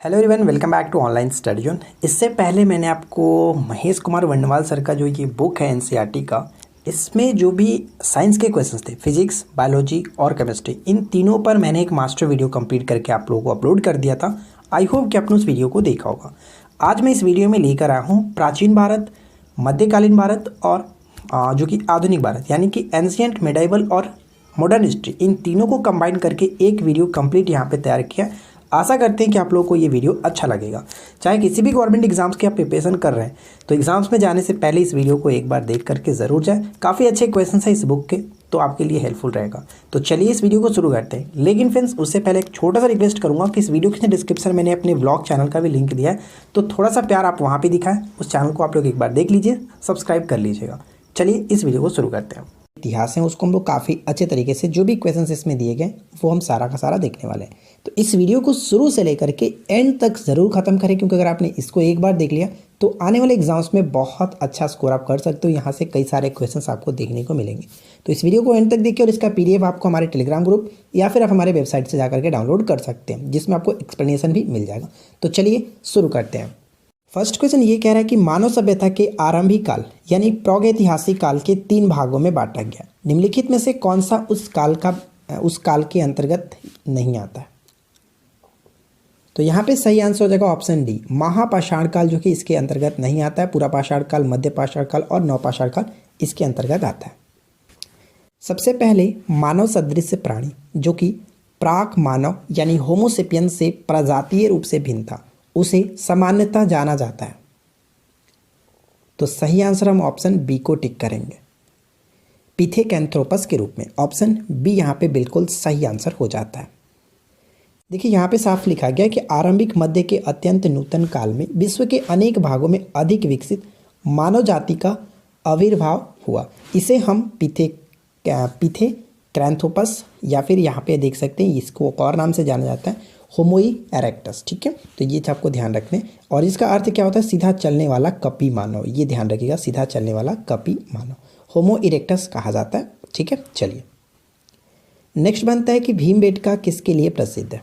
Hello everyone, welcome back to online study zone. इससे पहले मैंने आपको महेश कुमार वर्णवाल सर का जो ये बुक है एनसीईआरटी का, इसमें जो भी साइंस के क्वेश्चंस थे, फिजिक्स, बायोलॉजी और केमिस्ट्री, इन तीनों पर मैंने एक मास्टर वीडियो कंप्लीट करके आप लोगों को अपलोड कर दिया था। आई होप कि आपने उस वीडियो को देखा होगा। आज मैं इस वीडियो में लेकर आया हूँ प्राचीन भारत, मध्यकालीन भारत और जो कि आधुनिक भारत, यानी कि एंशिएंट, मिडाइवल और मॉडर्न हिस्ट्री, इन तीनों को कंबाइन करके एक वीडियो कंप्लीट यहाँ पे तैयार किया। आशा करते हैं कि आप लोगों को ये वीडियो अच्छा लगेगा। चाहे किसी भी गवर्नमेंट एग्जाम्स की आप प्रिपरेशन कर रहे हैं तो एग्जाम्स में जाने से पहले इस वीडियो को एक बार देख करके ज़रूर जाए। काफ़ी अच्छे क्वेश्चन है इस बुक के, तो आपके लिए हेल्पफुल रहेगा। तो चलिए इस वीडियो को शुरू करते हैं। लेकिन फ्रेंड्स, उससे पहले एक छोटा सा रिक्वेस्ट करूँगा कि इस वीडियो के डिस्क्रिप्शन में मैंने अपने व्लॉग चैनल का भी लिंक दिया है, तो थोड़ा सा प्यार आप वहाँ पर दिखाएं। उस चैनल को आप लोग एक बार देख लीजिए, सब्सक्राइब कर लीजिएगा। चलिए इस वीडियो को शुरू करते हैं। इतिहास है उसको हम लोग काफ़ी अच्छे तरीके से, जो भी क्वेश्चंस इसमें दिए गए वो हम सारा का सारा देखने वाले हैं। तो इस वीडियो को शुरू से लेकर के एंड तक ज़रूर ख़त्म करें, क्योंकि अगर आपने इसको एक बार देख लिया तो आने वाले एग्जाम्स में बहुत अच्छा स्कोर आप कर सकते हो। यहाँ से कई सारे क्वेश्चंस आपको देखने को मिलेंगे। तो इस वीडियो को एंड तक देखिए, और इसका पीडीएफ आपको हमारे टेलीग्राम ग्रुप या फिर आप हमारे वेबसाइट से जाकर के डाउनलोड कर सकते हैं, जिसमें आपको एक्सप्लेनेशन भी मिल जाएगा। तो चलिए शुरू करते हैं। फर्स्ट क्वेश्चन ये कह रहा है कि मानव सभ्यता के आरंभिक काल यानी प्रागैतिहासिक काल के 3 भागों में बांटा गया। निम्नलिखित में से कौन सा उस काल के अंतर्गत नहीं आता है? तो यहाँ पे सही आंसर हो जाएगा ऑप्शन डी, महापाषाण काल, जो कि इसके अंतर्गत नहीं आता है। पूरा पाषाण काल, मध्य पाषाण काल और नवपाषाण काल इसके अंतर्गत आता है। सबसे पहले मानव सदृश प्राणी जो कि प्राक मानव यानी होमोसेपियन से प्रजातीय रूप से भिन्न था, उसे सामान्यतः जाना जाता है। तो सही आंसर हम ऑप्शन बी को टिक करेंगे, पिथेकैंथ्रोपस के रूप में। ऑप्शन बी यहाँ पे बिल्कुल सही आंसर हो जाता है। देखिए यहाँ पे साफ लिखा गया कि आरंभिक मध्य के अत्यंत नूतन काल में विश्व के अनेक भागों में अधिक विकसित मानव जाति का आविर्भाव हुआ। इसे हम पिथेकैंथ्रोपस या फिर यहाँ पे देख सकते हैं, इसको और नाम से जाना जाता है होमो इरेक्टस। ठीक है, तो ये आपको ध्यान रखने। और इसका अर्थ क्या होता है? सीधा चलने वाला कपी मानव। ये ध्यान रखिएगा, सीधा चलने वाला कपी मानव होमो इरेक्टस कहा जाता है। ठीक है, चलिए नेक्स्ट बनता है कि भीमबेटका किसके लिए प्रसिद्ध है?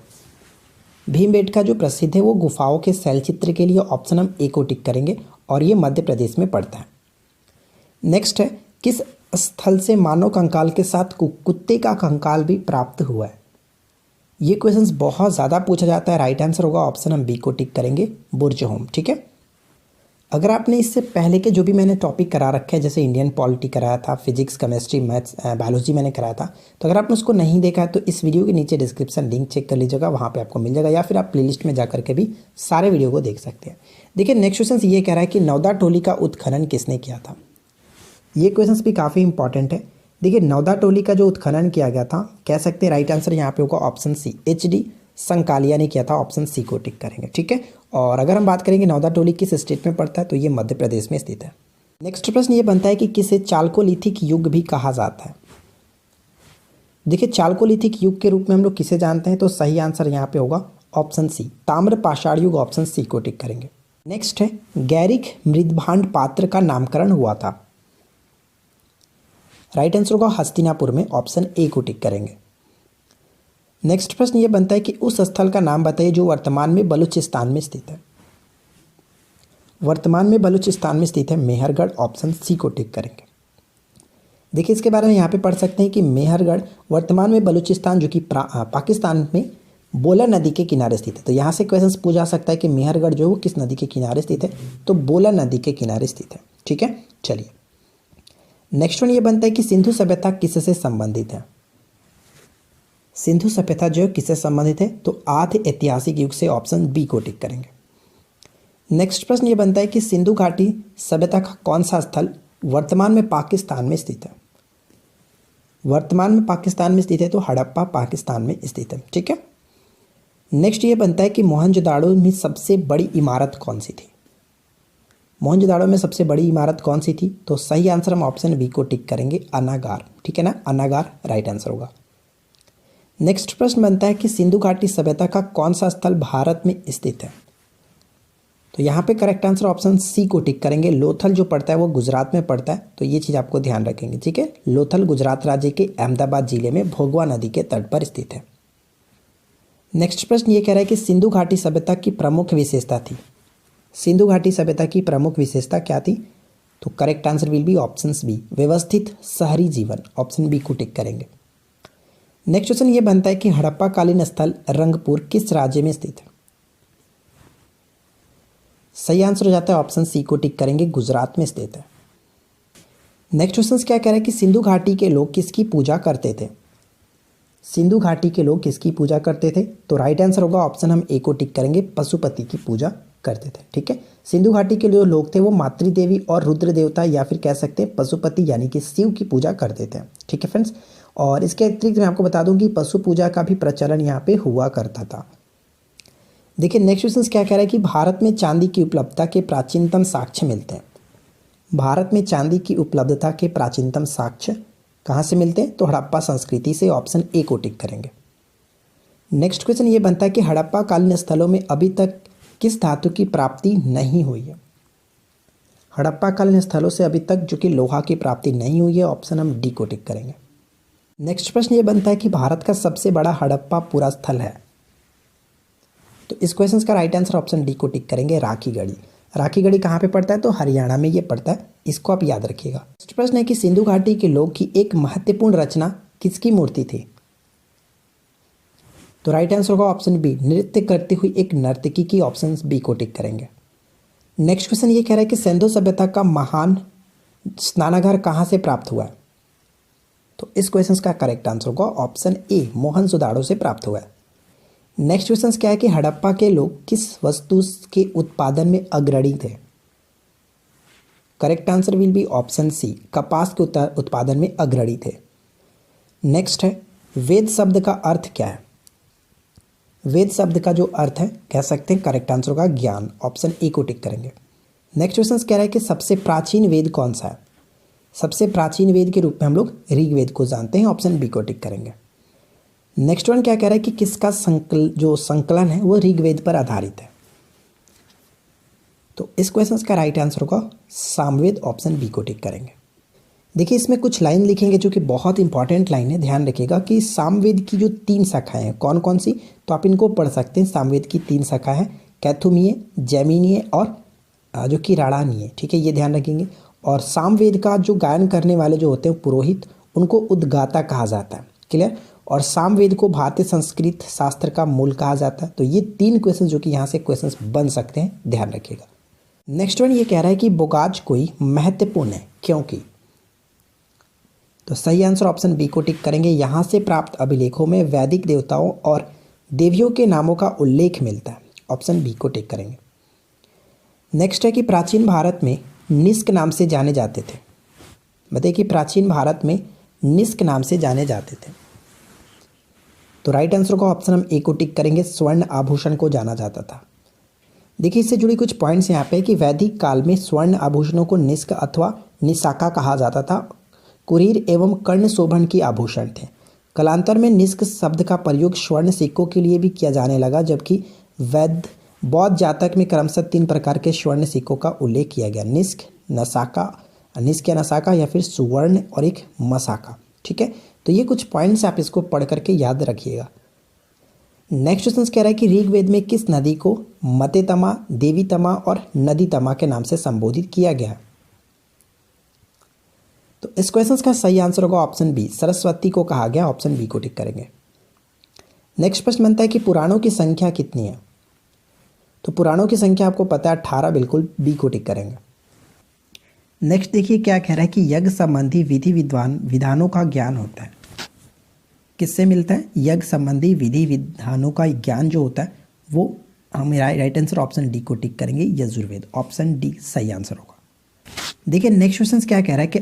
भीमबेटका जो प्रसिद्ध है वो गुफाओं के शैलचित्र के लिए। ऑप्शन हम ए को टिक करेंगे, और ये मध्य प्रदेश में पड़ता है। नेक्स्ट है, किस स्थल से मानव कंकाल के साथ कुत्ते का कंकाल भी प्राप्त हुआ है? ये क्वेश्चंस बहुत ज़्यादा पूछा जाता है। राइट आंसर होगा ऑप्शन हम बी को टिक करेंगे, बुर्जहोम। ठीक है, अगर आपने इससे पहले के जो भी मैंने टॉपिक करा रखे हैं, जैसे इंडियन पॉलिटी कराया था, फिजिक्स, केमिस्ट्री, मैथ्स, बायोलॉजी मैंने कराया था, तो अगर आपने उसको नहीं देखा है तो इस वीडियो के नीचे डिस्क्रिप्शन लिंक चेक कर लीजिएगा, वहाँ पे आपको मिल जाएगा, या फिर आप प्लेलिस्ट में जाकर के भी सारे वीडियो को देख सकते हैं। देखिए नेक्स्ट क्वेश्चन ये कह रहा है कि नौदा टोली का उत्खनन किसने किया था? ये क्वेश्चन भी काफ़ी इंपॉर्टेंट है। देखिए नौदा टोली का जो उत्खनन किया गया था, कह सकते हैं राइट आंसर यहाँ पे होगा ऑप्शन सी, HD संकालिया ने किया था। ऑप्शन सी को टिक करेंगे। ठीक है, और अगर हम बात करेंगे नौदा टोली किस स्टेट में पड़ता है, तो ये मध्य प्रदेश में स्थित है। नेक्स्ट प्रश्न ये बनता है कि किसे चालकोलिथिक युग भी कहा जाता है? देखिए चालकोलिथिक युग के रूप में हम लोग किसे जानते हैं, तो सही आंसर यहाँ पे होगा ऑप्शन सी, ताम्र पाषाण युग। ऑप्शन सी को टिक करेंगे। नेक्स्ट है, गैरिक मृदभांड पात्र का नामकरण हुआ था। राइट आंसर होगा हस्तिनापुर में। ऑप्शन ए को टिक करेंगे। नेक्स्ट प्रश्न ये बनता है कि उस स्थल का नाम बताइए जो वर्तमान में बलूचिस्तान में स्थित है। वर्तमान में बलूचिस्तान में स्थित है मेहरगढ़। ऑप्शन सी को टिक करेंगे। देखिए इसके बारे में यहाँ पे पढ़ सकते हैं कि मेहरगढ़ वर्तमान में बलूचिस्तान, जो कि पाकिस्तान में बोला नदी के किनारे स्थित है। तो यहाँ से क्वेश्चन पूछा जा सकता है कि मेहरगढ़ जो है किस नदी के किनारे स्थित है, तो बोला नदी के किनारे स्थित है। ठीक है, चलिए नेक्स्ट वन ये बनता है कि सिंधु सभ्यता किससे संबंधित है? सिंधु सभ्यता जो है किससे संबंधित है, तो आधे ऐतिहासिक युग से। ऑप्शन बी को टिक करेंगे। नेक्स्ट प्रश्न ये बनता है कि सिंधु घाटी सभ्यता का कौन सा स्थल वर्तमान में पाकिस्तान में स्थित है? वर्तमान में पाकिस्तान में स्थित है, तो हड़प्पा पाकिस्तान में स्थित है। ठीक है, नेक्स्ट ये बनता है कि मोहनजोदाड़ो में सबसे बड़ी इमारत कौन सी थी? मोहनजोदाड़ो में सबसे बड़ी इमारत कौन सी थी, तो सही आंसर हम ऑप्शन बी को टिक करेंगे, अनागार। ठीक है ना, अनागार राइट आंसर होगा। नेक्स्ट प्रश्न बनता है कि सिंधु घाटी सभ्यता का कौन सा स्थल भारत में स्थित है? तो यहाँ पे करेक्ट आंसर ऑप्शन सी को टिक करेंगे, लोथल जो पड़ता है वो गुजरात में पड़ता है। तो ये चीज़ आपको ध्यान रखेंगे। ठीक है, लोथल गुजरात राज्य के अहमदाबाद जिले में भोगवा नदी के तट पर स्थित है। नेक्स्ट प्रश्न ये कह रहा है कि सिंधु घाटी सभ्यता की प्रमुख विशेषता थी। सिंधु घाटी सभ्यता की प्रमुख विशेषता क्या थी? तो correct answer will be option B, व्यवस्थित शहरी जीवन। ऑप्शन बी को टिक करेंगे। नेक्स्ट क्वेश्चन ये बनता है कि हड़प्पा कालीन स्थल रंगपुर किस राज्य में स्थित है? सही आंसर हो जाता है ऑप्शन सी को टिक करेंगे, गुजरात में स्थित है। नेक्स्ट क्वेश्चन क्या कह रहा है कि सिंधु घाटी के लोग किसकी पूजा करते थे? सिंधु घाटी के लोग किसकी पूजा करते थे? तो राइट आंसर होगा ऑप्शन हम ए को टिक करेंगे, पशुपति की पूजा करते थे। ठीक है, सिंधु घाटी के जो लोग थे वो मातृदेवी और रुद्र देवता या फिर कह सकते हैं पशुपति यानी कि शिव की पूजा करते थे। ठीक है फ्रेंड्स, और इसके अतिरिक्त मैं आपको बता दूं कि पशु पूजा का भी प्रचलन यहाँ पे हुआ करता था। देखिए नेक्स्ट क्वेश्चन क्या कह रहा है कि भारत में चांदी की उपलब्धता के प्राचीनतम साक्ष्य मिलते हैं। भारत में चांदी की उपलब्धता के प्राचीनतम साक्ष्य कहाँ से मिलते हैं? तो हड़प्पा संस्कृति से। ऑप्शन ए को टिक करेंगे। नेक्स्ट क्वेश्चन ये बनता है कि हड़प्पा कालीन स्थलों में अभी तक किस धातु की प्राप्ति नहीं हुई है? हड़प्पा कालीन स्थलों से अभी तक जो कि लोहा की प्राप्ति नहीं हुई है। ऑप्शन हम डी को टिक करेंगे। नेक्स्ट प्रश्न ये बनता है कि भारत का सबसे बड़ा हड़प्पा पुरा स्थल है। तो इस क्वेश्चन का राइट आंसर ऑप्शन डी को टिक करेंगे, राखीगढ़ी। राखीगढ़ी कहाँ पे पड़ता है? तो हरियाणा में ये पड़ता है, इसको आप याद रखिएगा। नेक्स्ट प्रश्न है कि सिंधु घाटी के लोग की एक महत्वपूर्ण रचना किसकी मूर्ति थी? तो राइट आंसर होगा ऑप्शन बी, नृत्य करती हुई एक नर्तकी की। ऑप्शन बी को टिक करेंगे। नेक्स्ट क्वेश्चन ये कह रहा है कि सिंधु सभ्यता का महान स्नानागार कहाँ से प्राप्त हुआ है? तो इस क्वेश्चन का करेक्ट आंसर होगा ऑप्शन ए, मोहनजोदाड़ो से प्राप्त हुआ है। नेक्स्ट क्वेश्चन क्या है कि हड़प्पा के लोग किस वस्तु के उत्पादन में अग्रणी थे? Correct answer will be option C, कपास के उत्पादन में अग्रणी थे। नेक्स्ट है वेद शब्द का अर्थ क्या है? वेद शब्द का जो अर्थ है कह सकते हैं करेक्ट आंसर होगा ज्ञान। ऑप्शन ए को टिक करेंगे। नेक्स्ट क्वेश्चन कह रहा है कि सबसे प्राचीन वेद कौन सा है? सबसे प्राचीन वेद के रूप में हम लोग ऋग्वेद को जानते हैं। ऑप्शन बी को टिक करेंगे। नेक्स्ट वन क्या कह रहा है कि किसका संकलन है वो ऋग्वेद पर आधारित है? तो इस क्वेश्चन का राइट आंसर होगा सामवेद। ऑप्शन बी को टिक करेंगे। देखिए इसमें कुछ लाइन लिखेंगे जो कि बहुत इंपॉर्टेंट लाइन है, ध्यान रखिएगा कि सामवेद की जो 3 शाखाएं हैं कौन कौन सी, तो आप इनको पढ़ सकते हैं। सामवेद की 3 शाखाएं हैं, कैथुमीय, जैमिनीय और जो कि राणानीय। ठीक है, ये ध्यान रखेंगे। और सामवेद का जो गायन करने वाले जो होते हैं पुरोहित, उनको उद्गाता कहा जाता है। क्लियर? और सामवेद को भारतीय संस्कृत शास्त्र का मूल कहा जाता है। तो ये 3 क्वेश्चन जो कि यहाँ से क्वेश्चन बन सकते हैं, ध्यान रखिएगा। नेक्स्ट वन ये कह रहा है कि बोगाज कोई महत्वपूर्ण है क्योंकि, तो सही आंसर ऑप्शन बी को टिक करेंगे। यहाँ से प्राप्त अभिलेखों में वैदिक देवताओं और देवियों के नामों का उल्लेख मिलता है। ऑप्शन बी को टिक करेंगे। नेक्स्ट है कि प्राचीन भारत में निष्क नाम से जाने जाते थे। बताइए कि प्राचीन भारत में निष्क नाम से जाने जाते थे। तो राइट आंसर का ऑप्शन हम ए को टिक करेंगे, स्वर्ण आभूषण को जाना जाता था। देखिए इससे जुड़ी कुछ पॉइंट्स यहाँ पे कि वैदिक काल में स्वर्ण आभूषणों को निष्क अथवा निशाका कहा जाता था। कुरीर एवं कर्ण शोभन की आभूषण थे। कालांतर में निष्क शब्द का प्रयोग स्वर्ण सिक्कों के लिए भी किया जाने लगा, जबकि बौद्ध जातक में क्रमशः 3 प्रकार के स्वर्ण सिक्कों का उल्लेख किया गया, निष्क, नसाका, निष्क या नसाका या फिर सुवर्ण और एक मसाका। ठीक है, तो ये कुछ पॉइंट्स आप इसको पढ़ करके याद रखिएगा। नेक्स्ट क्वेश्चन कह रहा है कि ऋग्वेद में किस नदी को मतेतमा, देवीतमा और नदीतमा के नाम से संबोधित किया गया? तो इस क्वेश्चन का सही आंसर होगा ऑप्शन बी, सरस्वती को कहा गया। ऑप्शन बी को टिक करेंगे। नेक्स्ट प्रश्न बनता है कि पुराणों की संख्या कितनी है? तो पुराणों की संख्या आपको पता है 18, बिल्कुल बी को टिक करेंगे। नेक्स्ट देखिए क्या कह रहा है कि यज्ञ संबंधी विधि विधानों का ज्ञान होता है। किससे मिलता है? यज्ञ संबंधी विधि विधानों का ज्ञान जो होता है वो हम राइट आंसर ऑप्शन डी को टिक करेंगे, यजुर्वेद। ऑप्शन डी सही आंसर होगा। देखिए नेक्स्ट क्वेश्चन क्या कह रहा है कि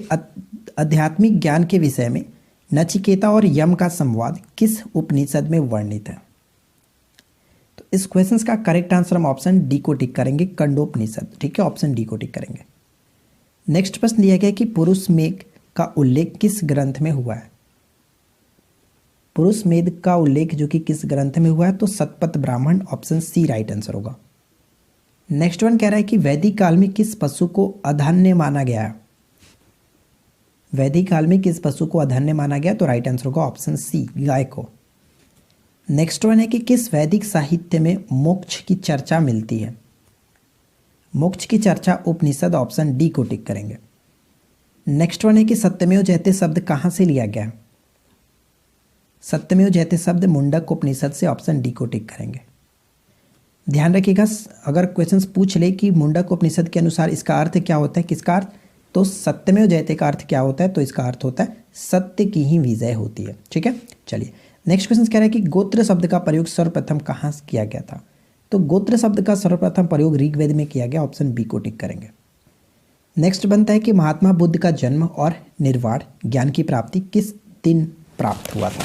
आध्यात्मिक ज्ञान के विषय में नचिकेता और यम का संवाद किस उपनिषद में वर्णित है? तो इस क्वेश्चन का करेक्ट आंसर हम ऑप्शन डी को टिक करेंगे, कंडोपनिषद। ठीक है, ऑप्शन डी को टिक करेंगे। नेक्स्ट प्रश्न दिया गया कि पुरुष मेघ का उल्लेख किस ग्रंथ में हुआ है? पुरुष मेघ का उल्लेख जो कि किस ग्रंथ में हुआ है? तो Shatapatha Brahmana. Option C right answer होगा। नेक्स्ट वन कह रहा है कि वैदिक काल में किस पशु को अधन्य माना गया है? वैदिक काल में किस पशु को अधन्य माना गया? तो राइट आंसर होगा ऑप्शन सी, गाय को। नेक्स्ट वन है कि किस वैदिक साहित्य में मोक्ष की चर्चा मिलती है? मोक्ष की चर्चा उपनिषद, ऑप्शन डी को टिक करेंगे। नेक्स्ट वन है कि सत्यमेव जयते शब्द कहाँ से लिया गया है? सत्यमेव जयते शब्द मुंडक उपनिषद से, ऑप्शन डी को टिक करेंगे। ध्यान रखिएगा, अगर क्वेश्चंस पूछ ले कि मुंडक उपनिषद के अनुसार इसका अर्थ क्या होता है, किसका अर्थ, तो सत्यमेव जयते का अर्थ क्या होता है, तो इसका अर्थ होता है सत्य की ही विजय होती है। ठीक है, चलिए नेक्स्ट क्वेश्चन कह रहा है कि गोत्र शब्द का प्रयोग सर्वप्रथम कहाँ किया गया था? तो गोत्र शब्द का सर्वप्रथम प्रयोग ऋग्वेद में किया गया, ऑप्शन बी को टिक करेंगे। नेक्स्ट बनता है कि महात्मा बुद्ध का जन्म और निर्वाण ज्ञान की प्राप्ति किस दिन प्राप्त हुआ था?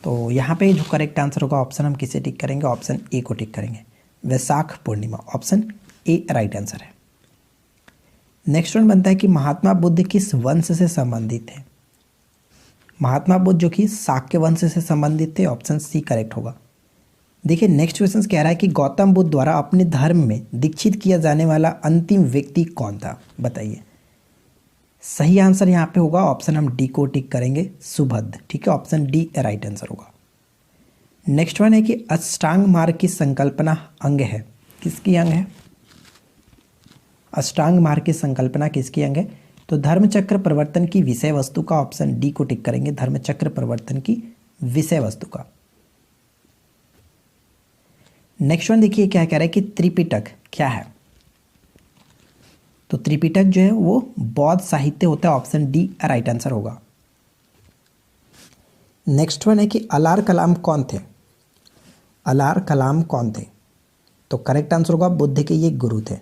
तो यहाँ पे जो करेक्ट आंसर होगा ऑप्शन हम किसे टिक करेंगे, ऑप्शन ए को टिक करेंगे, Vaishakh Purnima, option A right answer है। नेक्स्ट वन बनता है कि महात्मा बुद्ध किस वंश से संबंधित थे? महात्मा बुद्ध जो कि शाक्य वंश से संबंधित थे, ऑप्शन सी करेक्ट होगा। देखिए नेक्स्ट क्वेश्चन कह रहा है कि गौतम बुद्ध द्वारा अपने धर्म में दीक्षित किया जाने वाला अंतिम व्यक्ति कौन था, बताइए। सही आंसर यहाँ पे होगा, ऑप्शन हम डी को टिक करेंगे, सुभद्र। ठीक है, ऑप्शन डी राइट आंसर होगा। नेक्स्ट वन है कि अष्टांग मार्ग की संकल्पना अंग है, किसकी अंग है? अष्टांग मार्ग की संकल्पना किसकी अंग है? तो धर्मचक्र प्रवर्तन की विषय वस्तु का, ऑप्शन डी को टिक करेंगे, धर्मचक्र प्रवर्तन की विषय वस्तु का। नेक्स्ट वन देखिए क्या कह रहा है कि त्रिपिटक क्या है? तो त्रिपिटक जो है वो बौद्ध साहित्य होता है, ऑप्शन डी राइट आंसर होगा। नेक्स्ट वन है कि अलार कलाम कौन थे? अलार कलाम कौन थे? तो करेक्ट आंसर होगा बुद्ध के ये गुरु थे।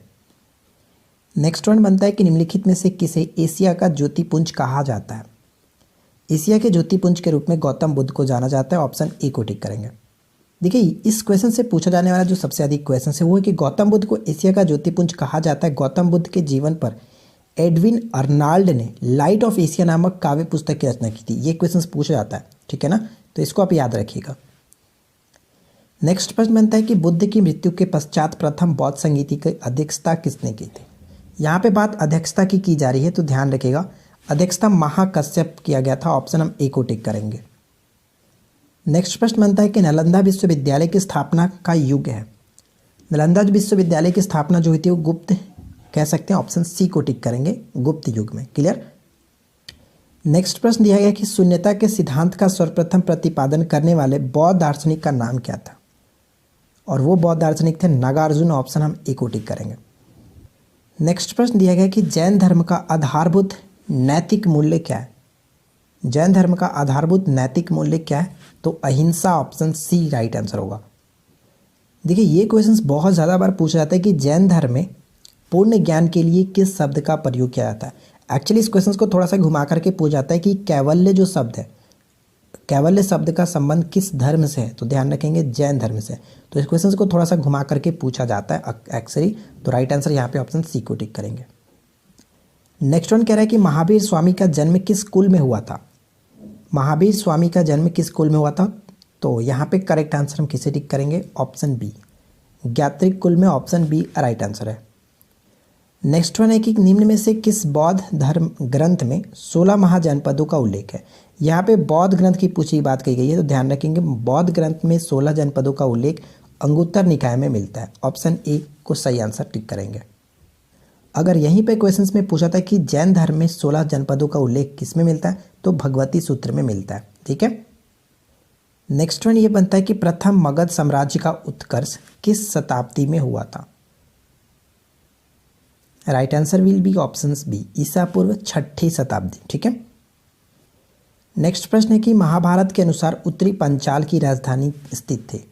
नेक्स्ट वन बनता है कि निम्नलिखित में से किसे एशिया का ज्योतिपुंज कहा जाता है? एशिया के ज्योतिपुंज के रूप में गौतम बुद्ध को जाना जाता है, ऑप्शन ए को टिक करेंगे। देखिए इस क्वेश्चन से पूछा जाने वाला जो सबसे अधिक क्वेश्चन है वो है कि गौतम बुद्ध को एशिया का ज्योतिपुंज कहा जाता है। गौतम बुद्ध के जीवन पर एडविन अर्नाल्ड ने लाइट ऑफ एशिया नामक काव्य पुस्तक की रचना की थी। ये क्वेश्चन पूछा जाता है, ठीक है ना, तो इसको आप याद रखिएगा। नेक्स्ट प्रश्न बनता है कि बुद्ध की मृत्यु के पश्चात प्रथम बौद्ध संगीति की अध्यक्षता किसने की थी? यहाँ पे बात अध्यक्षता की जा रही है, तो ध्यान रखिएगा अध्यक्षता महाकश्यप किया गया था, ऑप्शन हम ए को टिक करेंगे। नेक्स्ट प्रश्न बनता है कि नालंदा विश्वविद्यालय की स्थापना का युग है। नालंदा विश्वविद्यालय की स्थापना जो हुई थी वो गुप्त कह सकते हैं, ऑप्शन सी को टिक करेंगे, गुप्त युग में। क्लियर। नेक्स्ट प्रश्न दिया गया कि शून्यता के सिद्धांत का सर्वप्रथम प्रतिपादन करने वाले बौद्ध दार्शनिक का नाम क्या था? और वो बौद्ध दार्शनिक थे नागार्जुन, ऑप्शन हम ए को टिक करेंगे। नेक्स्ट प्रश्न दिया गया कि जैन धर्म का आधारभूत नैतिक मूल्य क्या है? जैन धर्म का आधारभूत नैतिक मूल्य क्या है? तो अहिंसा, ऑप्शन सी राइट आंसर होगा। देखिए ये क्वेश्चंस बहुत ज़्यादा बार पूछा जाता है कि जैन धर्म में पूर्ण ज्ञान के लिए किस शब्द का प्रयोग किया जाता है। एक्चुअली इस क्वेश्चन को थोड़ा सा घुमा करके पूछा जाता है कि कैवल्य जो शब्द है, कैवल्य शब्द का संबंध किस धर्म से है? तो ध्यान रखेंगे जैन धर्म से। तो इस क्वेश्चन को थोड़ा सा घुमा करके पूछा जाता है एक्चुअली, तो राइट आंसर यहाँ पे ऑप्शन सी को टिक करेंगे। नेक्स्ट वन कह रहा है कि महावीर स्वामी का जन्म किस कुल में हुआ था? महावीर स्वामी का जन्म किस कुल में हुआ था? तो यहाँ पे करेक्ट आंसर हम किसे टिक करेंगे? ऑप्शन बी, ज्ञात्रिक कुल में, ऑप्शन बी राइट आंसर है। नेक्स्ट वन है कि निम्न में से किस बौद्ध धर्म ग्रंथ में 16 महाजनपदों का उल्लेख है? यहाँ पे बौद्ध ग्रंथ की पूछी बात कही गई है, तो ध्यान रखेंगे बौद्ध ग्रंथ में 16 जनपदों का उल्लेख अंगुत्तर निकाय में मिलता है, ऑप्शन ए को सही आंसर टिक करेंगे। अगर यहीं पे क्वेश्चंस में पूछा था कि जैन धर्म में 16 जनपदों का उल्लेख किस में मिलता है, तो भगवती सूत्र में मिलता है, ठीक है। नेक्स्ट वन ये बनता है कि प्रथम मगध साम्राज्य का उत्कर्ष किस शताब्दी में हुआ था? Right answer will be option B, ईसा पूर्व 6ठी शताब्दी, ठीक है। नेक्स्ट प्रश्न है कि महाभारत के अनुसार उत्तरी पांचाल की राजधानी स्थित थी।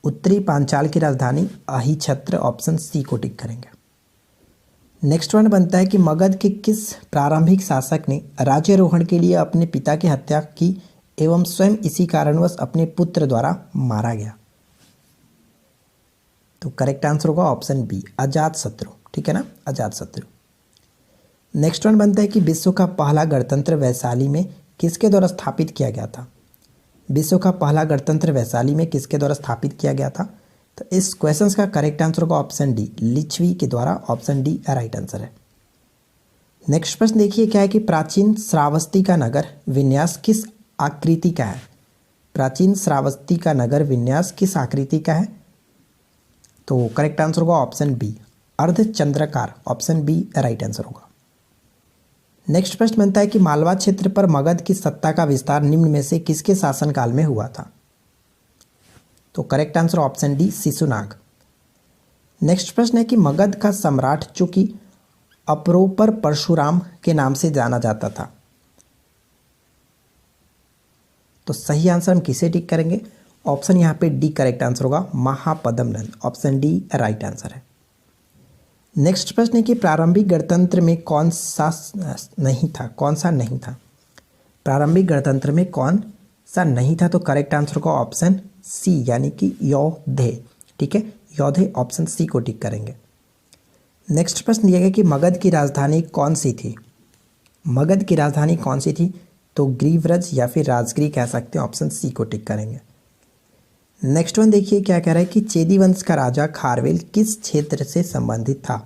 उत्तरी पांचाल की राजधानी अहिछत्र, ऑप्शन सी को टिक करेंगे। नेक्स्ट वन बनता है कि मगध के किस प्रारंभिक शासक ने राज्यारोहण के लिए अपने पिता की हत्या की एवं स्वयं इसी कारणवश अपने पुत्र द्वारा मारा गया? तो करेक्ट आंसर होगा ऑप्शन बी, अजातशत्रु, ठीक है ना, अजातशत्रु। नेक्स्ट वन बनता है कि विश्व का पहला गणतंत्र वैशाली में किसके द्वारा स्थापित किया गया था? विश्व का पहला गणतंत्र वैशाली में किसके द्वारा स्थापित किया गया था? तो इस क्वेश्चन का करेक्ट आंसर होगा ऑप्शन डी, लिच्छवी के द्वारा, ऑप्शन डी राइट आंसर है। नेक्स्ट प्रश्न देखिए क्या है कि प्राचीन श्रावस्ती का नगर विन्यास किस आकृति का है? प्राचीन श्रावस्ती का नगर विन्यास किस आकृति का है? तो करेक्ट आंसर होगा ऑप्शन बी, अर्धचंद्राकार। ऑप्शन बी राइट आंसर होगा। नेक्स्ट प्रश्न बनता है कि मालवा क्षेत्र पर मगध की सत्ता का विस्तार निम्न में से किसके शासनकाल में हुआ था? तो correct answer option D, Shishunaga. Next प्रश्न है कि मगध का सम्राट जो कि अपरोपर परशुराम के नाम से जाना जाता था, तो सही आंसर हम किसे टिक करेंगे? ऑप्शन यहाँ पे डी करेक्ट आंसर होगा, Mahapadmananda. Option D right answer है। नेक्स्ट प्रश्न है कि प्रारंभिक गणतंत्र में कौन सा नहीं था? प्रारंभिक गणतंत्र में कौन सा नहीं था? तो करेक्ट आंसर होगा ऑप्शन सी, यानी कि यौधेय। ठीक है, यौधेय, ऑप्शन सी को टिक करेंगे। नेक्स्ट प्रश्न दिया गया कि मगध की राजधानी कौन सी थी? मगध की राजधानी कौन सी थी? तो ग्रीव्रज या फिर राजगिरी कह सकते हैं। ऑप्शन सी को टिक करेंगे। नेक्स्ट वन देखिए क्या कह रहा है कि चेदी वंश का राजा खारवेल किस क्षेत्र से संबंधित था?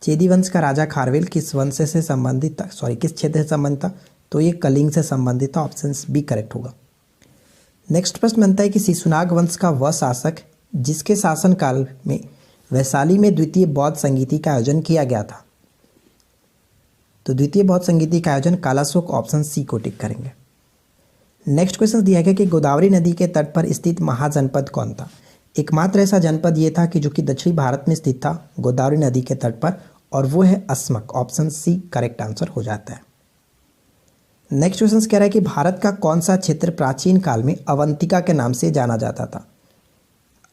चेदी वंश का राजा खारवेल किस वंश से संबंधित था, किस क्षेत्र से संबंधित था? तो ये कलिंग से संबंधित था। ऑप्शन बी करेक्ट होगा। नेक्स्ट प्रश्न बनता है कि शिशुनाग वंश का वह शासक जिसके शासनकाल में वैशाली में द्वितीय बौद्ध संगीति का आयोजन किया गया था? तो द्वितीय बौद्ध संगीति का आयोजन कालाशोक। ऑप्शन सी को टिक करेंगे। नेक्स्ट क्वेश्चन दिया गया कि गोदावरी नदी के तट पर स्थित महाजनपद कौन था? एकमात्र ऐसा जनपद ये था कि जो कि दक्षिणी भारत में स्थित था गोदावरी नदी के तट पर, और वो है Ashmaka. Option C correct answer हो जाता है। नेक्स्ट क्वेश्चन कह रहा है कि भारत का कौन सा क्षेत्र प्राचीन काल में अवंतिका के नाम से जाना जाता था?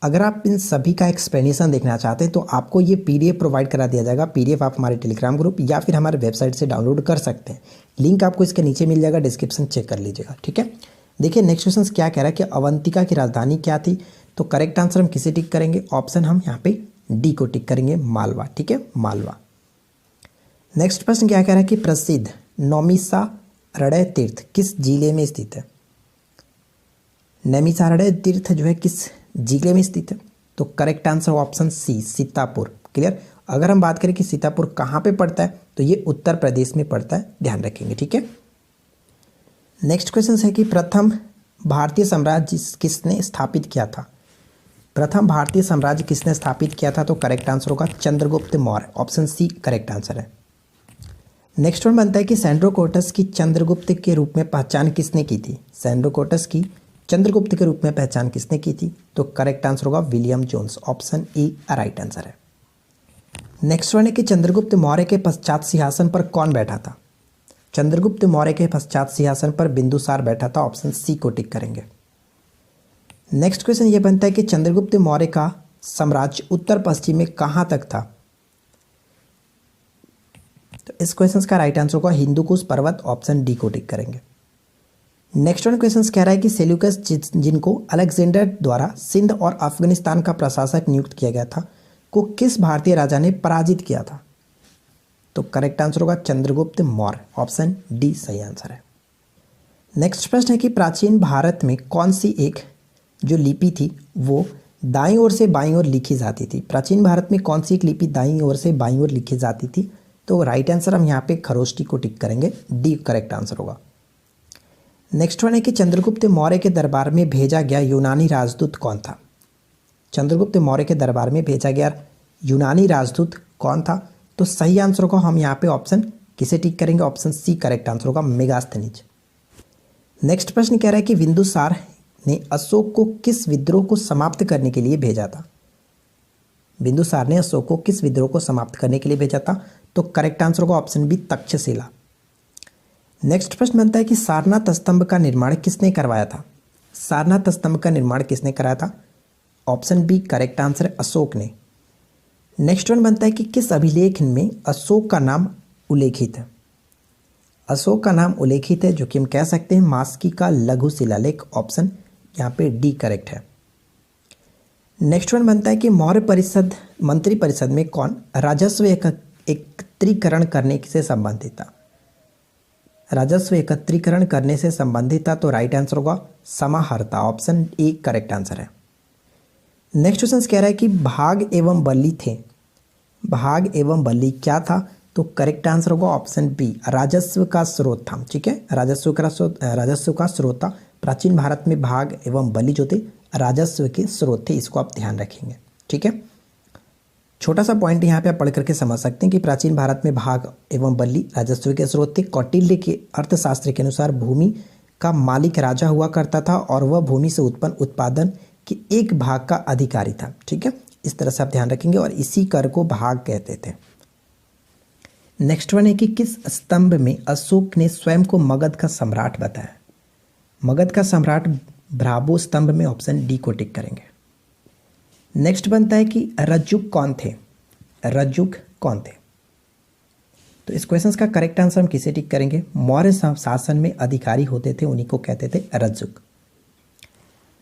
अगर आप इन सभी का एक्सप्लेनेशन देखना चाहते हैं तो आपको ये पीडीएफ प्रोवाइड करा दिया जाएगा। पीडीएफ आप हमारे टेलीग्राम ग्रुप या फिर हमारे वेबसाइट से डाउनलोड कर सकते हैं। लिंक आपको इसके नीचे मिल जाएगा, डिस्क्रिप्शन चेक कर लीजिएगा। ठीक है, देखिए नेक्स्ट क्वेश्चन क्या कह रहा है कि अवंतिका की राजधानी क्या थी? तो करेक्ट आंसर हम किसे टिक करेंगे? ऑप्शन हम यहाँ पे डी को टिक करेंगे, मालवा। ठीक है, मालवा। नेक्स्ट प्रश्न क्या कह रहा है कि प्रसिद्ध नौमिषारण्य तीर्थ किस जिले में स्थित है? नैमिषारण्य तीर्थ जो है किस जिले में स्थित है? तो correct answer option C, Sitapur. Clear. अगर हम बात करें कि सीतापुर कहाँ पे पड़ता है, तो ये उत्तर प्रदेश में पड़ता है, ध्यान रखेंगे। ठीक है। नेक्स्ट क्वेश्चन है कि प्रथम भारतीय साम्राज्य किसने स्थापित किया था? प्रथम भारतीय साम्राज्य किसने स्थापित किया था? तो करेक्ट आंसर होगा Chandragupta Maurya. Option C correct answer है। नेक्स्ट वन बनता है कि सैंड्रोकोटस की चंद्रगुप्त के रूप में पहचान किसने की थी? सैंड्रोकोटस की चंद्रगुप्त के रूप में पहचान किसने की थी? तो करेक्ट आंसर होगा William Jones. Option E right answer है। नेक्स्ट वन है कि चंद्रगुप्त मौर्य के पश्चात सिंहासन पर कौन बैठा था? चंद्रगुप्त मौर्य के पश्चात सिंहासन पर बिंदुसार बैठा था। ऑप्शन सी को टिक करेंगे। नेक्स्ट क्वेश्चन ये बनता है कि चंद्रगुप्त मौर्य का साम्राज्य उत्तर पश्चिम में कहाँ तक था? तो इस क्वेश्चन का राइट आंसर होगा हिंदुकुश पर्वत। ऑप्शन डी को टिक करेंगे। नेक्स्ट वन क्वेश्चन कह रहा है कि सेल्यूकस जिनको अलेक्जेंडर द्वारा सिंध और अफगानिस्तान का प्रशासक नियुक्त किया गया था, को किस भारतीय राजा ने पराजित किया था? तो करेक्ट आंसर होगा चंद्रगुप्त मौर्य। ऑप्शन डी सही आंसर है। नेक्स्ट प्रश्न है कि प्राचीन भारत में कौन सी एक जो लिपि थी वो दाईं ओर से बाईं ओर लिखी जाती थी? प्राचीन भारत में कौन सी एक लिपि दाईं ओर से बाईं ओर लिखी जाती थी? तो राइट आंसर हम यहाँ पे खरोष्टी को टिक करेंगे, डी करेक्ट आंसर होगा। नेक्स्ट वन है कि चंद्रगुप्त मौर्य के दरबार में भेजा गया यूनानी राजदूत कौन था? चंद्रगुप्त मौर्य के दरबार में भेजा गया यूनानी राजदूत कौन था? तो सही आंसर को हम यहाँ पे ऑप्शन किसे टिक करेंगे? ऑप्शन सी करेक्ट आंसर होगा मेगास्थनीज। नेक्स्ट प्रश्न कह रहा है कि बिंदुसार ने अशोक को किस विद्रोह को समाप्त करने के लिए भेजा था? बिंदुसार ने अशोक को किस विद्रोह को समाप्त करने के लिए भेजा था? तो करेक्ट आंसर होगा ऑप्शन बी तक्षशिला। नेक्स्ट प्रश्न बनता है कि सारनाथ स्तंभ का निर्माण किसने करवाया था? सारनाथ स्तंभ का निर्माण किसने कराया था? ऑप्शन बी करेक्ट आंसर है अशोक ने। नेक्स्ट वन बनता है कि किस अभिलेख में अशोक का नाम उल्लेखित है? अशोक का नाम उल्लेखित है जो कि हम कह सकते हैं मास्की का लघु शिलालेख। ऑप्शन यहाँ पे डी करेक्ट है। नेक्स्ट वन बनता है कि मौर्य परिषद मंत्री परिषद में कौन राजस्व एकत्रीकरण करने से संबंधित था? राजस्व एकत्रीकरण करने से संबंधित था। तो राइट आंसर होगा समाहर्ता। ऑप्शन ए करेक्ट आंसर है। नेक्स्ट क्वेश्चन कह रहा है कि भाग एवं बल्ली थे। भाग एवं बल्ली क्या था? तो करेक्ट आंसर होगा ऑप्शन बी राजस्व का स्रोत था। ठीक है, राजस्व का स्रोत था प्राचीन भारत में भाग एवं बलि जो थे राजस्व के स्रोत थे, इसको आप ध्यान रखेंगे। ठीक है, छोटा सा पॉइंट यहाँ पे आप पढ़ करके समझ सकते हैं कि प्राचीन भारत में भाग एवं बलि राजस्व के स्रोत थे। कौटिल्य के अर्थशास्त्र के अनुसार भूमि का मालिक राजा हुआ करता था और वह भूमि से उत्पन्न उत्पादन के एक भाग का अधिकारी था। ठीक है, इस तरह से आप ध्यान रखेंगे और इसी कर को भाग कहते थे। नेक्स्ट वन है कि किस स्तंभ में अशोक ने स्वयं को मगध का सम्राट बताया? मगध का सम्राट ब्राबो स्तंभ में, ऑप्शन डी को टिक करेंगे। नेक्स्ट बनता है कि रज्जुक कौन थे? रज्जुक कौन थे? तो इस क्वेश्चन का करेक्ट आंसर हम किसे टिक करेंगे? मौर्य शासन में अधिकारी होते थे, उन्हीं को कहते थे रज्जुक।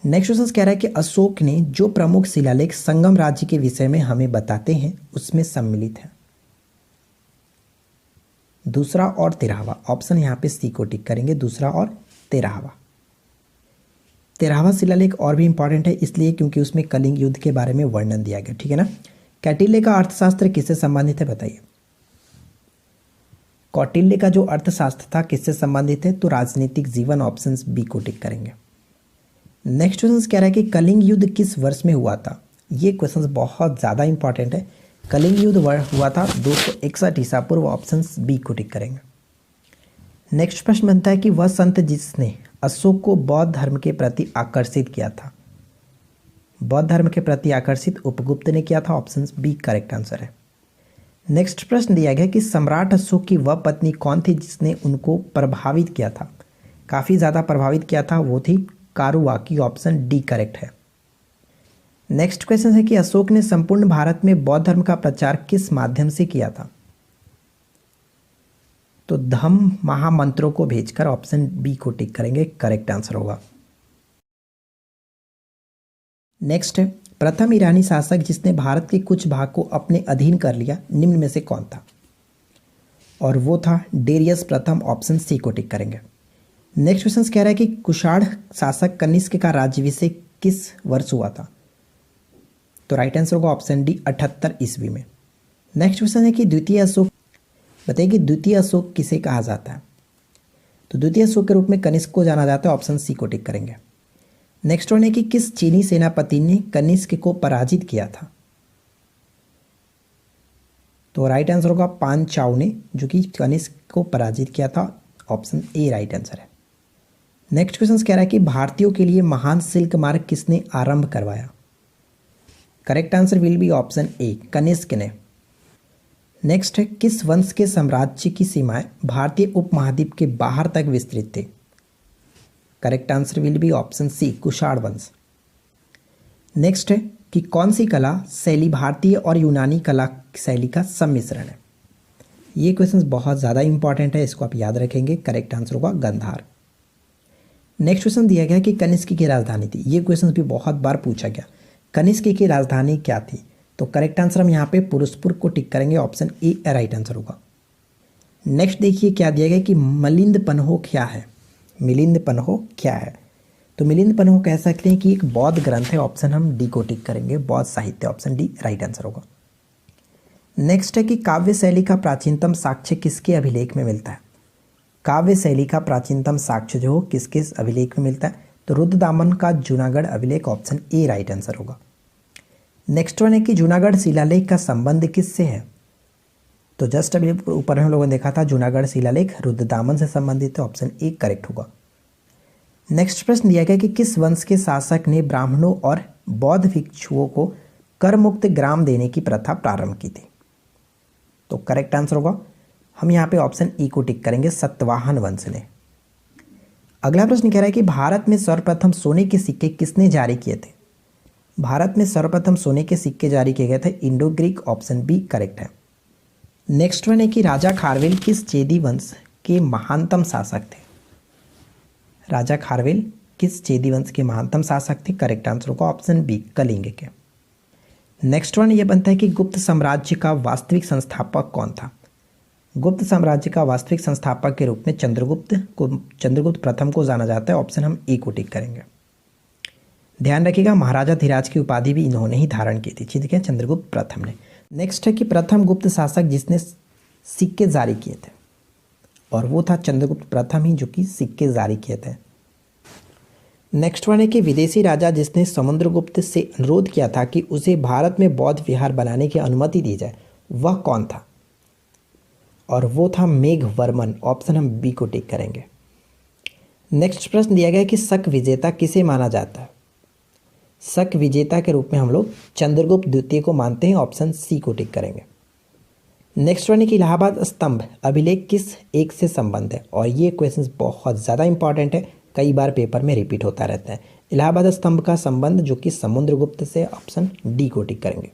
नेक्स्ट क्वेश्चन कह रहा है कि अशोक ने जो प्रमुख शिलालेख संगम राज्य के विषय में हमें बताते हैं उसमें सम्मिलित है? दूसरा और 13वां, ऑप्शन यहाँ पे सी को टिक करेंगे, दूसरा और 13वां। 13वां शिलालेख और भी इंपॉर्टेंट है इसलिए क्योंकि उसमें कलिंग युद्ध के बारे में वर्णन दिया गया। ठीक है ना। कौटिल्य का अर्थशास्त्र किससे संबंधित है बताइए? कौटिल्य का जो अर्थशास्त्र था किससे संबंधित है? तो राजनीतिक जीवन, ऑप्शन बी को टिक करेंगे। नेक्स्ट क्वेश्चन कह रहा है कि कलिंग युद्ध किस वर्ष में हुआ था? ये क्वेश्चन बहुत ज़्यादा इंपॉर्टेंट है। कलिंग युद्ध हुआ था 261 ईसा पूर्व, ऑप्शन बी को टिक करेंगे। नेक्स्ट प्रश्न बनता है कि वह संत जिसने अशोक को बौद्ध धर्म के प्रति आकर्षित किया था? बौद्ध धर्म के प्रति आकर्षित उपगुप्त ने किया था, ऑप्शन बी करेक्ट आंसर है। नेक्स्ट प्रश्न दिया गया कि सम्राट अशोक की वह पत्नी कौन थी जिसने उनको प्रभावित किया था? काफ़ी ज़्यादा प्रभावित किया था, वो थी कारुवाकी, ऑप्शन डी करेक्ट है। नेक्स्ट क्वेश्चन है कि अशोक ने संपूर्ण भारत में बौद्ध धर्म का प्रचार किस माध्यम से किया था? तो धम्म महामंत्रों को भेजकर, ऑप्शन बी को टिक करेंगे, करेक्ट आंसर होगा। नेक्स्ट है प्रथम ईरानी शासक जिसने भारत के कुछ भाग को अपने अधीन कर लिया निम्न में से कौन था? और वो था डेरियस प्रथम, ऑप्शन सी को टिक करेंगे। नेक्स्ट क्वेश्चन कह रहा है कि कुषाण शासक कनिष्क का राज्याभिषेक किस वर्ष हुआ था? तो राइट आंसर होगा ऑप्शन डी 78 ईस्वी में। नेक्स्ट क्वेश्चन है कि द्वितीय अशोक, बताइए कि द्वितीय अशोक किसे कहा जाता है? तो द्वितीय अशोक के रूप में कनिष्क को जाना जाता है, ऑप्शन सी को टिक करेंगे। नेक्स्ट वन है कि किस चीनी सेनापति ने कनिष्क को पराजित किया था? तो राइट आंसर होगा पान चाओ ने, जो कि कनिष्क को पराजित किया था, ऑप्शन ए राइट आंसर है। नेक्स्ट क्वेश्चन कह रहा है कि भारतीयों के लिए महान सिल्क मार्ग किसने आरंभ करवाया? Correct answer will be option A, Kanishka ने। नेक्स्ट है किस वंश के साम्राज्य की सीमाएं भारतीय उपमहाद्वीप के बाहर तक विस्तृत थे? Correct answer will be option C, Kushan वंश। नेक्स्ट है कि कौन सी कला शैली भारतीय और यूनानी कला शैली का सम्मिश्रण है? ये क्वेश्चन बहुत ज़्यादा इंपॉर्टेंट है, इसको आप याद रखेंगे। करेक्ट आंसर होगा गांधार। नेक्स्ट क्वेश्चन दिया गया कि कनिष्क की राजधानी थी, ये क्वेश्चन भी बहुत बार पूछा गया। कनिष्क की राजधानी क्या थी? तो करेक्ट आंसर हम यहाँ पे पुरुषपुर को टिक करेंगे, ऑप्शन ए राइट आंसर होगा। नेक्स्ट देखिए क्या दिया गया कि मिलिंद पन्हो क्या है? मिलिंद पन्हो क्या है? तो मिलिंद पन्हो कह सकते हैं कि एक बौद्ध ग्रंथ है, ऑप्शन हम डी को टिक करेंगे, बौद्ध साहित्य, ऑप्शन डी राइट आंसर होगा। नेक्स्ट है कि काव्य शैली का प्राचीनतम साक्ष्य किसके अभिलेख में मिलता है? काव्य शैली का प्राचीनतम साक्ष्य जो किसके अभिलेख में मिलता है? तो रुद्रदामन का जूनागढ़ अभिलेख, ऑप्शन ए राइट आंसर होगा। नेक्स्ट वन है कि जूनागढ़ शिलालेख का संबंध किससे है? तो जस्ट अभी ऊपर हम लोगों ने देखा था जूनागढ़ शिलालेख रुद्रदामन से संबंधित है, ऑप्शन ए करेक्ट होगा। नेक्स्ट प्रश्न दिया गया कि किस वंश के शासक ने ब्राह्मणों और बौद्ध भिक्षुओं को कर मुक्त ग्राम देने की प्रथा प्रारंभ की थी? तो करेक्ट आंसर होगा हम यहाँ पे ऑप्शन ई को टिक करेंगे, सतवाहन वंश ने। अगला प्रश्न कह रहा है कि भारत में सर्वप्रथम सोने के सिक्के किसने जारी किए थे? भारत में सर्वप्रथम सोने के सिक्के जारी किए गए थे Indo Greek, option B correct है। नेक्स्ट वन है कि राजा खारवेल किस चेदी वंश के महानतम शासक थे? राजा खारवेल किस चेदी वंश के महानतम शासक थे? करेक्ट आंसर होगा ऑप्शन बी, कलिंग के। नेक्स्ट वन ये बनता है कि गुप्त साम्राज्य का वास्तविक संस्थापक कौन था? गुप्त साम्राज्य का वास्तविक संस्थापक के रूप में चंद्रगुप्त प्रथम को जाना जाता है, ऑप्शन हम ए को टिक करेंगे। ध्यान रखिएगा महाराजा धीराज की उपाधि भी इन्होंने ही धारण की थी, ठीक है, चंद्रगुप्त प्रथम ने। नेक्स्ट है कि प्रथम गुप्त शासक जिसने सिक्के जारी किए थे, और वो था चंद्रगुप्त प्रथम ही जो कि सिक्के जारी किए थे। नेक्स्ट वन है कि विदेशी राजा जिसने समुद्रगुप्त से अनुरोध किया था कि उसे भारत में बौद्ध विहार बनाने की अनुमति दी जाए, वह कौन था? और वो था मेघवर्मन। ऑप्शन हम बी को टिक करेंगे। नेक्स्ट प्रश्न दिया गया है कि शक विजेता किसे माना जाता है? शक विजेता के रूप में हम लोग चंद्रगुप्त द्वितीय को मानते हैं। ऑप्शन सी को टिक करेंगे। नेक्स्ट वन है कि इलाहाबाद स्तंभ अभिलेख किस एक से संबंध है? और ये क्वेश्चन बहुत ज़्यादा इंपॉर्टेंट है, कई बार पेपर में रिपीट होता रहता है। इलाहाबाद स्तंभ का संबंध जो कि समुद्रगुप्त से। ऑप्शन डी को टिक करेंगे।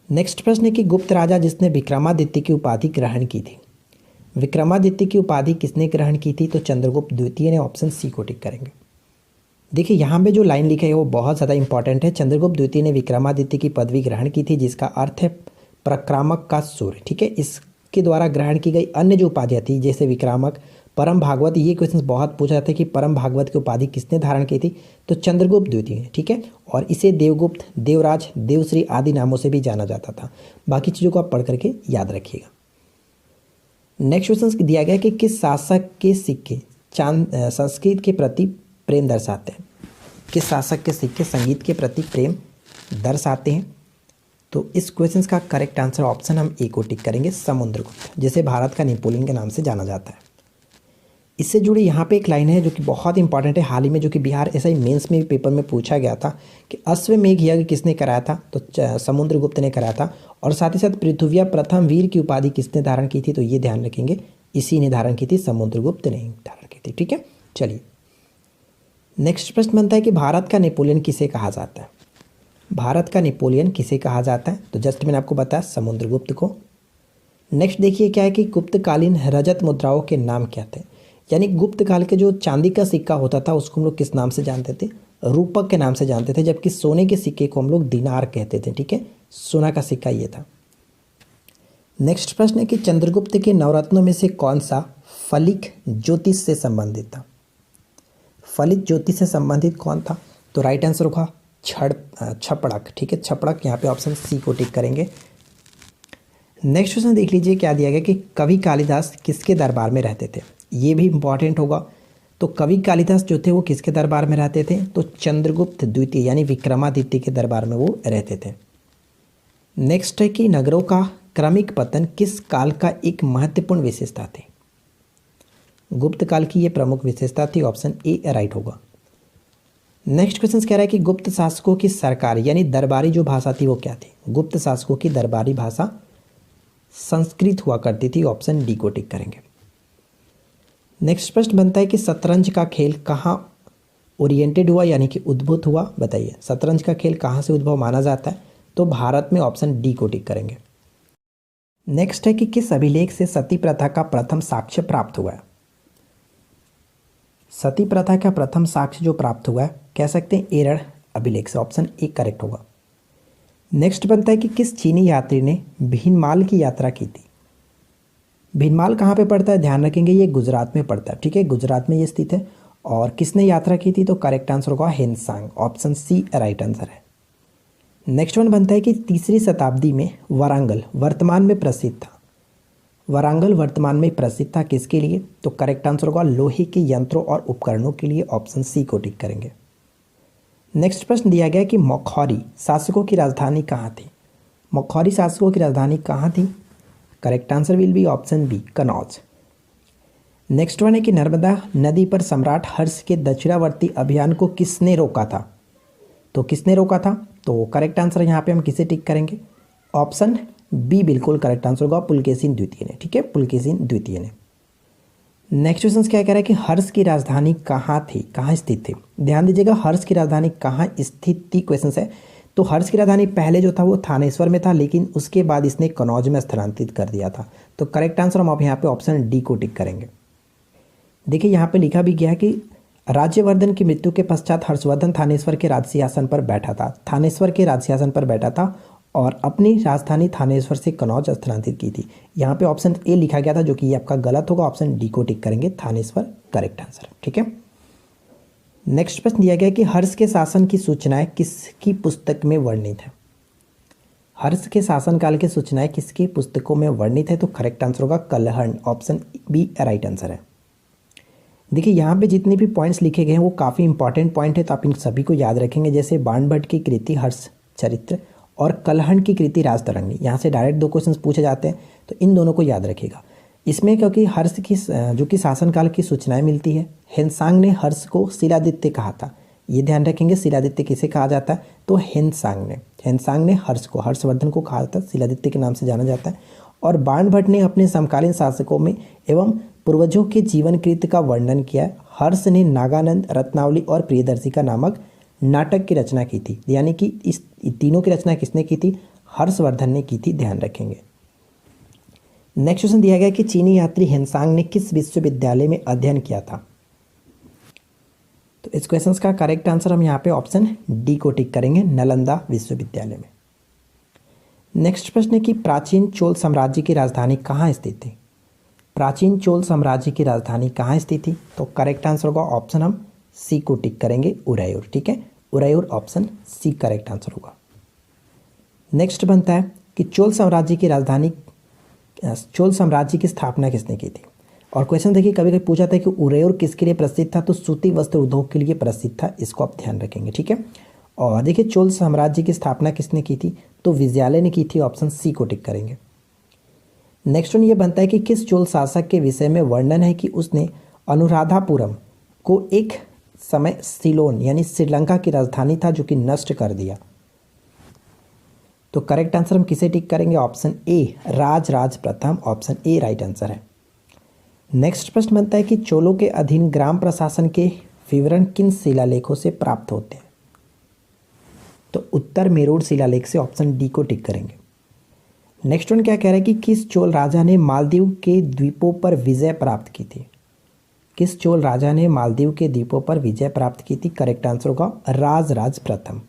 नेक्स्ट प्रश्न है कि गुप्त राजा जिसने विक्रमादित्य की उपाधि ग्रहण की थी, विक्रमादित्य की उपाधि किसने ग्रहण की थी? तो चंद्रगुप्त द्वितीय ने। ऑप्शन सी को टिक करेंगे। देखिए यहाँ पे जो लाइन लिखा है वो बहुत ज़्यादा इंपॉर्टेंट है। चंद्रगुप्त द्वितीय ने विक्रमादित्य की पदवी ग्रहण की थी, जिसका अर्थ है प्रक्रामक का सूर्य। ठीक है, इसके द्वारा ग्रहण की गई अन्य जो उपाधियाँ थी जैसे विक्रामक, परम भागवत, ये क्वेश्चन बहुत पूछा जाता है कि परम भागवत की उपाधि किसने धारण की थी? तो चंद्रगुप्त द्वितीय ने। ठीक है, और इसे देवगुप्त, देवराज, देवश्री आदि नामों से भी जाना जाता था। बाकी चीज़ों को आप पढ़ करके याद रखिएगा। नेक्स्ट क्वेश्चन दिया गया कि किस शासक के सिक्के संस्कृत के प्रति प्रेम दर्शाते हैं? किस शासक के सिक्के संगीत के प्रति प्रेम दर्शाते हैं? तो इस क्वेश्चन का करेक्ट आंसर ऑप्शन हम ए को टिक करेंगे, समुद्रगुप्त, जिसे भारत का नेपोलियन के नाम से जाना जाता है। इससे जुड़ी यहाँ पे एक लाइन है जो कि बहुत इंपॉर्टेंट है, हाल ही में जो कि बिहार एसआई मेंस में भी पेपर में पूछा गया था कि अश्वमेध यज्ञ किसने कराया था? तो समुद्रगुप्त ने कराया था। और साथ ही साथ पृथुव्या प्रथम वीर की उपाधि किसने धारण की थी? तो ये ध्यान रखेंगे, इसी ने धारण की थी, समुद्रगुप्त ने धारण की थी। ठीक है, चलिए नेक्स्ट प्रश्न बनता है कि भारत का नेपोलियन किसे कहा जाता है? भारत का नेपोलियन किसे कहा जाता है? तो जस्ट मैंने आपको बताया, समुद्रगुप्त को। नेक्स्ट देखिए क्या है कि गुप्तकालीन रजत मुद्राओं के नाम क्या थे? यानी गुप्त काल के जो चांदी का सिक्का होता था उसको हम लोग किस नाम से जानते थे? रूपक के नाम से जानते थे, जबकि सोने के सिक्के को हम लोग दिनार कहते थे। ठीक है, सोना का सिक्का ये था। नेक्स्ट प्रश्न है कि चंद्रगुप्त के नवरत्नों में से कौन सा फलिक ज्योतिष से संबंधित था? फलित ज्योतिष से संबंधित कौन था? तो राइट आंसर होगा छपड़क। ठीक है, छपड़क, यहाँ पे ऑप्शन सी को टिक करेंगे। नेक्स्ट क्वेश्चन देख लीजिए क्या दिया गया कि कवि कालिदास किसके दरबार में रहते थे? ये भी इंपॉर्टेंट होगा। तो कवि कालिदास जो थे वो किसके दरबार में रहते थे? तो चंद्रगुप्त द्वितीय यानी विक्रमादित्य के दरबार में वो रहते थे। नेक्स्ट है कि नगरों का क्रमिक पतन किस काल का एक महत्वपूर्ण विशेषता थी? गुप्त काल की ये प्रमुख विशेषता थी। ऑप्शन ए राइट होगा। नेक्स्ट क्वेश्चन कह रहा है कि गुप्त शासकों की सरकार यानी दरबारी जो भाषा थी वो क्या थी? गुप्त शासकों की दरबारी भाषा संस्कृत हुआ करती थी। ऑप्शन डी को टिक करेंगे। नेक्स्ट प्रश्न बनता है कि शतरंज का खेल कहाँ ओरिएंटेड हुआ यानी कि उद्भूत हुआ? बताइए, शतरंज का खेल कहाँ से उद्भव माना जाता है? तो भारत में। ऑप्शन डी को टिक करेंगे। नेक्स्ट है कि किस अभिलेख से सती प्रथा का प्रथम साक्ष्य प्राप्त हुआ है? सती प्रथा का प्रथम साक्ष्य जो प्राप्त हुआ है कह सकते हैं एरड़ अभिलेख से। ऑप्शन ए करेक्ट होगा। नेक्स्ट बनता है कि किस चीनी यात्री ने भीनमाल की यात्रा की थी? भीनमाल कहाँ पे पड़ता है? ध्यान रखेंगे, ये गुजरात में पड़ता है। ठीक है, गुजरात में ये स्थित है। और किसने यात्रा की थी? तो करेक्ट आंसर होगा Hiuen Tsang. Option C right answer है। नेक्स्ट वन बनता है कि तीसरी शताब्दी में वारंगल वर्तमान में प्रसिद्ध था। वारंगल वर्तमान में प्रसिद्ध था किसके लिए? तो करेक्ट आंसर होगा लोहे के यंत्रों और उपकरणों के लिए। ऑप्शन सी को टिक करेंगे। नेक्स्ट प्रश्न दिया गया कि मौखरी शासकों की राजधानी कहाँ थी? मौखरी शासकों की राजधानी कहाँ थी? Correct answer will be option B Kannauj. Next one है कि नर्मदा नदी पर सम्राट हर्ष के दक्षिणावर्ती अभियान को किसने रोका था? तो किसने रोका था? तो करेक्ट आंसर यहाँ पे हम किसे टिक करेंगे? ऑप्शन बी बिल्कुल करेक्ट आंसर होगा, पुलकेशिन द्वितीय ने। ठीक है, पुलकेशिन द्वितीय ने। नेक्स्ट क्वेश्चन क्या कह रहा है कि हर्ष की राजधानी कहाँ थी, कहाँ स्थित थी? ध्यान दीजिएगा, हर्ष की राजधानी कहाँ स्थित थी क्वेश्चन है। तो हर्ष की राजधानी पहले जो था वो थानेश्वर में था, लेकिन उसके बाद इसने कनौज में स्थानांतरित कर दिया था। तो करेक्ट आंसर हम आप यहाँ पे ऑप्शन डी को टिक करेंगे। देखिए यहाँ पे लिखा भी गया है कि राज्यवर्धन की मृत्यु के पश्चात हर्षवर्धन थानेश्वर के राजसिंहासन पर बैठा था। थानेश्वर के राजसिंहासन पर बैठा था और अपनी राजधानी थानेश्वर से कनौज स्थानांतरित की थी। यहाँ पे ऑप्शन ए लिखा गया था जो कि ये आपका गलत होगा। ऑप्शन डी को टिक करेंगे, थानेश्वर करेक्ट आंसर। ठीक है, नेक्स्ट प्रश्न दिया गया कि हर्ष के शासन की सूचनाएं किसकी पुस्तक में वर्णित है? हर्ष के शासनकाल की सूचनाएं किसकी पुस्तकों में वर्णित है? तो करेक्ट आंसर होगा Kalhana. Option B right answer है। देखिए यहाँ पे जितने भी पॉइंट्स लिखे गए हैं वो काफ़ी इंपॉर्टेंट पॉइंट है, तो आप इन सभी को याद रखेंगे। जैसे बाणभट्ट की कृति हर्ष चरित्र और कलहण की कृति राजतरंगिणी, यहाँ से डायरेक्ट 2 क्वेश्चंस पूछे जाते हैं, तो इन दोनों को याद रखिएगा। इसमें क्योंकि हर्ष की जो कि शासनकाल की सूचनाएं मिलती है, हेनसांग ने हर्ष को शिलादित्य कहा था, ये ध्यान रखेंगे। शिलादित्य किसे कहा जाता है, तो हेनसांग ने हर्ष को, हर्षवर्धन को कहा था, शिलादित्य के नाम से जाना जाता है। और बाणभट्ट ने अपने समकालीन शासकों में एवं पूर्वजों के जीवन कृत्य का वर्णन किया। हर्ष ने नागानंद, रत्नावली और प्रियदर्शिका नामक नाटक की रचना की थी, यानी कि इस तीनों की रचना किसने की थी, हर्षवर्धन ने की थी, ध्यान रखेंगे। नेक्स्ट क्वेश्चन दिया गया कि चीनी यात्री हेनसांग ने किस विश्वविद्यालय में अध्ययन किया था। तो इस क्वेश्चन का करेक्ट आंसर हम यहाँ पे ऑप्शन डी को टिक करेंगे, नालंदा विश्वविद्यालय में। नेक्स्ट प्रश्न है कि प्राचीन चोल साम्राज्य की राजधानी कहाँ स्थित थी। प्राचीन चोल साम्राज्य की राजधानी कहाँ स्थित थी, तो करेक्ट आंसर होगा ऑप्शन हम सी को टिक करेंगे, उरैयूर। ठीक है, Uraiyur option C correct answer होगा। नेक्स्ट बनता है कि चोल साम्राज्य की स्थापना किसने की थी। और क्वेश्चन देखिए, कभी कभी पूछा था कि उरैयूर किसके लिए प्रसिद्ध था, तो सूती वस्त्र उद्योग के लिए प्रसिद्ध था, इसको आप ध्यान रखेंगे। ठीक है, और देखिए चोल साम्राज्य की स्थापना किसने की थी, तो विजयालय ने की थी, ऑप्शन सी को टिक करेंगे। नेक्स्ट वन ये बनता है कि किस चोल शासक के विषय में वर्णन है कि उसने अनुराधापुरम को एक समय सिलोन यानी श्रीलंका की राजधानी था जो कि नष्ट कर दिया। तो करेक्ट आंसर हम किसे टिक करेंगे, ऑप्शन ए राज प्रथम, ऑप्शन ए राइट आंसर है। नेक्स्ट प्रश्न बनता है कि चोलों के अधीन ग्राम प्रशासन के विवरण किन शिलालेखों से प्राप्त होते हैं। तो उत्तर मेरूर शिलालेख से, ऑप्शन डी को टिक करेंगे। नेक्स्ट वन क्या कह रहा है कि किस चोल राजा ने मालदीव के द्वीपों पर विजय प्राप्त की थी। किस चोल राजा ने मालदीव के द्वीपों पर विजय प्राप्त की थी, करेक्ट आंसर होगा राज प्रथम।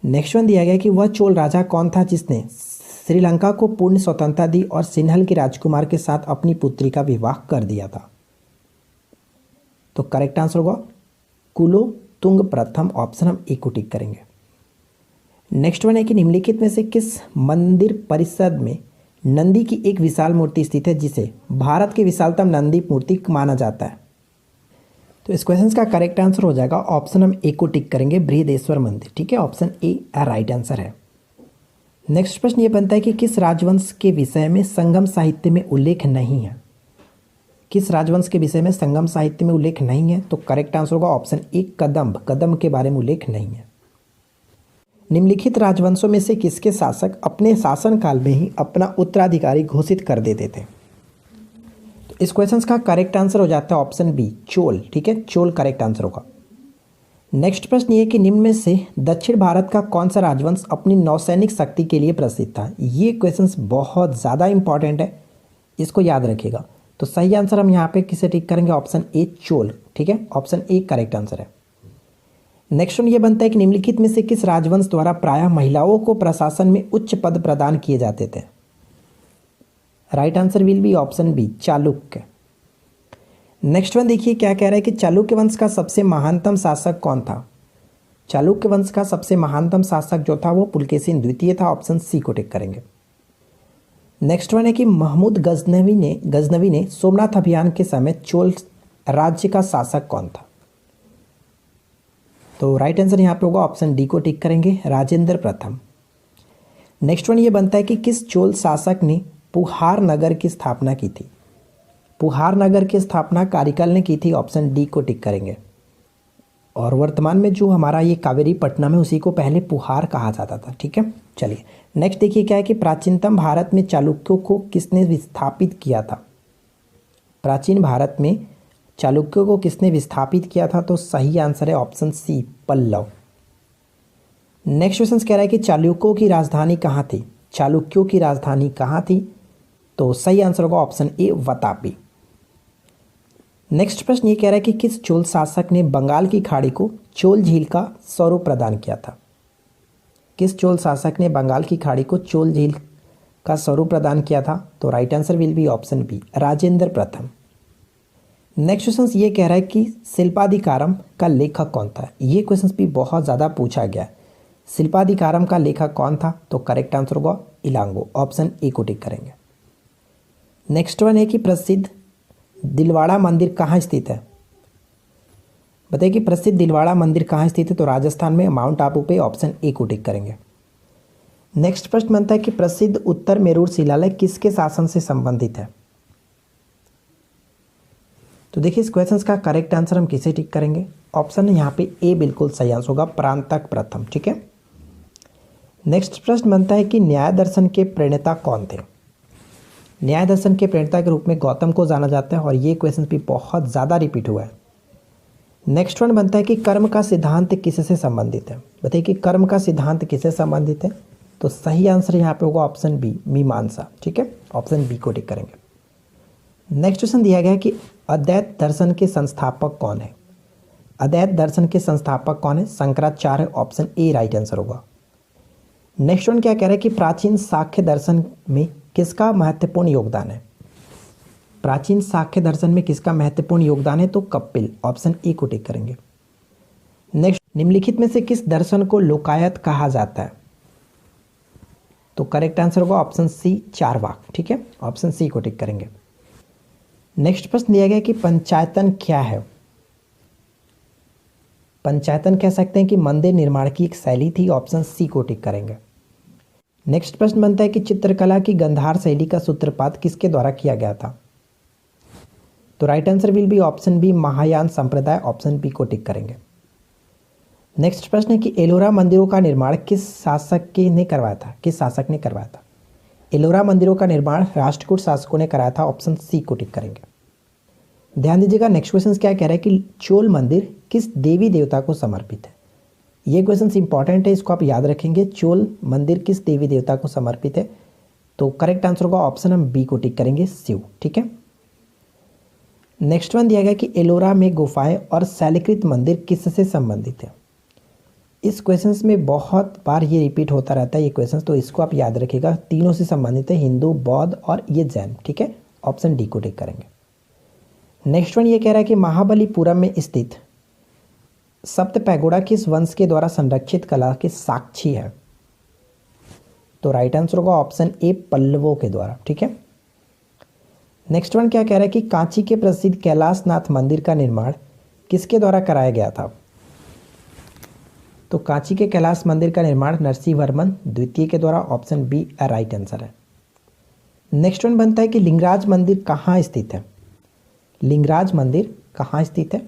नेक्स्ट वन दिया गया कि वह चोल राजा कौन था जिसने श्रीलंका को पूर्ण स्वतंत्रता दी और सिन्हल के राजकुमार के साथ अपनी पुत्री का विवाह कर दिया था। तो करेक्ट आंसर होगा कुलोतुंग प्रथम, ऑप्शन हम ए को टिक करेंगे। नेक्स्ट वन है कि निम्नलिखित में से किस मंदिर परिसर में नंदी की एक विशाल मूर्ति स्थित है जिसे भारत की विशालतम नंदी मूर्ति माना जाता है। तो इस क्वेश्चन का करेक्ट आंसर हो जाएगा, ऑप्शन हम ए को टिक करेंगे, बृहदेश्वर मंदिर। ठीक है, ऑप्शन ए राइट आंसर है। नेक्स्ट प्रश्न ये बनता है कि किस राजवंश के विषय में संगम साहित्य में उल्लेख नहीं है। किस राजवंश के विषय में संगम साहित्य में उल्लेख नहीं है, तो करेक्ट आंसर होगा ऑप्शन ए कदम्ब के बारे में उल्लेख नहीं है। निम्नलिखित राजवंशों में से किसके शासक अपने शासनकाल में ही अपना उत्तराधिकारी घोषित कर देते थे। तो इस क्वेश्चन का करेक्ट आंसर हो जाता है ऑप्शन बी चोल। ठीक है, चोल करेक्ट आंसर होगा। नेक्स्ट प्रश्न ये कि निम्न में से दक्षिण भारत का कौन सा राजवंश अपनी नौसैनिक शक्ति के लिए प्रसिद्ध था। ये क्वेश्चन बहुत ज़्यादा इंपॉर्टेंट है, इसको याद रखिएगा। तो सही आंसर हम यहाँ पे किसे टिक करेंगे, ऑप्शन ए चोल। ठीक है, ऑप्शन ए करेक्ट आंसर है। नेक्स्ट वन ये बनता है कि निम्नलिखित में से किस राजवंश द्वारा प्रायः महिलाओं को प्रशासन में उच्च पद प्रदान किए जाते थे। Right answer will be option B Chalukya. Next one देखिए क्या कह रहा है कि चालुक्य वंश का सबसे महानतम शासक कौन था। चालुक्य वंश का सबसे महानतम शासक जो था वो पुलकेशिन द्वितीय था, ऑप्शन सी को टिक करेंगे। नेक्स्ट वन है कि महमूद गजनवी ने सोमनाथ अभियान के समय चोल राज्य का शासक कौन था। तो राइट आंसर यहाँ पे होगा, ऑप्शन डी को टिक करेंगे, राजेंद्र प्रथम। नेक्स्ट वन ये बनता है कि किस चोल शासक ने पुहार नगर की स्थापना की थी। पुहार नगर की स्थापना कारिकल ने की थी, ऑप्शन डी को टिक करेंगे। और वर्तमान में जो हमारा ये कावेरी पट्टनम है उसी को पहले पुहार कहा जाता था। ठीक है, चलिए नेक्स्ट देखिए क्या है कि प्राचीनतम भारत में चालुक्यों को किसने विस्थापित किया था। प्राचीन भारत में चालुक्यों को किसने विस्थापित किया था, तो सही आंसर है option C Pallava. Next question कह रहा है कि चालुक्यों की राजधानी कहाँ थी। चालुक्यों की राजधानी कहाँ थी, तो सही आंसर होगा ऑप्शन ए वातापी। नेक्स्ट प्रश्न ये कह रहा है कि किस चोल शासक ने बंगाल की खाड़ी को चोल झील का स्वरूप प्रदान किया था। किस चोल शासक ने बंगाल की खाड़ी को चोल झील का स्वरूप प्रदान किया था, तो right answer will be option B Rajendra प्रथम। नेक्स्ट क्वेश्चन ये कह रहा है कि शिल्पाधिकारम का लेखक कौन था। ये क्वेश्चन भी बहुत ज़्यादा पूछा गया। शिल्पाधिकारम का लेखक कौन था, तो करेक्ट आंसर होगा इलांगो, ऑप्शन ए को टिक करेंगे। नेक्स्ट वन है कि प्रसिद्ध दिलवाड़ा मंदिर कहाँ स्थित है? बताइए कि प्रसिद्ध दिलवाड़ा मंदिर कहाँ स्थित है? तो राजस्थान में माउंट आबू पे ऑप्शन ए को टिक करेंगे। नेक्स्ट प्रश्न बनता है कि प्रसिद्ध उत्तर मेरूर शिलालेख किसके शासन से संबंधित है? तो देखिए इस क्वेश्चन का करेक्ट आंसर हम किसे टिक करेंगे? ऑप्शन यहाँ पे ए बिल्कुल सही आंसर होगा, परांतक प्रथम। ठीक है। नेक्स्ट प्रश्न बनता है कि न्याय दर्शन के प्रणेता कौन थे? न्याय दर्शन के प्रणेता के रूप में गौतम को जाना जाता है और ये क्वेश्चन भी बहुत ज़्यादा रिपीट हुआ है। नेक्स्ट वन बनता है कि कर्म का सिद्धांत किससे संबंधित है? बताइए कि कर्म का सिद्धांत किससे संबंधित है? तो सही आंसर यहाँ पे होगा ऑप्शन बी, मीमांसा। ठीक है, ऑप्शन बी को टिक करेंगे। नेक्स्ट क्वेश्चन दिया गया है कि अद्वैत दर्शन के संस्थापक कौन है? अद्वैत दर्शन के संस्थापक कौन है? Shankaracharya. Option A right answer होगा। नेक्स्ट वन क्या कह रहा है कि प्राचीन सांख्य दर्शन में किसका महत्वपूर्ण योगदान है? प्राचीन सांख्य दर्शन में किसका महत्वपूर्ण योगदान है? तो कपिल। ऑप्शन ए को टिक करेंगे। नेक्स्ट, निम्नलिखित में से किस दर्शन को लोकायत कहा जाता है? तो करेक्ट आंसर होगा ऑप्शन सी, चारवाक। ठीक है, ऑप्शन सी को टिक करेंगे। नेक्स्ट प्रश्न दिया गया कि पंचायतन क्या है? पंचायतन कह सकते हैं कि मंदिर निर्माण की एक शैली थी। ऑप्शन सी को टिक करेंगे। नेक्स्ट प्रश्न बनता है कि चित्रकला की गंधार शैली का सूत्रपात किसके द्वारा किया गया था? तो right answer will be option B, Mahayana संप्रदाय। ऑप्शन बी को टिक करेंगे। नेक्स्ट प्रश्न है कि एलोरा मंदिरों का निर्माण किस शासक ने करवाया था? किस शासक ने करवाया था? एलोरा मंदिरों का निर्माण राष्ट्रकूट शासकों ने कराया था। ऑप्शन सी को टिक करेंगे। ध्यान दीजिएगा नेक्स्ट क्वेश्चन क्या कह रहा है कि चोल मंदिर किस देवी देवता को समर्पित है? ये क्वेश्चन इंपॉर्टेंट है, इसको आप याद रखेंगे। चोल मंदिर किस देवी देवता को समर्पित है? तो करेक्ट आंसर होगा ऑप्शन हम बी को टिक करेंगे, शिव। ठीक है। नेक्स्ट वन दिया गया कि एलोरा में गुफाएं और शैलकृत मंदिर किससे संबंधित है? इस क्वेश्चन में बहुत बार ये रिपीट होता रहता है ये क्वेश्चन, तो इसको आप याद रखिएगा। तीनों से संबंधित है, हिंदू, बौद्ध और ये जैन। ठीक है, ऑप्शन डी को टिक करेंगे। नेक्स्ट वन ये कह रहा है कि महाबलीपुरम में स्थित सप्त पैगोडा किस वंश के द्वारा संरक्षित कला के साक्षी है? तो राइट आंसर होगा ऑप्शन ए, पल्लवों के द्वारा। ठीक है। नेक्स्ट वन क्या कह रहा है कि कांची के प्रसिद्ध कैलाशनाथ मंदिर का निर्माण किसके द्वारा कराया गया था? तो कांची के कैलाश मंदिर का निर्माण नरसिंह वर्मन द्वितीय के द्वारा। ऑप्शन बी राइट आंसर है। नेक्स्ट वन बनता है कि लिंगराज मंदिर कहाँ स्थित है? लिंगराज मंदिर कहाँ स्थित है?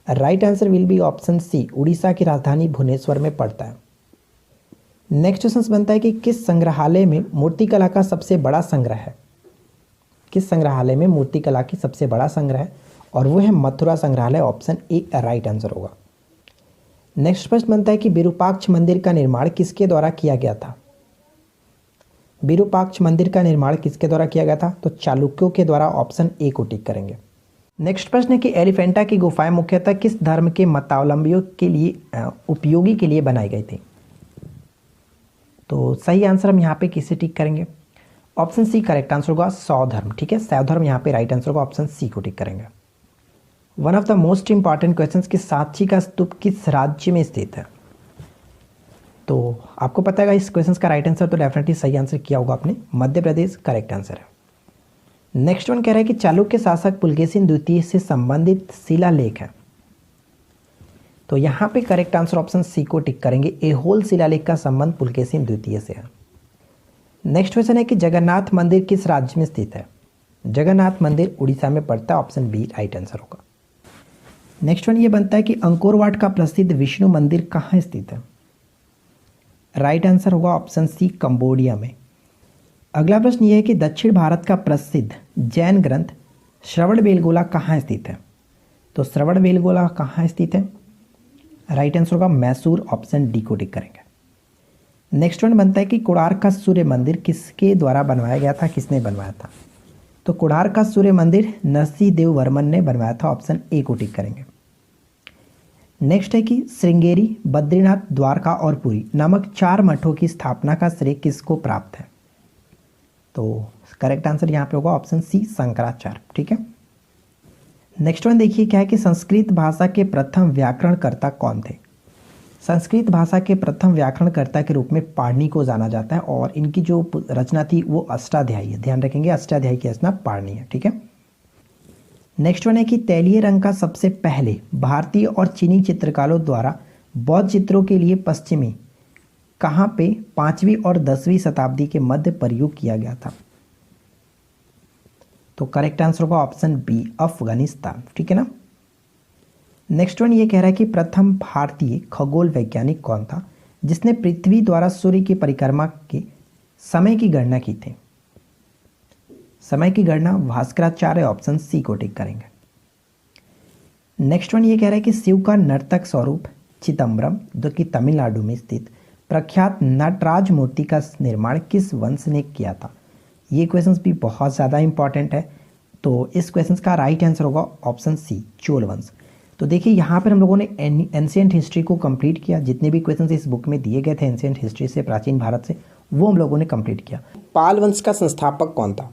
Right answer will be option C, Orissa की राजधानी भुवनेश्वर में पड़ता है। नेक्स्ट क्वेश्चन बनता है कि किस संग्रहालय में मूर्तिकला का सबसे बड़ा संग्रह है? किस संग्रहालय में मूर्तिकला की सबसे बड़ा संग्रह है? और वो है मथुरा संग्रहालय। ऑप्शन ए राइट आंसर होगा। नेक्स्ट प्रश्न बनता है कि विरूपाक्ष मंदिर का निर्माण किसके द्वारा किया गया था? विरूपाक्ष मंदिर का निर्माण किसके द्वारा किया गया था? तो चालुक्यों के द्वारा। ऑप्शन ए को टिक करेंगे। नेक्स्ट प्रश्न है कि एलिफेंटा की गुफाएं मुख्यतः किस धर्म के मतावलंबियों के लिए उपयोगी के लिए बनाई गई थी? तो सही आंसर हम यहाँ पे किसे टिक करेंगे? ऑप्शन सी करेक्ट आंसर होगा, शैव धर्म। ठीक है, शैव धर्म यहाँ पे राइट आंसर होगा। ऑप्शन सी को टिक करेंगे। One of the most important question कि सांची का स्तूप किस राज्य में स्थित है? तो आपको पता है इस क्वेश्चन का राइट आंसर, तो डेफिनेटली सही आंसर किया होगा आपने, मध्य प्रदेश करेक्ट आंसर है। नेक्स्ट वन कह रहा है कि चालुक्य शासक पुलकेशिन द्वितीय से संबंधित शिलालेख है। तो यहाँ पे करेक्ट आंसर ऑप्शन सी को टिक करेंगे, एहोल शिलालेख का संबंध पुलकेशिन द्वितीय से है। नेक्स्ट क्वेश्चन है कि जगन्नाथ मंदिर किस राज्य में स्थित है? जगन्नाथ मंदिर उड़ीसा में पड़ता है। ऑप्शन बी राइट आंसर होगा। नेक्स्ट वन ये बनता है कि अंकोरवाट का प्रसिद्ध विष्णु मंदिर कहाँ स्थित है? राइट आंसर होगा ऑप्शन सी, कंबोडिया में। अगला प्रश्न ये है कि दक्षिण भारत का प्रसिद्ध जैन ग्रंथ श्रवणबेलगोला कहाँ स्थित है? तो श्रवणबेलगोला कहाँ स्थित है? राइट आंसर होगा मैसूर। ऑप्शन डी को टिक करेंगे। नेक्स्ट वन बनता है कि कोणार्क का सूर्य मंदिर किसके द्वारा बनवाया गया था? किसने बनवाया था? तो कोणार्क का सूर्य मंदिर नरसिंह देव वर्मन ने बनवाया था। ऑप्शन ए को टिक करेंगे। नेक्स्ट है कि श्रृंगेरी, बद्रीनाथ, द्वारका और पुरी नामक 4 मठों की स्थापना का श्रेय किसको प्राप्त है? तो करेक्ट आंसर यहाँ पे होगा ऑप्शन सी, शंकराचार्य। ठीक है। नेक्स्ट वन देखिए क्या है कि संस्कृत भाषा के प्रथम व्याकरणकर्ता कौन थे? संस्कृत भाषा के प्रथम व्याकरणकर्ता के रूप में पाणिनि को जाना जाता है और इनकी जो रचना थी वो अष्टाध्यायी है। ध्यान रखेंगे, अष्टाध्यायी की रचना पाणिनि है। ठीक है, नेक्स्ट वन है कि तैलीय रंग का सबसे पहले भारतीय और चीनी चित्रकारों द्वारा बौद्ध चित्रों के लिए पश्चिमी कहाँ पे 5वीं और 10वीं शताब्दी के मध्य प्रयोग किया गया था? तो करेक्ट आंसर होगा ऑप्शन बी, अफगानिस्तान। ठीक है ना। नेक्स्ट वन ये कह रहा है कि प्रथम भारतीय खगोल वैज्ञानिक कौन था जिसने पृथ्वी द्वारा सूर्य की परिक्रमा के समय की गणना की थी? समय की गणना भास्कराचार्य, ऑप्शन सी को टिक करेंगे। नेक्स्ट वन ये कह रहा है कि शिव का नर्तक स्वरूप चिदम्बरम जो कि तमिलनाडु में स्थित प्रख्यात नटराज मूर्ति का निर्माण किस वंश ने किया था? ये क्वेश्चंस भी बहुत ज़्यादा इंपॉर्टेंट है। तो इस क्वेश्चंस का राइट आंसर होगा ऑप्शन सी, चोल वंश। तो देखिए यहाँ पर हम लोगों ने एंशिएंट हिस्ट्री को कंप्लीट किया। जितने भी क्वेश्चंस इस बुक में दिए गए थे एंशिएंट हिस्ट्री से, प्राचीन भारत से, वो हम लोगों ने कंप्लीट किया। पाल वंश का संस्थापक कौन था?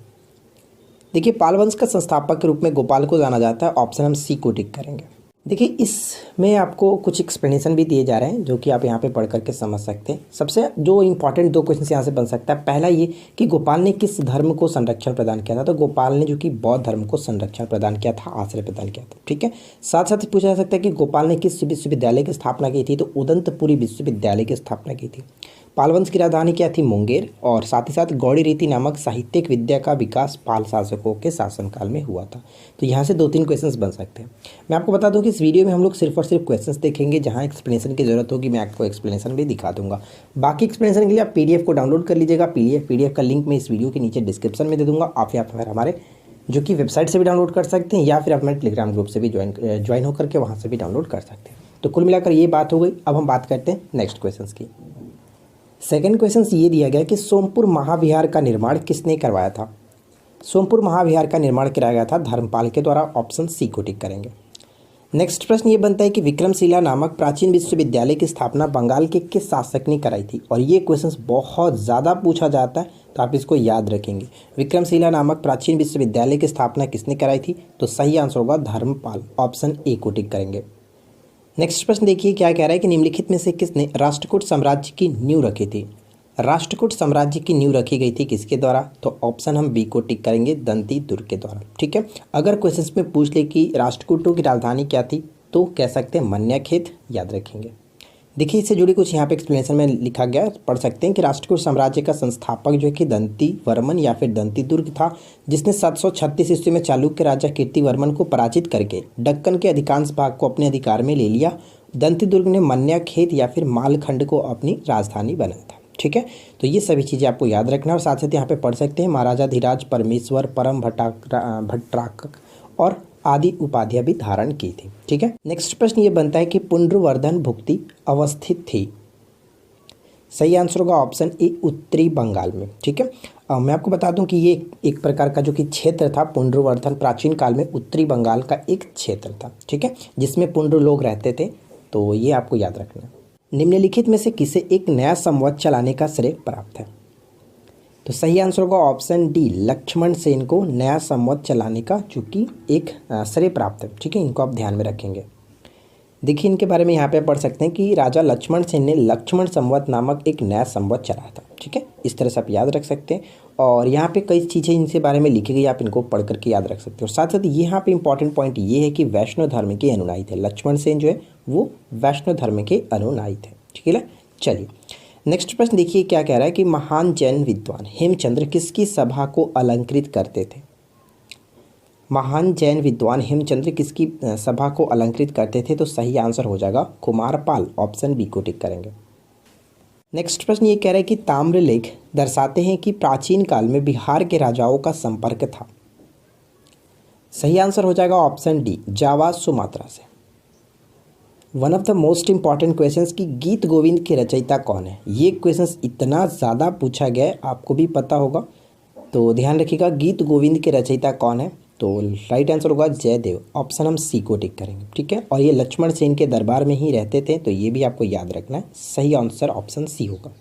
देखिए पाल वंश का संस्थापक के रूप में गोपाल को जाना जाता है, ऑप्शन हम सी को टिक करेंगे। देखिए इसमें आपको कुछ एक्सप्लेनेशन भी दिए जा रहे हैं जो कि आप यहाँ पे पढ़ करके समझ सकते हैं। सबसे जो इंपॉर्टेंट 2 क्वेश्चन यहाँ से बन सकता है, पहला ये कि गोपाल ने किस धर्म को संरक्षण प्रदान किया था? तो गोपाल ने जो कि बौद्ध धर्म को संरक्षण प्रदान किया था, आश्रय प्रदान किया था। ठीक है। साथ साथ पूछा जा सकता है कि गोपाल ने किस विश्वविद्यालय की स्थापना की थी? तो उदंतपुरी विश्वविद्यालय की स्थापना की थी। पाल वंश की राजधानी क्या थी? मुंगेर। और साथ ही साथ गौड़ी रीति नामक साहित्यिक विद्या का विकास पाल शासकों के शासनकाल में हुआ था। तो यहाँ से 2-3 क्वेश्चंस बन सकते हैं। मैं आपको बता दूं कि इस वीडियो में हम लोग सिर्फ और सिर्फ क्वेश्चंस देखेंगे। जहाँ एक्सप्लेनेशन की जरूरत होगी मैं आपको एक्सप्लेनेशन भी दिखा दूंगा। बाकी एक्सप्लेनेशन के लिए आप PDF को डाउनलोड कर लीजिएगा। PDF का लिंक मैं इस वीडियो के नीचे डिस्क्रिप्शन में दे दूंगा। आप या फिर हमारे जो कि वेबसाइट से भी डाउनलोड कर सकते हैं, या फिर आप हमारे टेलीग्राम ग्रुप से भी ज्वाइन होकर के वहाँ से भी डाउनलोड कर सकते हैं। तो कुल मिलाकर ये बात हो गई। अब हम बात करते हैं नेक्स्ट क्वेश्चन की। सेकेंड क्वेश्चन ये दिया गया कि सोमपुर महाविहार का निर्माण किसने करवाया था? सोमपुर महाविहार का निर्माण कराया गया था धर्मपाल के द्वारा, ऑप्शन सी को टिक करेंगे। नेक्स्ट प्रश्न ये बनता है कि विक्रमशिला नामक प्राचीन विश्वविद्यालय की स्थापना बंगाल के किस शासक ने कराई थी? और ये क्वेश्चन बहुत ज़्यादा पूछा जाता है, तो आप इसको याद रखेंगे। विक्रमशिला नामक प्राचीन विश्वविद्यालय की स्थापना किसने कराई थी? तो सही आंसर होगा धर्मपाल, ऑप्शन ए को टिक करेंगे। नेक्स्ट प्रश्न देखिए क्या कह रहा है कि निम्नलिखित में से किसने राष्ट्रकूट साम्राज्य की नींव रखी थी? राष्ट्रकूट साम्राज्य की नींव रखी गई थी किसके द्वारा? तो ऑप्शन हम बी को टिक करेंगे, दंती दुर्ग के द्वारा। ठीक है। अगर क्वेश्चंस में पूछ ले कि राष्ट्रकूटों की राजधानी क्या थी, तो कह सकते हैं मन्याखेत, याद रखेंगे। देखिए इससे जुड़ी कुछ यहाँ पे एक्सप्लेनेशन में लिखा गया, पढ़ सकते हैं कि राष्ट्रकूट साम्राज्य का संस्थापक जो है कि दंती वर्मन या फिर दंती दुर्ग था, जिसने 736 ईस्वी में चालुक्य राजा कीर्तिवर्मन को पराजित करके दक्कन के अधिकांश भाग को अपने अधिकार में ले लिया। दंती दुर्ग ने मन्याखेत या फिर मालखंड को अपनी राजधानी बनाया था। ठीक है। तो ये सभी चीज़ें आपको याद रखना है। और साथ साथ यहाँ पे पढ़ सकते हैं महाराजा धीराज परमेश्वर परम भट्टारक और आदि उपाधियां भी धारण की थी। ठीक है। नेक्स्ट प्रश्न ये बनता है कि पुनर्वर्धन भुक्ति अवस्थित थी? सही आंसर होगा ऑप्शन ए, उत्तरी बंगाल में। ठीक है। मैं आपको बता दूं कि ये एक प्रकार का जो कि क्षेत्र था पुनर्वर्धन, प्राचीन काल में उत्तरी बंगाल का एक क्षेत्र था। ठीक है, जिसमें पुनर लोग रहते थे। तो ये आपको याद रखना। निम्नलिखित में से किसे एक नया संवत चलाने का श्रेय प्राप्त है? तो सही आंसर होगा ऑप्शन डी, लक्ष्मण सेन को नया संवत चलाने का चूँकि एक श्रेय प्राप्त है। ठीक है, इनको आप ध्यान में रखेंगे। देखिए इनके बारे में यहाँ पे पढ़ सकते हैं कि राजा लक्ष्मण सेन ने लक्ष्मण संवत नामक एक नया संवत चलाया था। ठीक है, इस तरह से आप याद रख सकते हैं। और यहाँ पे कई चीज़ें इनके बारे में लिखी गई, आप इनको पढ़ करके याद रख सकते हो। साथ साथ यहाँ पे इंपॉर्टेंट पॉइंट ये है कि वैष्णव धर्म के अनुयायी थे। लक्ष्मण सेन जो है वो वैष्णव धर्म के अनुयायी थे। ठीक है ना। चलिए नेक्स्ट प्रश्न देखिए क्या कह रहा है कि महान जैन विद्वान हेमचंद्र किसकी सभा को अलंकृत करते थे? महान जैन विद्वान हेमचंद्र किसकी सभा को अलंकृत करते थे? तो सही आंसर हो जाएगा कुमारपाल, ऑप्शन बी को टिक करेंगे। नेक्स्ट प्रश्न ये कह रहा है कि ताम्रलेख दर्शाते हैं कि प्राचीन काल में बिहार के राजाओं का संपर्क था। सही आंसर हो जाएगा ऑप्शन डी, जावा सुमात्रा से। One of the most important questions कि गीत गोविंद के रचयिता कौन है? ये क्वेश्चंस इतना ज़्यादा पूछा गया है, आपको भी पता होगा, तो ध्यान रखिएगा। गीत गोविंद के रचयिता कौन है? तो राइट आंसर होगा जयदेव, ऑप्शन हम सी को टिक करेंगे। ठीक है, और ये लक्ष्मण सेन के दरबार में ही रहते थे, तो ये भी आपको याद रखना है। सही आंसर ऑप्शन सी होगा।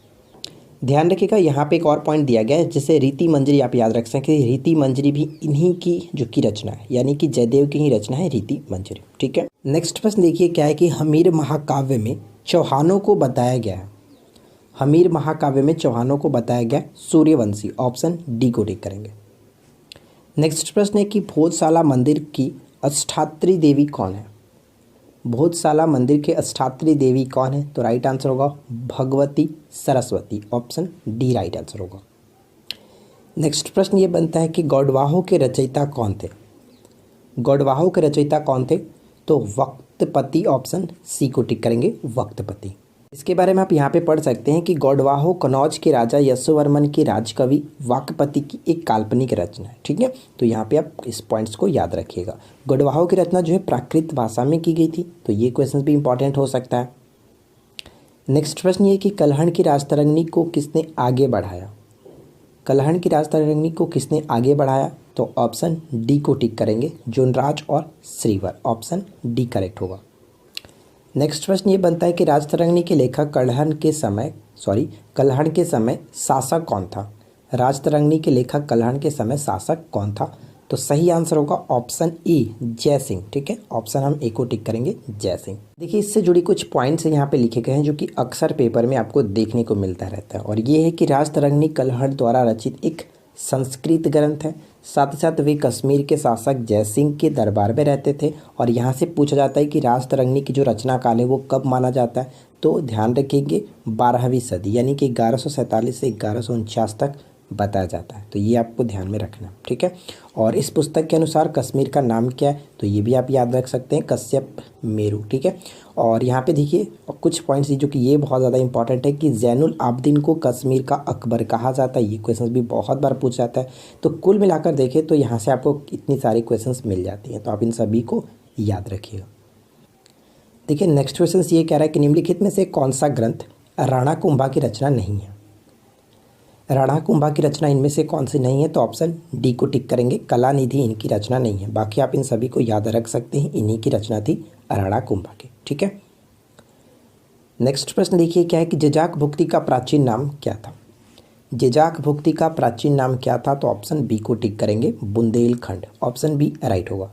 ध्यान रखिएगा यहाँ पे एक और पॉइंट दिया गया है, जिसे रीति मंजरी आप याद रख सकें। रीति मंजरी भी इन्हीं की जो की रचना है, यानी कि जयदेव की ही रचना है रीति मंजरी। ठीक है। नेक्स्ट प्रश्न देखिए क्या है कि हमीर महाकाव्य में चौहानों को बताया गया है। हमीर महाकाव्य में चौहानों को बताया गया सूर्यवंशी, ऑप्शन डी को टिक करेंगे। नेक्स्ट प्रश्न है कि भोजशाला मंदिर की अष्टात्री देवी कौन है? भोजशाला मंदिर के अष्टात्री देवी कौन है? तो राइट आंसर होगा Bhagwati Saraswati, option D right answer होगा। नेक्स्ट प्रश्न ये बनता है कि गौडवाहों के रचयिता कौन थे? गौडवाहों के रचयिता कौन थे? तो वक्तपति, ऑप्शन सी को टिक करेंगे, वक्तपति। इसके बारे में आप यहाँ पे पढ़ सकते हैं कि गौडवाहो कनौज के राजा यशोवर्मन के राजकवि वाकपति की एक काल्पनिक रचना है। ठीक है, तो यहाँ पे आप इस पॉइंट्स को याद रखिएगा। गौडवाहो की रचना जो है प्राकृत भाषा में की गई थी, तो ये क्वेश्चन भी इंपॉर्टेंट हो सकता है। नेक्स्ट प्रश्न ये कि कल्हण की राजतरंगिणी को किसने आगे बढ़ाया? कल्हण की राजतरंगिणी को किसने आगे बढ़ाया? तो ऑप्शन डी को टिक करेंगे, जोनराज और श्रीवर, ऑप्शन डी करेक्ट होगा। नेक्स्ट प्रश्न ये बनता है कि राजतरंगिणी के लेखक कल्हण के समय शासक कौन था? राजतरंगिणी के लेखक कल्हण के समय शासक कौन था? तो सही आंसर होगा ऑप्शन ए, जय सिंह। ठीक है, ऑप्शन हम ए को टिक करेंगे, जय सिंह। देखिए, इससे जुड़ी कुछ पॉइंट्स यहाँ पे लिखे गए हैं जो कि अक्सर पेपर में आपको देखने को मिलता रहता है, और ये है कि राजतरंगिणी कल्हण द्वारा रचित एक संस्कृत ग्रंथ है। साथ ही साथ वे कश्मीर के शासक जयसिंह के दरबार में रहते थे, और यहाँ से पूछा जाता है कि राजतरंगिणी की जो रचना काल है वो कब माना जाता है? तो ध्यान रखेंगे 12वीं सदी, यानी कि 1147 से 1149 तक बताया जाता है, तो ये आपको ध्यान में रखना। ठीक है, और इस पुस्तक के अनुसार कश्मीर का नाम क्या है? तो ये भी आप याद रख सकते हैं, कश्यप मेरू। ठीक है, और यहाँ पे देखिए कुछ पॉइंट्स जो कि ये बहुत ज़्यादा इंपॉर्टेंट है कि जैनुल आबदीन को कश्मीर का अकबर कहा जाता है। ये क्वेश्चन भी बहुत बार पूछा जाता है। तो कुल मिलाकर देखें तो यहाँ से आपको इतनी सारी क्वेश्चन मिल जाती हैं, तो आप इन सभी को याद रखिएगा। देखिए, नेक्स्ट क्वेश्चन ये कह रहा है कि निम्नलिखित में से कौन सा ग्रंथ राणा कुंभा की रचना नहीं है? राणा कुंभा की रचना इनमें से कौन सी नहीं है? तो ऑप्शन डी को टिक करेंगे, कलानिधि इनकी रचना नहीं है। बाकी आप इन सभी को याद रख सकते हैं, इन्हीं की रचना थी राणा कुंभा की। ठीक है, नेक्स्ट प्रश्न देखिए क्या है कि जजाक भुक्ति का प्राचीन नाम क्या था? जजाक भुक्ति का प्राचीन नाम क्या था? तो ऑप्शन बी को टिक करेंगे, बुंदेलखंड, ऑप्शन बी राइट होगा।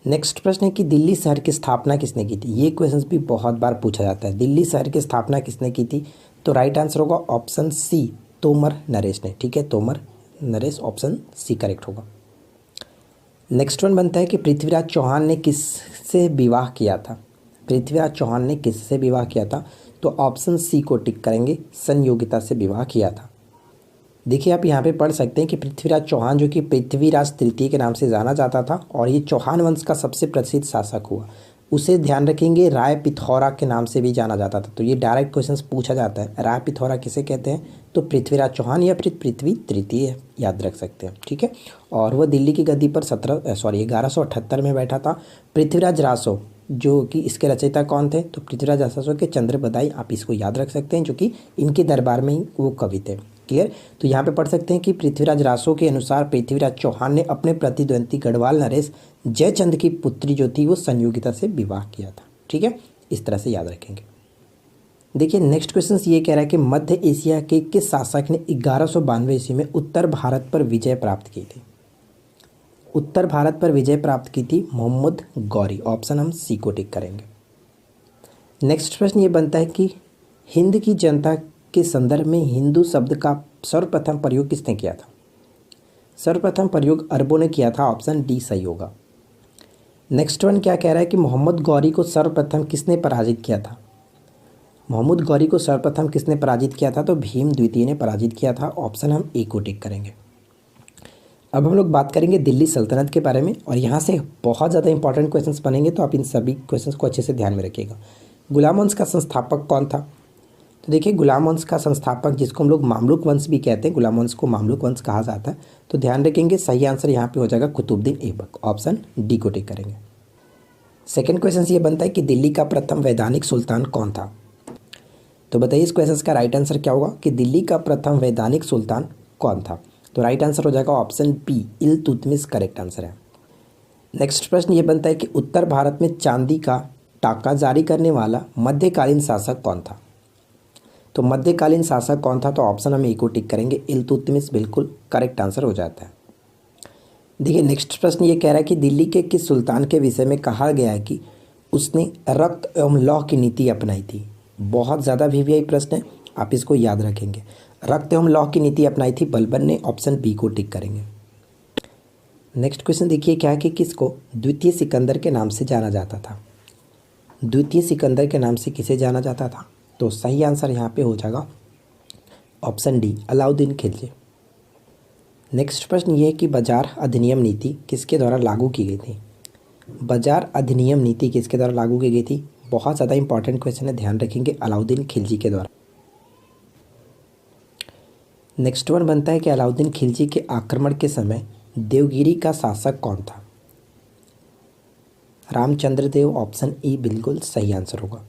नेक्स्ट प्रश्न है कि दिल्ली शहर की स्थापना किसने की थी? ये क्वेश्चन भी बहुत बार पूछा जाता है, दिल्ली शहर की स्थापना किसने की थी? तो राइट आंसर होगा ऑप्शन सी, तोमर नरेश ने। ठीक है, तोमर नरेश, ऑप्शन सी करेक्ट होगा। नेक्स्ट वन बनता है कि पृथ्वीराज चौहान ने किससे विवाह किया था? पृथ्वीराज चौहान ने किससे विवाह किया था? तो ऑप्शन सी को टिक करेंगे, संयोगिता से विवाह किया था। देखिए, आप यहाँ पे पढ़ सकते हैं कि पृथ्वीराज चौहान जो कि पृथ्वीराज तृतीय के नाम से जाना जाता था, और ये चौहान वंश का सबसे प्रसिद्ध शासक हुआ। उसे ध्यान रखेंगे राय पिथौरा के नाम से भी जाना जाता था। तो ये डायरेक्ट क्वेश्चंस पूछा जाता है, राय पिथौरा किसे कहते हैं? तो पृथ्वीराज चौहान या फिर पृथ्वी तृतीय, याद रख सकते हैं। ठीक है, और वह दिल्ली की गद्दी पर 1178 में बैठा था। पृथ्वीराज रासो जो कि इसके रचयिता कौन थे? तो पृथ्वीराज रासो के चंद्र बदाई, आप इसको याद रख सकते हैं, जो कि इनके दरबार में ही वो कवि थे। क्लियर, तो यहाँ पे पढ़ सकते हैं कि पृथ्वीराज रासो के अनुसार पृथ्वीराज चौहान ने अपने प्रतिद्वंदी गढ़वाल नरेश जयचंद की पुत्री जो थी वो संयोगिता से विवाह किया था। ठीक है, इस तरह से याद रखेंगे। देखिए, नेक्स्ट क्वेश्चन ये कह रहा है कि मध्य एशिया के किस शासक ने 1192 ईस्वी में उत्तर भारत पर विजय प्राप्त की थी? उत्तर भारत पर विजय प्राप्त की थी मोहम्मद गौरी, ऑप्शन हम सी को टिक करेंगे। नेक्स्ट प्रश्न ये बनता है कि हिंद की जनता के संदर्भ में हिंदू शब्द का सर्वप्रथम प्रयोग किसने किया था? सर्वप्रथम प्रयोग अरबों ने किया था, ऑप्शन डी सही होगा। नेक्स्ट वन क्या कह रहा है कि मोहम्मद गौरी को सर्वप्रथम किसने पराजित किया था? मोहम्मद गौरी को सर्वप्रथम किसने पराजित किया था? तो भीम द्वितीय ने पराजित किया था, ऑप्शन हम ए को टिक करेंगे। अब हम लोग बात करेंगे दिल्ली सल्तनत के बारे में, और यहाँ से बहुत ज़्यादा इंपॉर्टेंट क्वेश्चंस बनेंगे, तो आप इन सभी क्वेश्चंस को अच्छे से ध्यान में रखिएगा। गुलाम वंश का संस्थापक कौन था? तो देखिए, गुलाम वंश का संस्थापक जिसको हम लोग मामलुक वंश भी कहते हैं, गुलाम वंश को मामलुक वंश कहा जाता है। तो ध्यान रखेंगे सही आंसर यहाँ पे हो जाएगा कुतुबुद्दीन ऐबक, ऑप्शन डी को टिक करेंगे। सेकंड क्वेश्चन ये बनता है कि दिल्ली का प्रथम वैधानिक सुल्तान कौन था? तो बताइए इस क्वेश्चन का राइट आंसर क्या होगा कि दिल्ली का प्रथम वैधानिक सुल्तान कौन था? तो राइट आंसर हो जाएगा option B, Iltutmish correct answer है। नेक्स्ट प्रश्न ये बनता है कि उत्तर भारत में चांदी का टाका जारी करने वाला मध्यकालीन शासक कौन था? तो मध्यकालीन शासक कौन था? तो ऑप्शन हम ए को टिक करेंगे, इल्तुतमिश बिल्कुल करेक्ट आंसर हो जाता है। देखिए, नेक्स्ट प्रश्न ये कह रहा है कि दिल्ली के किस सुल्तान के विषय में कहा गया है कि उसने रक्त एवं लौह की नीति अपनाई थी? बहुत ज़्यादा वीवीआई प्रश्न है, आप इसको याद रखेंगे। रक्त एवं लौह की नीति अपनाई थी बलबन ने, ऑप्शन बी को टिक करेंगे। नेक्स्ट क्वेश्चन देखिए क्या है कि किसको द्वितीय सिकंदर के नाम से जाना जाता था। द्वितीय सिकंदर के नाम से किसे जाना जाता था? तो सही आंसर यहाँ पे हो जाएगा option D, Alauddin Khilji. Next प्रश्न ये है कि बाजार अधिनियम नीति किसके द्वारा लागू की गई थी? बाजार अधिनियम नीति किसके द्वारा लागू की गई थी? बहुत ज़्यादा इंपॉर्टेंट क्वेश्चन है, ध्यान रखेंगे, अलाउद्दीन खिलजी के द्वारा। नेक्स्ट वन बनता है कि अलाउद्दीन खिलजी के आक्रमण के समय देवगिरी का शासक कौन था? रामचंद्र देव, ऑप्शन ई बिल्कुल सही आंसर होगा।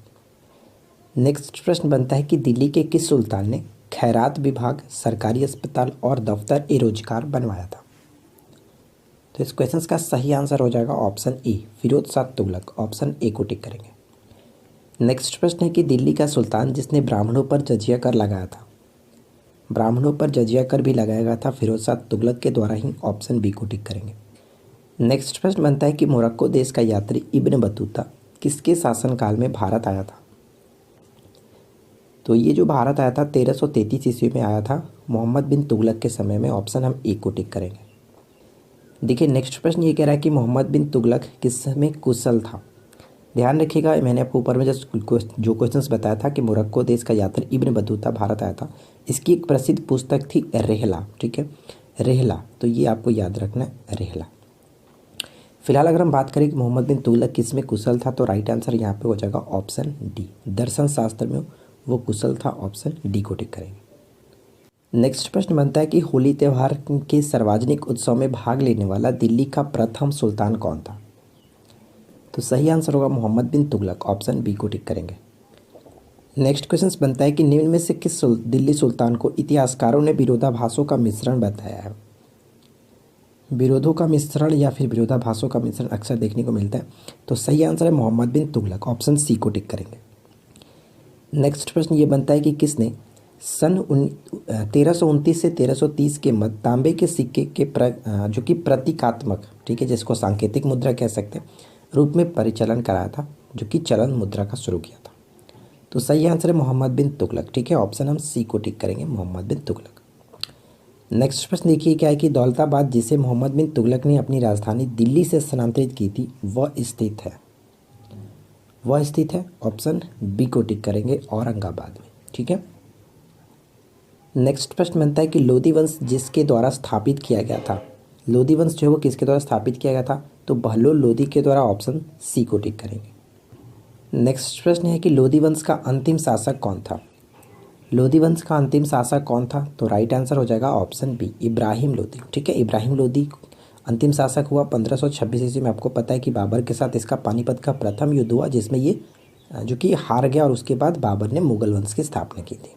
नेक्स्ट प्रश्न बनता है कि दिल्ली के किस सुल्तान ने खैरात विभाग, सरकारी अस्पताल और दफ्तर ए रोजगार बनवाया था? तो इस क्वेश्चन का सही आंसर हो जाएगा option E, Firoz Shah Tughlaq, option A को टिक करेंगे। नेक्स्ट प्रश्न है कि दिल्ली का सुल्तान जिसने ब्राह्मणों पर जजिया कर लगाया था, ब्राह्मणों पर जजिया कर भी लगाया गया था फिरोज शाह तुगलक के द्वारा ही, ऑप्शन बी को टिक करेंगे। नेक्स्ट प्रश्न बनता है कि मोरक्को देश का यात्री इब्न बतूता किसके शासनकाल में भारत आया था? तो ये जो भारत आया था 1333 ईस्वी में आया था, मोहम्मद बिन तुगलक के समय में, ऑप्शन हम ए को टिक करेंगे। देखिए नेक्स्ट प्रश्न ये कह रहा है कि मोहम्मद बिन तुगलक किस में कुशल था? ध्यान रखिएगा, मैंने आपको ऊपर में जो क्वेश्चंस बताया था कि मोरक्को देश का यात्री इब्न बतूता भारत आया था, इसकी एक प्रसिद्ध पुस्तक थी रेहला, ठीक है, रेहला, तो ये आपको याद रखना है, रेहला। फिलहाल अगर हम बात करें कि मोहम्मद बिन तुगलक किस में कुशल था, तो राइट आंसर यहाँ पे हो जाएगा ऑप्शन डी, दर्शन शास्त्र में वो कुशल था, ऑप्शन डी को टिक करेंगे। नेक्स्ट प्रश्न बनता है कि होली त्यौहार के सार्वजनिक उत्सव में भाग लेने वाला दिल्ली का प्रथम सुल्तान कौन था? तो सही आंसर होगा मोहम्मद बिन तुगलक, ऑप्शन बी को टिक करेंगे। नेक्स्ट क्वेश्चन बनता है कि निम्न में से किस दिल्ली सुल्तान को इतिहासकारों ने विरोधाभासों का मिश्रण बताया है? विरोधों का मिश्रण या फिर विरोधाभासों का मिश्रण अक्सर देखने को मिलता है, तो सही आंसर है मोहम्मद बिन तुगलक, ऑप्शन सी को टिक करेंगे। नेक्स्ट प्रश्न ये बनता है कि किसने सन 1329 से 1330 के मध्य तांबे के सिक्के के जो कि प्रतीकात्मक, ठीक है, जिसको सांकेतिक मुद्रा कह सकते हैं, रूप में परिचालन कराया था, जो कि चलन मुद्रा का शुरू किया था। तो सही आंसर है मोहम्मद बिन तुगलक, ठीक है, ऑप्शन हम सी को टिक करेंगे, मोहम्मद बिन तुगलक। नेक्स्ट प्रश्न देखिए क्या है कि दौलताबाद जिसे मोहम्मद बिन तुगलक ने अपनी राजधानी दिल्ली से स्थानांतरित की थी, वह स्थित है, ऑप्शन बी को टिक करेंगे, औरंगाबाद में, ठीक है। नेक्स्ट प्रश्न बनता है कि लोधी वंश जिसके द्वारा स्थापित किया गया था, लोधी वंश जो है वो किसके द्वारा स्थापित किया गया था? तो बहलोल लोधी के द्वारा, ऑप्शन सी को टिक करेंगे। नेक्स्ट प्रश्न है कि लोधी वंश का अंतिम शासक कौन था? लोधी वंश का अंतिम शासक कौन था? तो राइट आंसर हो जाएगा ऑप्शन बी, इब्राहिम लोधी, ठीक है, इब्राहिम लोधी अंतिम शासक हुआ 1526 ईस्वी में। आपको पता है कि बाबर के साथ इसका पानीपत का प्रथम युद्ध हुआ, जिसमें ये जो कि हार गया, और उसके बाद बाबर ने मुगल वंश की स्थापना की थी।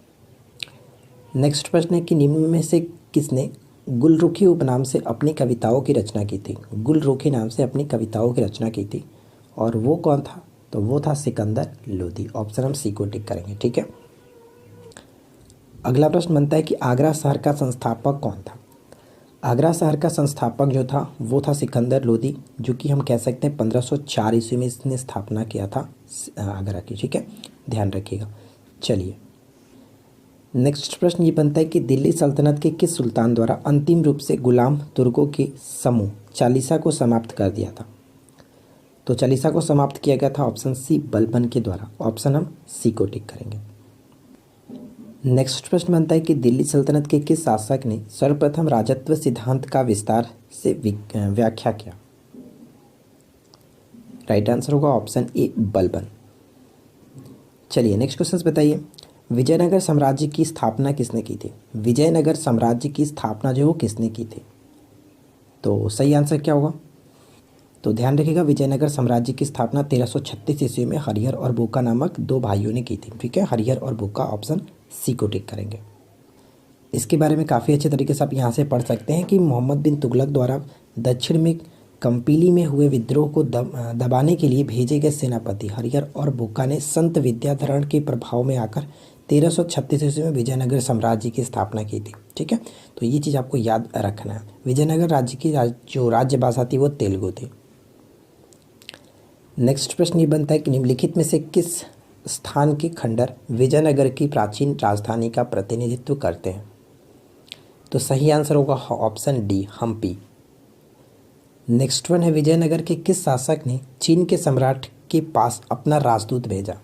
नेक्स्ट प्रश्न है कि निम्न में से किसने गुलरुखी उपनाम से अपनी कविताओं की रचना की थी? गुलरुखी नाम से अपनी कविताओं की रचना की थी, और वो कौन था? तो वो था सिकंदर लोधी, ऑप्शन हम सी को टिक करेंगे, ठीक है। अगला प्रश्न बनता है कि आगरा शहर का संस्थापक कौन था? आगरा शहर का संस्थापक जो था वो था सिकंदर लोधी, जो कि हम कह सकते हैं 1504 ईस्वी में इसने स्थापना किया था आगरा की, ठीक है, ध्यान रखिएगा। चलिए नेक्स्ट प्रश्न ये बनता है कि दिल्ली सल्तनत के किस सुल्तान द्वारा अंतिम रूप से गुलाम तुर्कों के समूह चालीसा को समाप्त कर दिया था? तो चालीसा को समाप्त किया गया था, ऑप्शन सी, बलबन के द्वारा, ऑप्शन हम सी को टिक करेंगे। नेक्स्ट प्रश्न बनता है कि दिल्ली सल्तनत के किस शासक ने सर्वप्रथम राजत्व सिद्धांत का विस्तार से व्याख्या किया? राइट आंसर होगा ऑप्शन ए, बलबन। चलिए नेक्स्ट क्वेश्चन बताइए, विजयनगर साम्राज्य की स्थापना किसने की थी? विजयनगर साम्राज्य की स्थापना जो वो किसने की थी? तो सही आंसर क्या होगा? तो ध्यान रखिएगा, विजयनगर साम्राज्य की स्थापना 1336 ईस्वी में हरिहर और बुक्का नामक दो भाइयों ने की थी, ठीक है, हरिहर और बुक्का, ऑप्शन सी को टिक करेंगे। इसके बारे में काफ़ी अच्छे तरीके से आप यहाँ से पढ़ सकते हैं कि मोहम्मद बिन तुगलक द्वारा दक्षिण में कंपीली में हुए विद्रोह को दबाने के लिए भेजे गए सेनापति हरिहर और बुक्का ने संत विद्याधरण के प्रभाव में आकर 1336 ईस्वी में विजयनगर साम्राज्य की स्थापना की थी, ठीक है। तो ये चीज़ आपको याद रखना है। विजयनगर राज्य की जो राज्य भाषा थी वो तेलुगु थी। नेक्स्ट प्रश्न ये बनता है कि निम्नलिखित में से किस स्थान के खंडर विजयनगर की प्राचीन राजधानी का प्रतिनिधित्व करते हैं? तो सही आंसर होगा option D, Hampi. Next one है, विजयनगर के किस शासक ने चीन के सम्राट के पास अपना राजदूत भेजा?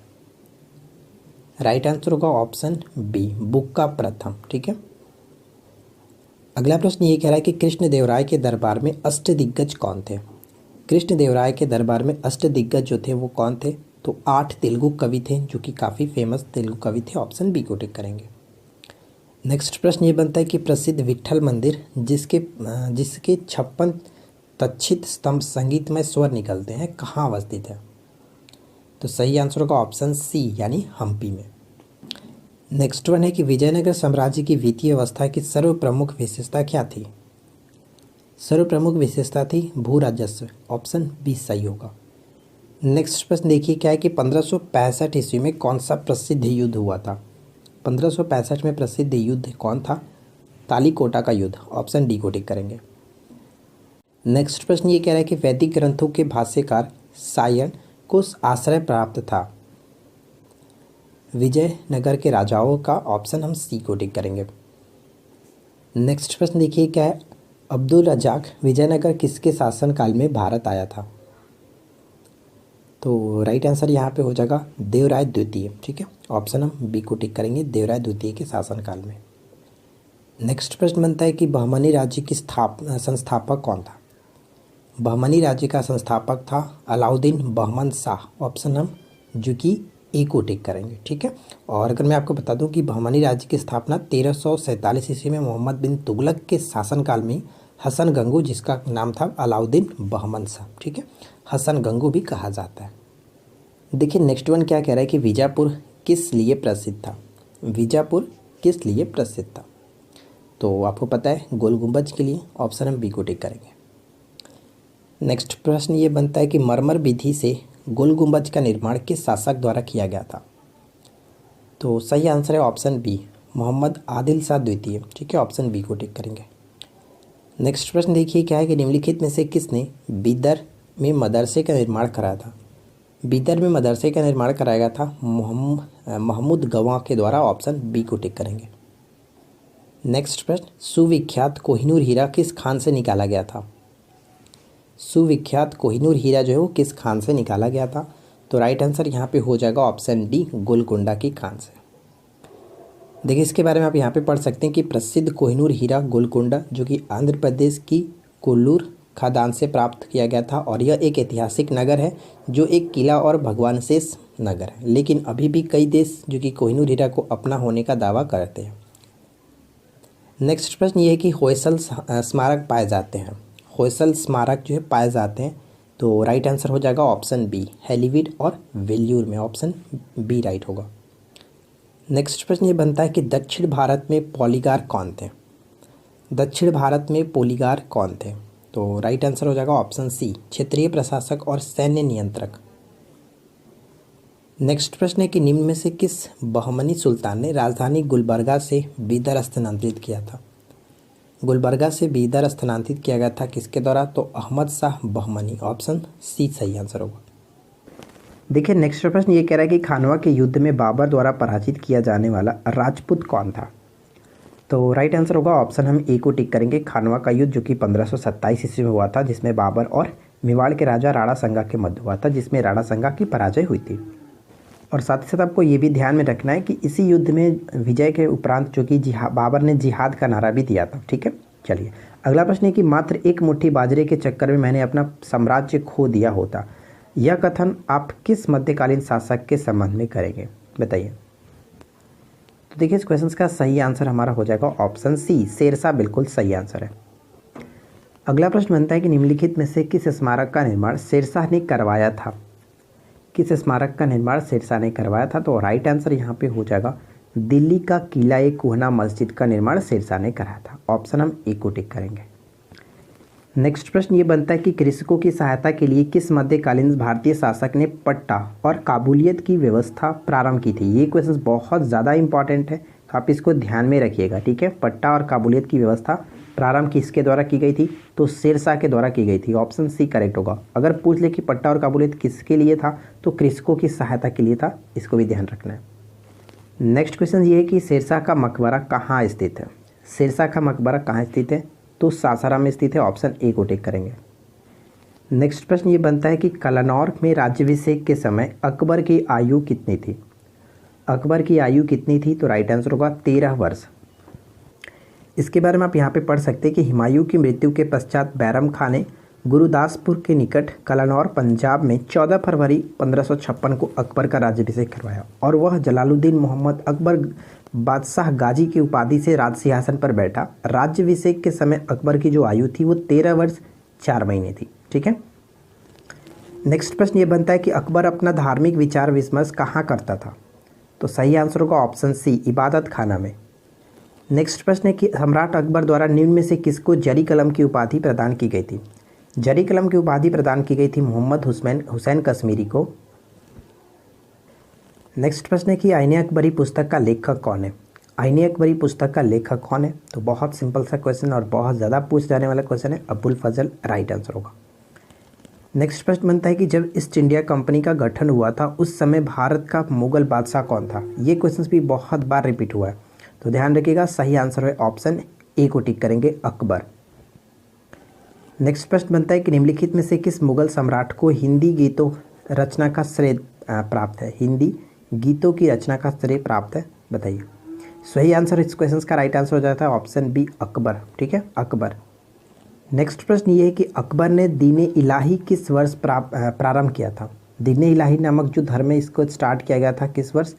राइट आंसर होगा ऑप्शन बी, बुक्का प्रथम। ठीक है। अगला प्रश्न ये कह रहा है कि कृष्णदेवराय के दरबार में अष्टदिग्गज कौन थे? कृष्णदेवराय के दरबार में अष्टदिग्गज जो थे वो कौन थे? तो 8 तेलुगु कवि थे जो कि काफ़ी फेमस तेलुगु कवि थे। ऑप्शन बी को टिक करेंगे। नेक्स्ट प्रश्न ये बनता है कि प्रसिद्ध विट्ठल मंदिर जिसके 56 तक्षित स्तंभ संगीतमय स्वर निकलते हैं कहाँ अवस्थित है? तो सही आंसर होगा ऑप्शन सी, यानी हम्पी में। नेक्स्ट वन है कि विजयनगर साम्राज्य की वित्तीय व्यवस्था की सर्व प्रमुख विशेषता क्या थी? सर्व प्रमुख विशेषता थी भू राजस्व। ऑप्शन बी सही होगा। नेक्स्ट प्रश्न देखिए क्या है कि 1565 ईस्वी में कौन सा प्रसिद्ध युद्ध हुआ था? 1565 में प्रसिद्ध युद्ध कौन था? तालीकोटा का युद्ध। ऑप्शन डी को टिक करेंगे। नेक्स्ट प्रश्न ये कह रहा है कि वैदिक ग्रंथों के भाष्यकार सायन को आश्रय प्राप्त था विजयनगर के राजाओं का। ऑप्शन हम सी को टिक करेंगे। नेक्स्ट प्रश्न देखिए क्या है, अब्दुल रजाक विजयनगर किसके शासनकाल में भारत आया था? तो राइट आंसर यहाँ पे हो जाएगा देवराय द्वितीय। ठीक है। ऑप्शन हम बी को टिक करेंगे, देवराय द्वितीय के शासनकाल में। नेक्स्ट प्रश्न बनता है कि बहमनी राज्य की संस्थापक कौन था? बहमनी राज्य का संस्थापक था अलाउद्दीन बहमन शाह। ऑप्शन हम जो कि ए को टिक करेंगे। ठीक है। और अगर मैं आपको बता दूं कि बहमनी राज्य की स्थापना 1347 ईस्वी में मोहम्मद बिन तुगलक के शासनकाल में हसन गंगू, जिसका नाम था अलाउद्दीन बहमन शाह, ठीक है, हसन गंगू भी कहा जाता है। देखिए नेक्स्ट वन क्या कह रहा है कि बीजापुर किस लिए प्रसिद्ध था? बीजापुर किस लिए प्रसिद्ध था? तो आपको पता है गोल गुंबज के लिए। ऑप्शन हम बी को टिक करेंगे। नेक्स्ट प्रश्न ये बनता है कि मरमर विधि से गोल गुंबज का निर्माण किस शासक द्वारा किया गया था? तो सही आंसर है ऑप्शन बी, मोहम्मद आदिल शाह द्वितीय। ठीक है। ऑप्शन बी को टिक करेंगे। नेक्स्ट प्रश्न देखिए क्या है कि निम्नलिखित में से किसने बीदर में मदरसे का निर्माण कराया था? बीदर में मदरसे का निर्माण कराया गया था महमूद गवाह के द्वारा। ऑप्शन बी को टिक करेंगे। नेक्स्ट प्रश्न, सुविख्यात कोहिनूर हीरा किस खान से निकाला गया था? सुविख्यात कोहिनूर हीरा जो है वो किस खान से निकाला गया था? तो राइट आंसर यहाँ पे हो जाएगा ऑप्शन डी, गोलकुंडा की खान से। देखिए इसके बारे में आप यहाँ पे पढ़ सकते हैं कि प्रसिद्ध कोहिनूर हीरा गोलकुंडा जो कि आंध्र प्रदेश की कोल्लूर खादान से प्राप्त किया गया था, और यह एक ऐतिहासिक नगर है जो एक किला और भगवान शेष नगर है। लेकिन अभी भी कई देश जो कि कोहिनूर हीरा को अपना होने का दावा करते हैं। नेक्स्ट प्रश्न ये है कि होयसल स्मारक पाए जाते हैं। होयसल स्मारक जो है पाए जाते हैं, तो राइट आंसर हो जाएगा ऑप्शन बी, हेलीवीड और वेल्यूर में। ऑप्शन बी राइट होगा। नेक्स्ट प्रश्न ये बनता है कि दक्षिण भारत में पॉलीगार कौन थे? दक्षिण भारत में पॉलीगार कौन थे? तो राइट आंसर हो जाएगा ऑप्शन सी, क्षेत्रीय प्रशासक और सैन्य नियंत्रक। नेक्स्ट प्रश्न है कि निम्न में से किस बहमनी सुल्तान ने राजधानी गुलबर्गा से बीदर स्थानांतरित किया था? गुलबर्गा से बीदर स्थानांतरित किया गया था किसके द्वारा? तो अहमद शाह बहमनी। ऑप्शन सी सही आंसर होगा। देखिए नेक्स्ट प्रश्न ये कह रहा है कि खानवा के युद्ध में बाबर द्वारा पराजित किया जाने वाला राजपूत कौन था? तो राइट आंसर होगा ऑप्शन हम ए को टिक करेंगे, खानवा का युद्ध जो कि 1527 ईस्वी में हुआ था, जिसमें बाबर और मेवाड़ के राजा राणा संगा के मध्य हुआ था, जिसमें राणा संगा की पराजय हुई थी। और साथ ही साथ आपको ये भी ध्यान में रखना है कि इसी युद्ध में विजय के उपरांत जो कि बाबर ने जिहाद का नारा भी दिया था। ठीक है। चलिए अगला प्रश्न है कि मात्र एक मुट्ठी बाजरे के चक्कर में मैंने अपना साम्राज्य खो दिया होता, यह कथन आप किस मध्यकालीन शासक के संबंध में करेंगे? बताइए। तो देखिए इस क्वेश्चन का सही आंसर हमारा हो जाएगा ऑप्शन सी, शेरशाह बिल्कुल सही आंसर है। अगला प्रश्न बनता है कि निम्नलिखित में से किस स्मारक का निर्माण शेरशाह ने करवाया था? किस स्मारक का निर्माण शेरशाह ने करवाया था? तो राइट आंसर यहाँ पे हो जाएगा दिल्ली का किला ए कुहना मस्जिद का निर्माण शेरशाह ने कराया था। ऑप्शन हम ए को टिक करेंगे। नेक्स्ट प्रश्न ये बनता है कि कृषकों की सहायता के लिए किस मध्यकालीन भारतीय शासक ने पट्टा और काबूलियत की व्यवस्था प्रारंभ की थी? ये क्वेश्चन बहुत ज़्यादा इंपॉर्टेंट है, तो आप इसको ध्यान में रखिएगा। ठीक है। पट्टा और काबूलियत की व्यवस्था प्रारंभ किसके द्वारा की गई थी? तो शेरशाह के द्वारा की गई थी। ऑप्शन सी करेक्ट होगा। अगर पूछ ले कि पट्टा और काबूलियत किसके लिए था, तो कृषकों की सहायता के लिए था, इसको भी ध्यान रखना है। नेक्स्ट क्वेश्चन ये है कि शेरशाह का मकबरा कहाँ स्थित है? शेरशाह का मकबरा कहाँ स्थित है? तो सासाराम में स्थित है। ऑप्शन ए को टिक करेंगे। नेक्स्ट प्रश्न ये बनता है कि कलानौर में राज्याभिषेक के समय अकबर की आयु कितनी थी। अकबर की आयु कितनी थी, तो राइट आंसर होगा 13 वर्ष। इसके बारे में आप यहाँ पे पढ़ सकते हैं कि हुमायूं की मृत्यु के पश्चात बैरम खां ने गुरुदासपुर के निकट कलानौर पंजाब में 14 फरवरी 1556 को अकबर का राज्याभिषेक करवाया और वह जलालुद्दीन मोहम्मद अकबर बादशाह गाजी की उपाधि से राज सिंहासन पर बैठा। राज्याभिषेक के समय अकबर की जो आयु थी वो 13 वर्ष 4 महीने थी। ठीक है। नेक्स्ट प्रश्न ये बनता है कि अकबर अपना धार्मिक विचार विमर्श कहाँ करता था, तो सही आंसर होगा ऑप्शन सी, इबादत खाना में। नेक्स्ट प्रश्न है कि सम्राट अकबर द्वारा निम्न में से किसको जरी कलम की उपाधि प्रदान की गई थी। जरी कलम की उपाधि प्रदान की गई थी मोहम्मद हुसैन कश्मीरी को। नेक्स्ट प्रश्न है कि आईने अकबरी पुस्तक का लेखक कौन है। आईने अकबरी पुस्तक का लेखक कौन है, तो बहुत सिंपल सा क्वेश्चन और बहुत ज़्यादा पूछ जाने वाला क्वेश्चन है, अबुल फजल राइट आंसर होगा। नेक्स्ट प्रश्न बनता है कि जब ईस्ट इंडिया कंपनी का गठन हुआ था उस समय भारत का मुगल बादशाह कौन था। ये क्वेश्चन भी बहुत बार रिपीट हुआ है, तो ध्यान रखिएगा सही आंसर है ऑप्शन ए को टिक करेंगे, अकबर। नेक्स्ट प्रश्न बनता है कि निम्नलिखित में से किस मुगल सम्राट को हिंदी गीतों रचना का श्रेय प्राप्त है। हिंदी गीतों की रचना का श्रेय प्राप्त है, बताइए। सही आंसर इस क्वेश्चन का राइट आंसर हो जाता है ऑप्शन बी, अकबर। ठीक है, अकबर। नेक्स्ट प्रश्न ये है कि अकबर ने दीन इलाही किस वर्ष प्रारंभ किया था। दीन इलाही नामक जो धर्म है इसको स्टार्ट किया गया था किस वर्ष,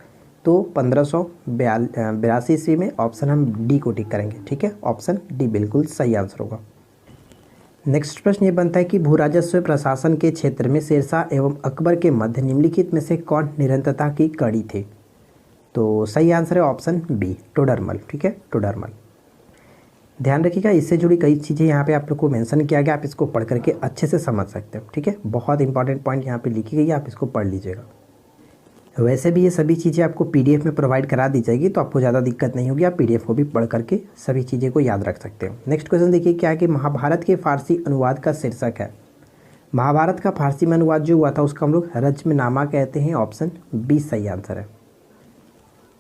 तो 1582 ईस्वी में। ऑप्शन हम डी को टिक करेंगे। ठीक है, ऑप्शन डी बिल्कुल सही आंसर होगा। नेक्स्ट प्रश्न ये बनता है कि भू राजस्व प्रशासन के क्षेत्र में शेरशाह एवं अकबर के मध्य निम्नलिखित में से कौन निरंतरता की कड़ी थे, तो सही आंसर है ऑप्शन बी, टोडरमल। ठीक है, टोडरमल। ध्यान रखिएगा इससे जुड़ी कई चीज़ें यहाँ पे आप लोग को मेंशन किया गया, आप इसको पढ़ करके अच्छे से समझ सकते हो। ठीक है, बहुत इंपॉर्टेंट पॉइंट यहाँ पे लिखी गई है, आप इसको पढ़ लीजिएगा। वैसे भी ये सभी चीज़ें आपको पीडीएफ में प्रोवाइड करा दी जाएगी, तो आपको ज़्यादा दिक्कत नहीं होगी, आप पीडीएफ को भी पढ़ करके सभी चीज़ें को याद रख सकते हो। नेक्स्ट क्वेश्चन देखिए क्या है कि महाभारत के फारसी अनुवाद का शीर्षक है। महाभारत का फारसी में अनुवाद जो हुआ था उसका हम लोग रज्मनामा कहते हैं, ऑप्शन बी सही आंसर है।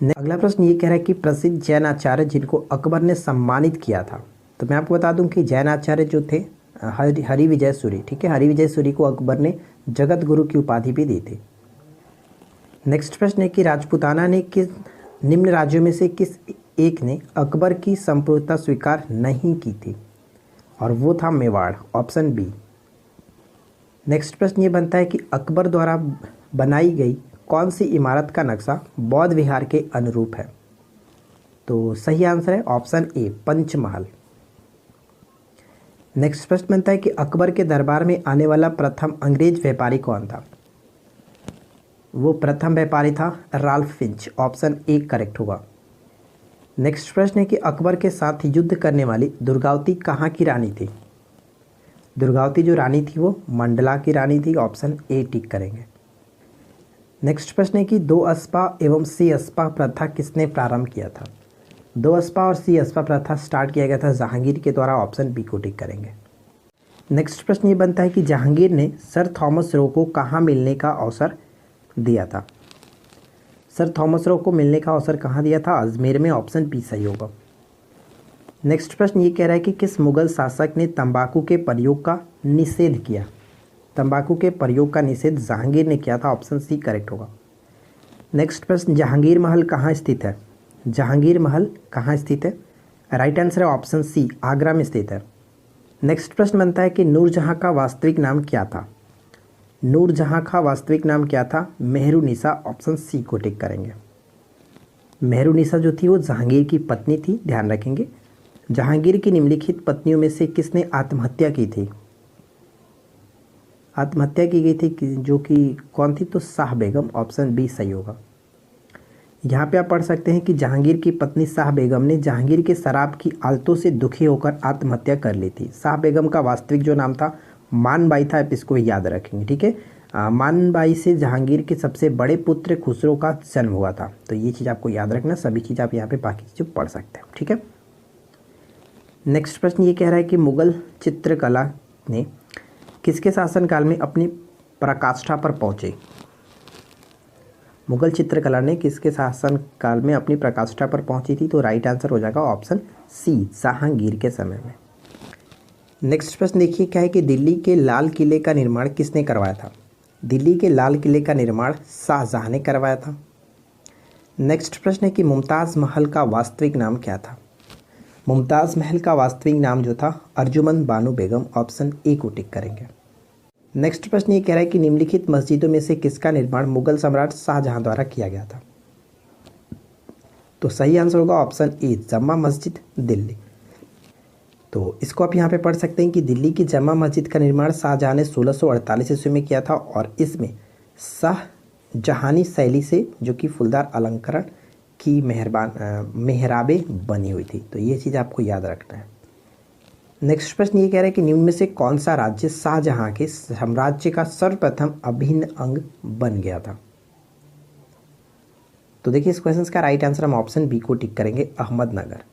अगला प्रश्न ये कह रहा है कि प्रसिद्ध जैन आचार्य जिनको अकबर ने सम्मानित किया था, तो मैं आपको बता दूं कि जैन आचार्य जो थे हरिविजय सूरी। ठीक है, हरिविजय सूरी को अकबर ने जगत गुरु की उपाधि भी दी थी। नेक्स्ट प्रश्न है कि राजपूताना ने किस निम्न राज्यों में से किस एक ने अकबर की संपूर्णता स्वीकार नहीं की थी, और वो था मेवाड़, ऑप्शन बी। नेक्स्ट प्रश्न ये बनता है कि अकबर द्वारा बनाई गई कौन सी इमारत का नक्शा बौद्ध विहार के अनुरूप है, तो सही आंसर है ऑप्शन ए, पंचमहल। नेक्स्ट प्रश्न बनता है कि अकबर के दरबार में आने वाला प्रथम अंग्रेज व्यापारी कौन था। वो प्रथम व्यापारी था Ralph Finch, option A correct होगा। नेक्स्ट प्रश्न है कि अकबर के साथ युद्ध करने वाली दुर्गावती कहाँ की रानी थी। दुर्गावती जो रानी थी वो मंडला की रानी थी, ऑप्शन ए टिक करेंगे। नेक्स्ट प्रश्न है कि दो अस्पा एवं सी अस्पा प्रथा किसने प्रारंभ किया था। दो अस्पा और सी अस्पा प्रथा स्टार्ट किया गया था जहांगीर के द्वारा, ऑप्शन बी को टिक करेंगे। नेक्स्ट प्रश्न ये बनता है कि जहांगीर ने सर थॉमस रो को कहाँ मिलने का अवसर दिया था। सर थॉमस रो को मिलने का अवसर कहाँ दिया था, अजमेर में, ऑप्शन बी सही होगा। नेक्स्ट प्रश्न ये कह रहा है कि किस मुगल शासक ने तंबाकू के प्रयोग का निषेध किया। तंबाकू के प्रयोग का निषेध जहांगीर ने किया था, ऑप्शन सी करेक्ट होगा। नेक्स्ट प्रश्न, जहांगीर महल कहाँ स्थित है। जहांगीर महल कहाँ स्थित है, राइट आंसर है ऑप्शन सी, आगरा में स्थित है। नेक्स्ट प्रश्न बनता है कि नूरजहां का वास्तविक नाम क्या था। नूरजहां का वास्तविक नाम क्या था, मेहरुनिसा, ऑप्शन सी को टिक करेंगे। मेहरुनिसा जो थी वो जहांगीर की पत्नी थी, ध्यान रखेंगे। जहांगीर की निम्नलिखित पत्नियों में से किसने आत्महत्या की थी। आत्महत्या की गई थी जो कि कौन थी, तो शाह बेगम, ऑप्शन बी सही होगा। यहाँ पे आप पढ़ सकते हैं कि जहांगीर की पत्नी शाह बेगम ने जहांगीर के शराब की आदतों से दुखी होकर आत्महत्या कर ली थी। शाह बेगम का वास्तविक जो नाम था मानबाई था, आप इसको याद रखेंगे। ठीक है, मानबाई से जहांगीर के सबसे बड़े पुत्र खुसरो का जन्म हुआ था, तो ये चीज़ आपको याद रखना। सभी चीज़ आप यहाँ पे बाकी चीज़ें पढ़ सकते हैं। ठीक है, नेक्स्ट प्रश्न ये कह रहा है कि मुगल चित्रकला ने किसके शासनकाल में अपनी पराकाष्ठा पर पहुँचे। मुगल चित्रकला ने किसके शासनकाल में अपनी पराकाष्ठा पर पहुंची थी, तो राइट आंसर हो जाएगा ऑप्शन सी, जहांगीर के समय में। नेक्स्ट प्रश्न देखिए क्या है कि दिल्ली के लाल किले का निर्माण किसने करवाया था। दिल्ली के लाल किले का निर्माण शाहजहां ने करवाया था। नेक्स्ट प्रश्न है कि मुमताज़ महल का वास्तविक नाम क्या था। मुमताज़ महल का वास्तविक नाम जो था अर्जुमंद बानो बेगम, ऑप्शन ए को टिक करेंगे। नेक्स्ट प्रश्न ये कह रहा है कि निम्नलिखित मस्जिदों में से किसका निर्माण मुगल सम्राट शाहजहां द्वारा किया गया था। तो सही आंसर होगा ऑप्शन ए, जम्मा मस्जिद दिल्ली। तो इसको आप यहाँ पे पढ़ सकते हैं कि दिल्ली की जम्मा मस्जिद का निर्माण शाहजहां ने 1648 ईस्वी में किया था और इसमें शाहजहानी शैली से जो कि फूलदार अलंकरण की मेहराबें बनी हुई थी। तो ये चीज़ आपको याद रखना है। नेक्स्ट प्रश्न ये कह रहा है कि निम्न में से कौन सा राज्य शाहजहां के साम्राज्य का सर्वप्रथम अभिन्न अंग बन गया था। तो देखिए इस क्वेश्चन का राइट आंसर हम ऑप्शन बी को टिक करेंगे, अहमदनगर।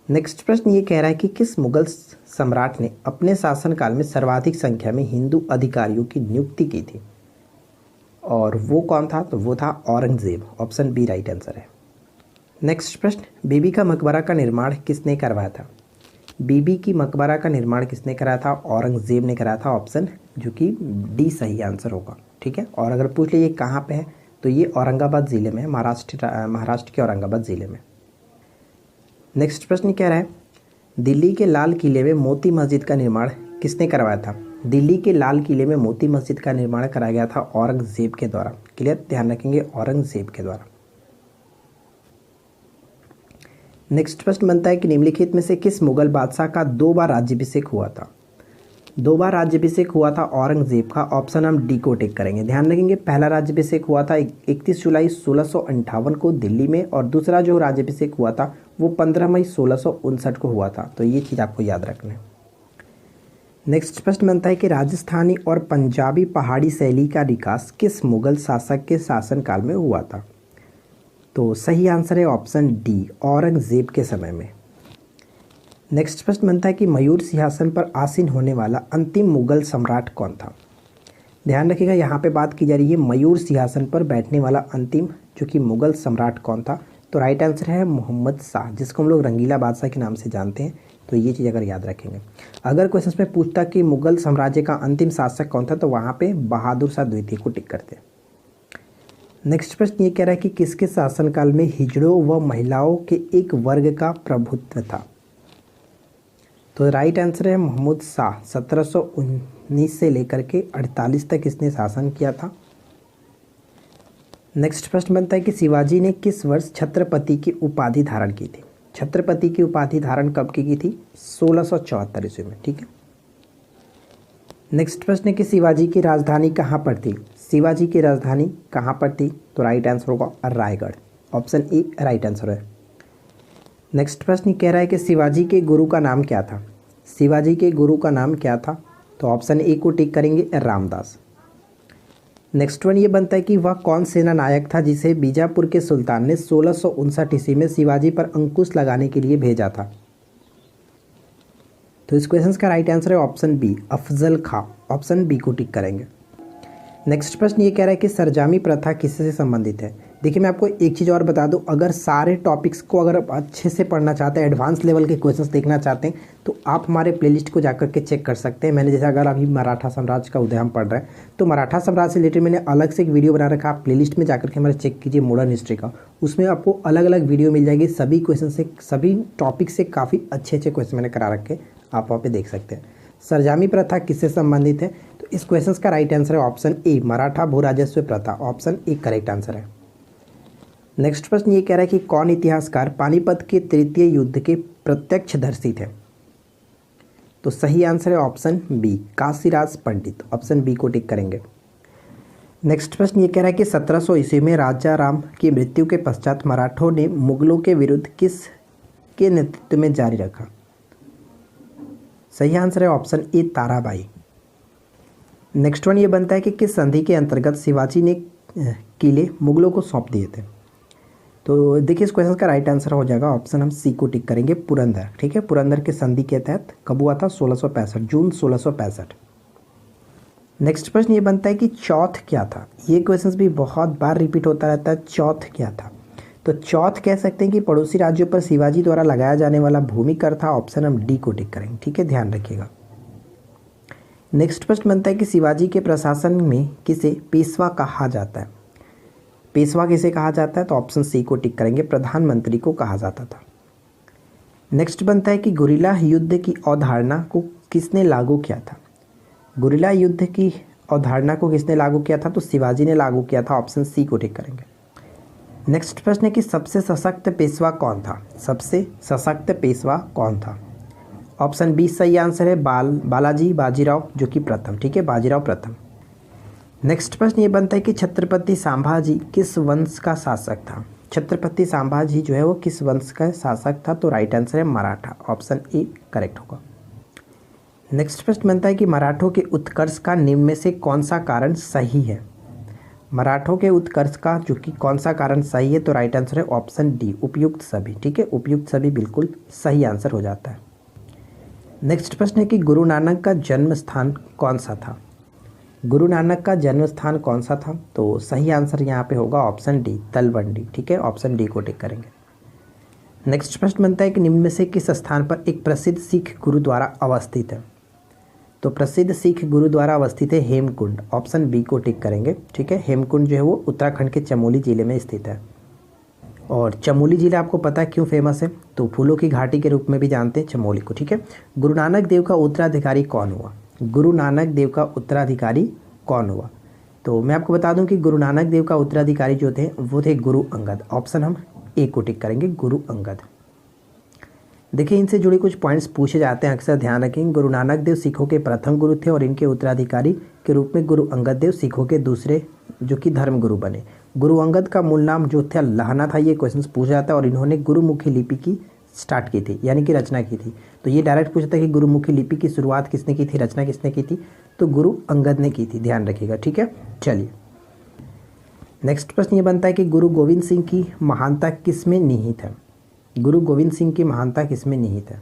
नेक्स्ट प्रश्न ये कह रहा है कि किस मुगल सम्राट ने अपने शासनकाल में सर्वाधिक संख्या में हिंदू अधिकारियों की नियुक्ति की थी और वो कौन था। तो वो था Aurangzeb, option B right answer है। नेक्स्ट प्रश्न, बीबी का मकबरा का निर्माण किसने करवाया था। बीबी की मकबरा का निर्माण किसने कराया था। औरंगजेब ने कराया था, ऑप्शन जो कि डी सही आंसर होगा। ठीक है, और अगर पूछ लीजिए कहाँ पे है तो ये औरंगाबाद ज़िले में है, महाराष्ट्र के औरंगाबाद ज़िले में। नेक्स्ट प्रश्न क्या रहा है, दिल्ली के लाल किले में मोती मस्जिद का निर्माण किसने करवाया था। दिल्ली के लाल किले में मोती मस्जिद का निर्माण कराया गया था औरंगजेब के द्वारा। क्लियर, ध्यान रखेंगे औरंगजेब के द्वारा। नेक्स्ट प्रश्न बनता है कि निम्नलिखित में से किस मुगल बादशाह का 2 बार राज्याभिषेक हुआ था। 2 बार राज्याभिषेक हुआ था औरंगजेब का, ऑप्शन हम डी को टिक करेंगे। ध्यान रखेंगे पहला राज्याभिषेक हुआ था 31 जुलाई 1658 को दिल्ली में और दूसरा जो राज्याभिषेक हुआ था वो 15 मई 1659 को हुआ था। तो ये चीज़ आपको याद रखना है। नेक्स्ट प्रश्न बनता है कि राजस्थानी और पंजाबी पहाड़ी शैली का विकास किस मुगल शासक के शासनकाल में हुआ था। तो सही आंसर है ऑप्शन डी, औरंगजेब के समय में। नेक्स्ट प्रश्न बनता है कि मयूर सिंहासन पर आसीन होने वाला अंतिम मुगल सम्राट कौन था। ध्यान रखिएगा यहाँ पे बात की जा रही है मयूर सिंहासन पर बैठने वाला अंतिम जो कि मुगल सम्राट कौन था। तो राइट आंसर है मोहम्मद शाह, जिसको हम लोग रंगीला बादशाह के नाम से जानते हैं। तो ये चीज़ अगर याद रखेंगे, अगर क्वेश्चन में पूछता कि मुगल साम्राज्य का अंतिम शासक कौन था तो वहाँ पे बहादुर शाह द्वितीय को टिक करते। नेक्स्ट प्रश्न ये कह रहा है कि किसके शासनकाल में हिजड़ों व महिलाओं के एक वर्ग का प्रभुत्व था। तो राइट आंसर है महमूद शाह, 1719 से लेकर के 48 तक इसने शासन किया था। नेक्स्ट प्रश्न बनता है कि शिवाजी ने किस वर्ष छत्रपति की उपाधि धारण की थी। छत्रपति की उपाधि धारण कब की थी, 1674 ईस्वी में। ठीक है। नेक्स्ट प्रश्न है कि शिवाजी की राजधानी कहाँ पर थी। शिवाजी की राजधानी कहाँ पर थी। तो राइट आंसर होगा Raigarh, option A right answer है। नेक्स्ट प्रश्न कह रहा है कि शिवाजी के गुरु का नाम क्या था। शिवाजी के गुरु का नाम क्या था। तो ऑप्शन ए को टिक करेंगे, रामदास। नेक्स्ट वन ये बनता है कि वह कौन सेना नायक था जिसे बीजापुर के सुल्तान ने 1659 ईस्वी में शिवाजी पर अंकुश लगाने के लिए भेजा था। तो इस क्वेश्चन का राइट आंसर है ऑप्शन बी, अफजल खां, ऑप्शन बी को टिक करेंगे। नेक्स्ट प्रश्न ये कह रहा है कि सरजामी प्रथा किससे संबंधित है। देखिए मैं आपको एक चीज़ और बता दूं, अगर सारे टॉपिक्स को अगर आप अच्छे से पढ़ना चाहते हैं, एडवांस लेवल के क्वेश्चंस देखना चाहते हैं तो आप हमारे प्लेलिस्ट को जाकर के चेक कर सकते हैं। मैंने जैसे अगर अभी मराठा साम्राज्य का उदय हम पढ़ रहे हैं तो मराठा साम्राज्य से रिलेटेड मैंने अलग से एक वीडियो बना रखा, आप प्लेलिस्ट में जाकर के हमारे चेक कीजिए मॉडर्न हिस्ट्री का, उसमें आपको अलग अलग वीडियो मिल जाएगी। सभी क्वेश्चन से, सभी टॉपिक से काफ़ी अच्छे अच्छे क्वेश्चन मैंने करा रखे, आप वहाँ पर देख सकते हैं। सरजामी प्रथा किससे संबंधित है। तो इस क्वेश्चन का राइट आंसर है ऑप्शन ए, मराठा भू राजस्व प्रथा, ऑप्शन ए करेक्ट आंसर है। नेक्स्ट प्रश्न ये कह रहा है कि कौन इतिहासकार पानीपत के तृतीय युद्ध के प्रत्यक्षदर्शी थे। तो सही आंसर है ऑप्शन बी, काशीराज पंडित, ऑप्शन बी को टिक करेंगे। नेक्स्ट प्रश्न ये कह रहा है कि 1700 ईस्वी में राजा राम की मृत्यु के पश्चात मराठों ने मुगलों के विरुद्ध किस के नेतृत्व में जारी रखा। सही आंसर है option A, Tarabai. Next one ये बनता है कि किस संधि के अंतर्गत शिवाजी ने किले मुगलों को सौंप दिए थे। तो देखिए इस क्वेश्चन का राइट आंसर हो जाएगा ऑप्शन हम सी को टिक करेंगे, पुरंदर। ठीक है, पुरंदर के संधि के तहत कब हुआ था, 1665, जून 1665। नेक्स्ट प्रश्न ये बनता है कि चौथ क्या था। ये क्वेश्चन भी बहुत बार रिपीट होता रहता है, चौथ क्या था। तो चौथ कह सकते हैं कि पड़ोसी राज्यों पर शिवाजी द्वारा लगाया जाने वाला भूमि कर था। ऑप्शन हम डी को टिक करेंगे, ठीक है, ध्यान रखिएगा। नेक्स्ट प्रश्न बनता है कि शिवाजी के प्रशासन में किसे पेशवा कहा जाता है। पेशवा किसे कहा जाता है, तो ऑप्शन सी को टिक करेंगे, प्रधानमंत्री को कहा जाता था। नेक्स्ट बनता है कि गुरिल्ला युद्ध की अवधारणा को किसने लागू किया था। गुरिल्ला युद्ध की अवधारणा को किसने लागू किया था, तो शिवाजी ने लागू किया था। ऑप्शन सी को टिक करेंगे। नेक्स्ट प्रश्न है कि सबसे सशक्त पेशवा कौन था। सबसे सशक्त पेशवा कौन था। ऑप्शन बी सही आंसर है बालाजी बाजीराव जो कि प्रथम, ठीक है, बाजीराव प्रथम। नेक्स्ट प्रश्न ये बनता है कि छत्रपति संभाजी किस वंश का शासक था। छत्रपति संभाजी जो है वो किस वंश का शासक था, तो राइट आंसर है मराठा। ऑप्शन ए करेक्ट होगा। नेक्स्ट प्रश्न बनता है कि मराठों के उत्कर्ष का निम्न में से कौन सा कारण सही है। मराठों के उत्कर्ष का जो कि कौन सा कारण सही है, तो राइट आंसर है ऑप्शन डी उपयुक्त सभी, ठीक है, उपयुक्त सभी बिल्कुल सही आंसर हो जाता है। नेक्स्ट प्रश्न है कि गुरु नानक का जन्म स्थान कौन सा था। गुरु नानक का जन्म स्थान कौन सा था, तो सही आंसर यहाँ पे होगा ऑप्शन डी तलवंडी, ठीक है, ऑप्शन डी को टिक करेंगे। नेक्स्ट प्रश्न बनता है कि निम्न में से किस स्थान पर एक प्रसिद्ध सिख गुरुद्वारा अवस्थित है। तो प्रसिद्ध सिख गुरुद्वारा अवस्थित है हेमकुंड। ऑप्शन बी को टिक करेंगे, ठीक है। हेमकुंड जो है वो उत्तराखंड के चमोली जिले में स्थित है। और चमोली जिला आपको पता है क्यों फेमस है, तो फूलों की घाटी के रूप में भी जानते हैं चमोली को, ठीक है। गुरु नानक देव का उत्तराधिकारी कौन हुआ। गुरु नानक देव का उत्तराधिकारी कौन हुआ, तो मैं आपको बता दूं कि गुरु नानक देव का उत्तराधिकारी जो थे वो थे गुरु अंगद। ऑप्शन हम ए को टिक करेंगे, गुरु अंगद। देखिए इनसे जुड़े कुछ पॉइंट्स पूछे जाते हैं, अक्सर ध्यान रखेंगे। गुरु नानक देव सिखों के प्रथम गुरु थे और इनके उत्तराधिकारी के रूप में गुरु अंगद देव सिखों के दूसरे जो कि धर्म गुरु बने। गुरु अंगद का मूल नाम जो था लहना था, ये क्वेश्चन पूछा जाता है। और इन्होंने गुरुमुखी लिपि की स्टार्ट की थी, यानी कि रचना की थी। तो ये डायरेक्ट पूछता है कि गुरुमुखी लिपि की शुरुआत किसने की थी, रचना किसने की थी, तो गुरु अंगद ने की थी, ध्यान रखिएगा, ठीक है। चलिए नेक्स्ट प्रश्न ये बनता है कि गुरु गोविंद सिंह की महानता किसमें निहित है। गुरु गोविंद सिंह की महानता किसमें निहित है,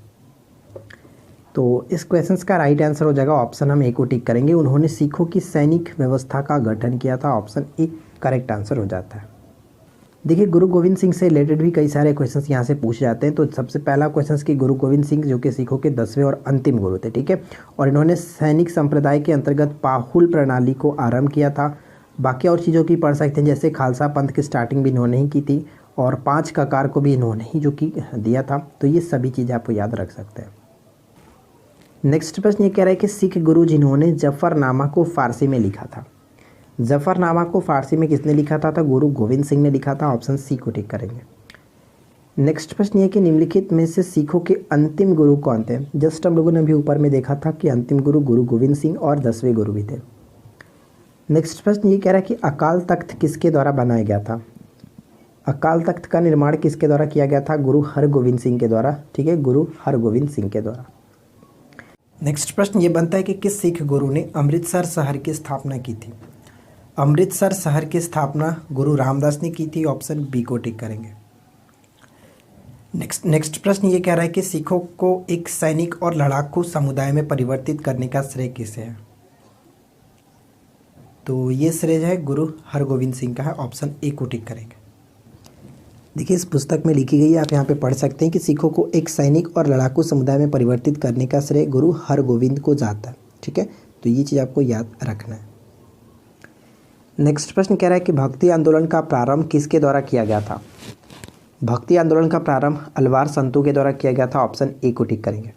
तो इस क्वेश्चन का राइट आंसर हो जाएगा ऑप्शन हम ए को टिक करेंगे। उन्होंने सिखों की सैनिक व्यवस्था का गठन किया था। ऑप्शन ए करेक्ट आंसर हो जाता है। देखिए गुरु गोविंद सिंह से रिलेटेड भी कई सारे क्वेश्चंस यहाँ से पूछे जाते हैं। तो सबसे पहला क्वेश्चन कि गुरु गोविंद सिंह जो कि सिखों के 10वें और अंतिम गुरु थे, ठीक है। और इन्होंने सैनिक संप्रदाय के अंतर्गत पाहुल प्रणाली को आरंभ किया था। बाकी और चीज़ों की पढ़ सकते हैं, जैसे खालसा पंथ की स्टार्टिंग भी इन्होंने ही की थी और 5 ककार को भी इन्होंने ही जो कि दिया था। तो ये सभी चीज़ें आपको याद रख सकते हैं। नेक्स्ट प्रश्न ये कह रहा है कि सिख गुरु जिन्होंने जफरनामा को फारसी में लिखा था। जफरनामा को फारसी में किसने लिखा था, तो गुरु गोविंद सिंह ने लिखा था। ऑप्शन सी को टिक करेंगे। नेक्स्ट प्रश्न ये कि निम्नलिखित में से सिखों के अंतिम गुरु कौन थे। जस्ट हम लोगों ने अभी ऊपर में देखा था कि अंतिम गुरु गुरु गोविंद सिंह और 10वें गुरु भी थे। नेक्स्ट प्रश्न ये कह रहा है कि अकाल तख्त किसके द्वारा बनाया गया था। अकाल तख्त का निर्माण किसके द्वारा किया गया था, गुरु हरगोविंद सिंह के द्वारा, ठीक है, गुरु हरगोविंद सिंह के द्वारा। नेक्स्ट प्रश्न ये बनता है कि किस सिख गुरु ने अमृतसर शहर की स्थापना की थी। अमृतसर शहर की स्थापना गुरु रामदास ने की थी। ऑप्शन बी को टिक करेंगे। नेक्स्ट प्रश्न ये कह रहा है कि सिखों को एक सैनिक और लड़ाकू समुदाय में परिवर्तित करने का श्रेय किसे है, तो ये श्रेय है गुरु हरगोविंद सिंह का है। ऑप्शन ए को टिक करेंगे। देखिए इस पुस्तक में लिखी गई है, आप यहाँ पे पढ़ सकते हैं कि सिखों को एक सैनिक और लड़ाकू समुदाय में परिवर्तित करने का श्रेय गुरु हरगोविंद को जाता है, ठीक है। तो ये चीज़ आपको याद रखना है। नेक्स्ट प्रश्न कह रहा है कि भक्ति आंदोलन का प्रारंभ किसके द्वारा किया गया था। भक्ति आंदोलन का प्रारंभ अलवार संतों के द्वारा किया गया था। ऑप्शन ए को टिक करेंगे।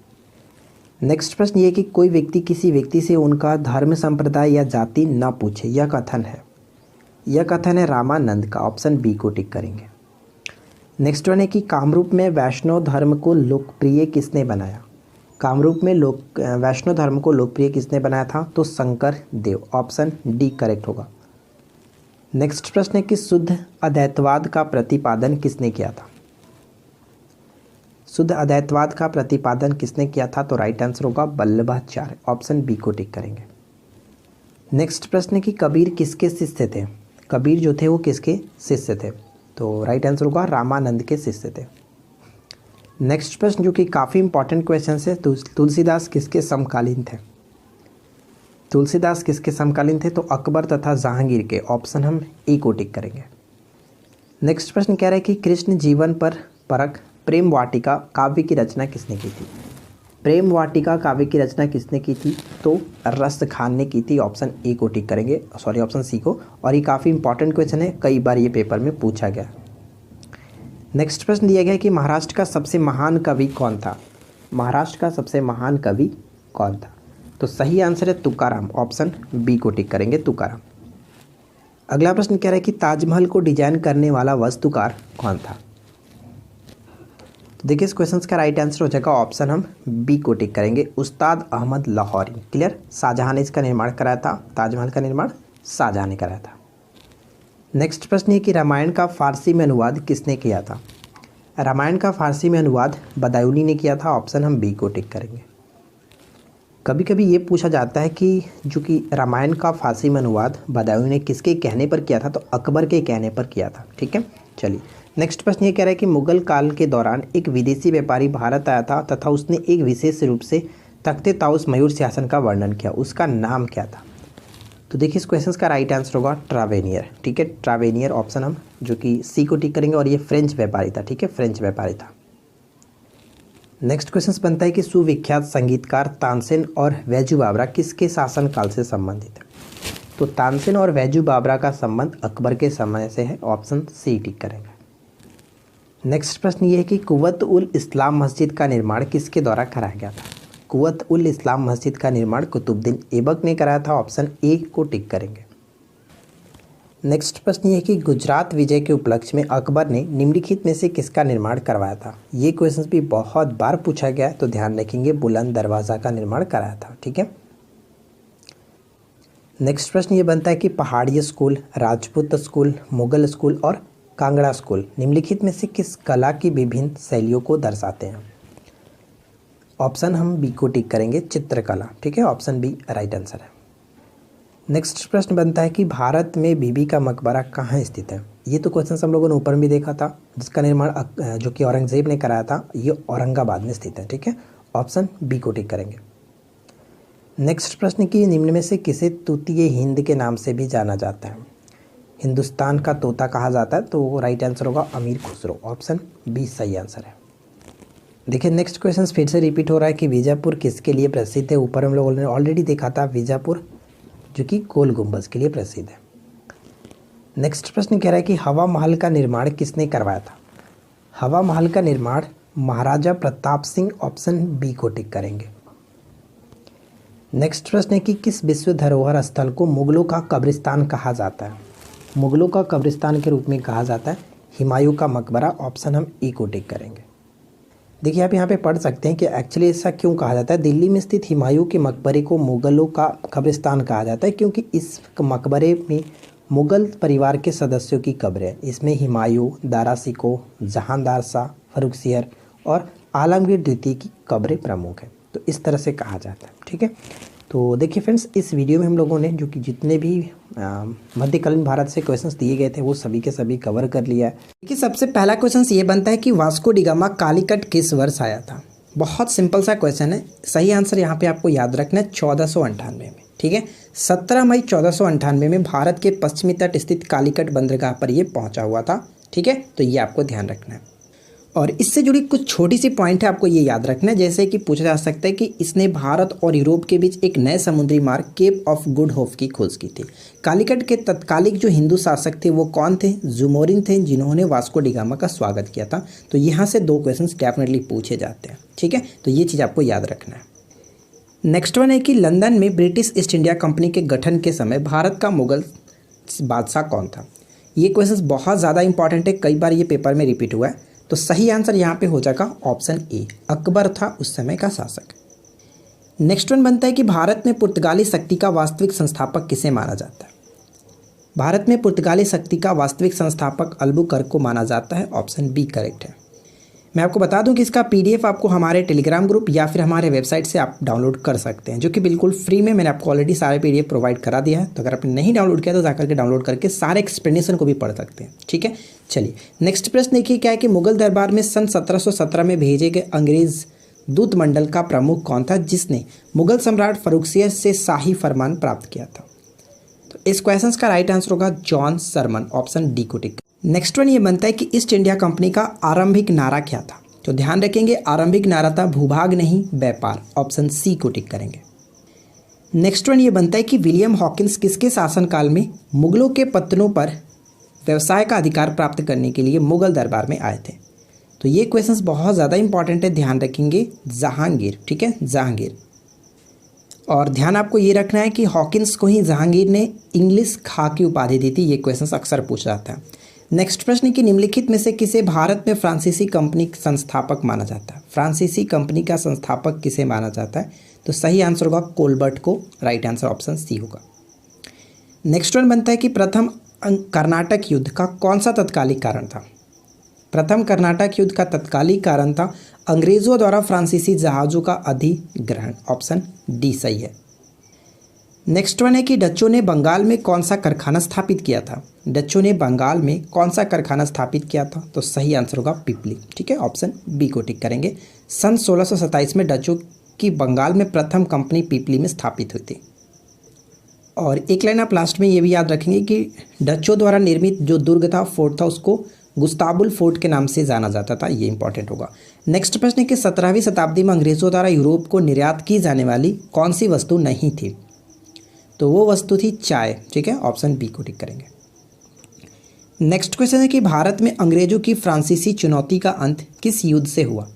नेक्स्ट प्रश्न ये कि कोई व्यक्ति किसी व्यक्ति से उनका धर्म संप्रदाय या जाति न पूछे, यह कथन है। यह कथन है रामानंद का। ऑप्शन बी को टिक करेंगे। नेक्स्ट वन है कि कामरूप में वैष्णव धर्म को लोकप्रिय किसने बनाया। कामरूप में वैष्णव धर्म को लोकप्रिय किसने बनाया था, तो शंकर देव। ऑप्शन डी करेक्ट होगा। नेक्स्ट प्रश्न है कि शुद्ध अद्वैतवाद का प्रतिपादन किसने किया था। शुद्ध अद्वैतवाद का प्रतिपादन किसने किया था, तो राइट आंसर होगा वल्लभाचार्य। ऑप्शन बी को टिक करेंगे। नेक्स्ट प्रश्न है कि कबीर किसके शिष्य थे। कबीर जो थे वो किसके शिष्य थे, तो राइट आंसर होगा रामानंद के शिष्य थे। नेक्स्ट प्रश्न जो कि काफ़ी इंपॉर्टेंट क्वेश्चन है, तुलसीदास किसके समकालीन थे। तुलसीदास किसके समकालीन थे, तो अकबर तथा जहांगीर के। ऑप्शन हम ए को टिक करेंगे। नेक्स्ट प्रश्न कह रहा है कि कृष्ण जीवन पर परख प्रेम वाटिका काव्य की रचना किसने की थी। प्रेम वाटिका काव्य की रचना किसने की थी, तो रस खान ने की थी। ऑप्शन ए को टिक करेंगे, सॉरी ऑप्शन सी को। और ये काफ़ी इंपॉर्टेंट क्वेश्चन है, कई बार ये पेपर में पूछा गया। नेक्स्ट प्रश्न दिया गया है कि महाराष्ट्र का सबसे महान कवि कौन था। महाराष्ट्र का सबसे महान कवि कौन था, तो सही आंसर है तुकाराम। ऑप्शन बी को टिक करेंगे, तुकाराम। अगला प्रश्न कह रहा है कि ताजमहल को डिजाइन करने वाला वास्तुकार कौन था। तो देखिए इस क्वेश्चन का राइट आंसर हो जाएगा ऑप्शन हम बी को टिक करेंगे, उस्ताद अहमद लाहौरी। क्लियर, शाहजहां ने इसका निर्माण कराया था, ताजमहल का निर्माण शाहजहां ने कराया था। नेक्स्ट प्रश्न है कि रामायण का फारसी में अनुवाद किसने किया था। रामायण का फारसी में अनुवाद बदायूनी ने किया था। ऑप्शन हम बी को टिक करेंगे। कभी कभी ये पूछा जाता है कि जो कि रामायण का फारसी में अनुवाद बदायूं ने किसके कहने पर किया था, तो अकबर के कहने पर किया था। ठीक है, चलिए नेक्स्ट प्रश्न ये कह रहा है कि मुगल काल के दौरान एक विदेशी व्यापारी भारत आया था तथा उसने एक विशेष रूप से तख्ते ताउस मयूर सिंहासन का वर्णन किया, उसका नाम क्या था। तो देखिए इस क्वेश्चन का राइट आंसर होगा ट्रावेनियर। ठीक है, ट्रावेनियर ऑप्शन हम जो कि सी को टिक करेंगे। और ये फ्रेंच व्यापारी था। ठीक है, फ्रेंच व्यापारी था। नेक्स्ट क्वेश्चन बनता है कि सुविख्यात संगीतकार तानसेन और बैजू बावरा किसके शासनकाल से संबंधित है। तो तानसेन और बैजू बावरा का संबंध अकबर के समय से है। ऑप्शन सी टिक करेंगे। नेक्स्ट प्रश्न ये है कि कुव्वत उल इस्लाम मस्जिद का निर्माण किसके द्वारा कराया गया था। कुव्वत उल इस्लाम मस्जिद का निर्माण कुतुबुद्दीन ऐबक ने कराया था। ऑप्शन ए को टिक करेंगे। नेक्स्ट प्रश्न ये है कि गुजरात विजय के उपलक्ष्य में अकबर ने निम्नलिखित में से किसका निर्माण करवाया था। ये क्वेश्चन भी बहुत बार पूछा गया है, तो ध्यान रखेंगे, बुलंद दरवाज़ा का निर्माण कराया था। ठीक है। नेक्स्ट प्रश्न ये बनता है कि पहाड़ी school, Rajput school, Mughal school और कांगड़ा स्कूल निम्नलिखित में से किस कला की विभिन्न शैलियों को दर्शाते हैं। ऑप्शन हम बी को टिक करेंगे, चित्रकला। ठीक है, ऑप्शन बी राइट आंसर है। नेक्स्ट प्रश्न बनता है कि भारत में बीबी का मकबरा कहाँ स्थित है। ये तो क्वेश्चन हम लोगों ने ऊपर भी देखा था, जिसका निर्माण जो कि औरंगजेब ने कराया था, ये औरंगाबाद में स्थित है। ठीक है, ऑप्शन बी को टिक करेंगे। नेक्स्ट प्रश्न की निम्न में से किसे तूतीय हिंद के नाम से भी जाना जाता है। हिंदुस्तान का तोता कहा जाता है, तो राइट आंसर होगा अमीर खुसरो। ऑप्शन बी सही आंसर है। देखिए नेक्स्ट क्वेश्चन फिर से रिपीट हो रहा है कि बीजापुर किसके लिए प्रसिद्ध है। ऊपर हम लोगों ने ऑलरेडी देखा था, बीजापुर जो कि गोल गुंबज के लिए प्रसिद्ध है। नेक्स्ट प्रश्न कह रहा है कि हवा महल का निर्माण किसने करवाया था। हवा महल का निर्माण महाराजा प्रताप सिंह। ऑप्शन बी को टिक करेंगे। नेक्स्ट प्रश्न है कि किस विश्व धरोहर स्थल को मुगलों का कब्रिस्तान कहा जाता है। मुगलों का कब्रिस्तान के रूप में कहा जाता है हुमायूं का मकबरा। ऑप्शन हम ई को टिक करेंगे। देखिए आप यहाँ पे पढ़ सकते हैं कि एक्चुअली ऐसा क्यों कहा जाता है। दिल्ली में स्थित हुमायूं के मकबरे को मुगलों का कब्रिस्तान कहा जाता है, क्योंकि इस मकबरे में मुगल परिवार के सदस्यों की कब्रें हैं। इसमें हुमायूं, दारा शिकोह, जहांदार शाह, फर्रुखसियर और आलमगीर द्वितीय की कब्रें प्रमुख हैं, तो इस तरह से कहा जाता है। ठीक है, तो देखिए फ्रेंड्स, इस वीडियो में हम लोगों ने जो कि जितने भी मध्यकालीन भारत से क्वेश्चंस दिए गए थे वो सभी के सभी कवर कर लिया है। देखिए सबसे पहला क्वेश्चन ये बनता है कि वास्को डी गामा कालीकट किस वर्ष आया था। बहुत सिंपल सा क्वेश्चन है। सही आंसर यहाँ पे आपको याद रखना है 1498 में। ठीक है, 17 मई 1498 में भारत के पश्चिमी तट स्थित कालीकट बंदरगाह पर ये पहुँचा हुआ था। ठीक है, तो ये आपको ध्यान रखना है। और इससे जुड़ी कुछ छोटी सी पॉइंट है, आपको ये याद रखना है। जैसे कि पूछा जा सकता है कि इसने भारत और यूरोप के बीच एक नए समुद्री मार्ग केप ऑफ गुड होप की खोज की थी। कालीकट के तत्कालिक जो हिंदू शासक थे वो कौन थे। जुमोरिन थे, जिन्होंने वास्को डी गामा का स्वागत किया था। तो यहाँ से 2 क्वेश्चन डेफिनेटली पूछे जाते हैं। ठीक है, तो ये चीज़ आपको याद रखना है। नेक्स्ट वन है कि लंदन में ब्रिटिश ईस्ट इंडिया कंपनी के गठन के समय भारत का मुगल बादशाह कौन था। ये क्वेश्चन बहुत ज़्यादा इंपॉर्टेंट है, कई बार ये पेपर में रिपीट हुआ है। तो सही आंसर यहाँ पे हो जाएगा ऑप्शन ए, अकबर था उस समय का शासक। नेक्स्ट वन बनता है कि भारत में पुर्तगाली शक्ति का वास्तविक संस्थापक किसे माना जाता है। भारत में पुर्तगाली शक्ति का वास्तविक संस्थापक अल्बुकर्क को माना जाता है। ऑप्शन बी करेक्ट है। मैं आपको बता दूं कि इसका पीडीएफ आपको हमारे टेलीग्राम ग्रुप या फिर हमारे वेबसाइट से आप डाउनलोड कर सकते हैं, जो कि बिल्कुल फ्री में मैंने आपको ऑलरेडी सारे पीडीएफ प्रोवाइड करा दिया है। तो अगर आपने नहीं डाउनलोड किया तो जाकर के डाउनलोड करके सारे एक्सप्लेनेशन को भी पढ़ सकते हैं। ठीक है, चलिए नेक्स्ट प्रश्न देखिए क्या है कि मुगल दरबार में सन 1717 में भेजे गए अंग्रेज दूत मंडल का प्रमुख कौन था, जिसने मुगल सम्राट फर्रुखसियर से शाही फरमान प्राप्त किया था। तो इस क्वेश्चन का राइट आंसर होगा जॉन सरमन। ऑप्शन डी को टिक। नेक्स्ट वन ये बनता है कि ईस्ट इंडिया कंपनी का आरंभिक नारा क्या था। तो ध्यान रखेंगे आरंभिक नारा था भूभाग नहीं व्यापार, ऑप्शन सी को टिक करेंगे। नेक्स्ट वन ये बनता है कि विलियम हॉकिंस किसके शासनकाल में मुगलों के पत्तनों पर व्यवसाय का अधिकार प्राप्त करने के लिए मुगल दरबार में आए थे। तो ये क्वेश्चंस बहुत ज़्यादा इंपॉर्टेंट है, ध्यान रखेंगे जहांगीर, ठीक है, जहांगीर। और ध्यान आपको ये रखना है कि हॉकिंस को ही जहांगीर ने इंग्लिश खां की उपाधि दी थी। ये क्वेश्चंस अक्सर पूछा जाता है। नेक्स्ट प्रश्न कि निम्नलिखित में से किसे भारत में फ्रांसीसी कंपनी संस्थापक माना जाता है। फ्रांसीसी कंपनी का संस्थापक किसे माना जाता है। तो सही आंसर होगा कोलबर्ट को, राइट आंसर ऑप्शन सी होगा। नेक्स्ट वन बनता है कि प्रथम कर्नाटक युद्ध का कौन सा तत्कालिक कारण था। प्रथम कर्नाटक युद्ध का तत्कालिक कारण था अंग्रेजों द्वारा फ्रांसीसी जहाज़ों का अधिग्रहण, ऑप्शन डी सही है। नेक्स्ट वन है कि डच्चों ने बंगाल में कौन सा कारखाना स्थापित किया था। डच्चों ने बंगाल में कौन सा कारखाना स्थापित किया था। तो सही आंसर होगा पिपली, ठीक है, ऑप्शन बी को टिक करेंगे। सन 1627 में डच्चों की बंगाल में प्रथम कंपनी पिपली में स्थापित हुई थी। और एक लाइन आप लास्ट में ये भी याद रखेंगे कि डच्चों द्वारा निर्मित जो दुर्ग था, फोर्ट था, उसको गुस्ताबुल फोर्ट के नाम से जाना जाता था। ये इंपॉर्टेंट होगा। नेक्स्ट प्रश्न है कि 17वीं शताब्दी में अंग्रेजों द्वारा यूरोप को निर्यात की जाने वाली कौन सी वस्तु नहीं थी। तो वो वस्तु थी चाय, ठीक है, ऑप्शन बी को टिक करेंगे। नेक्स्ट क्वेश्चन है कि भारत में अंग्रेजों की फ्रांसीसी चुनौती का अंत किस युद्ध से हुआ।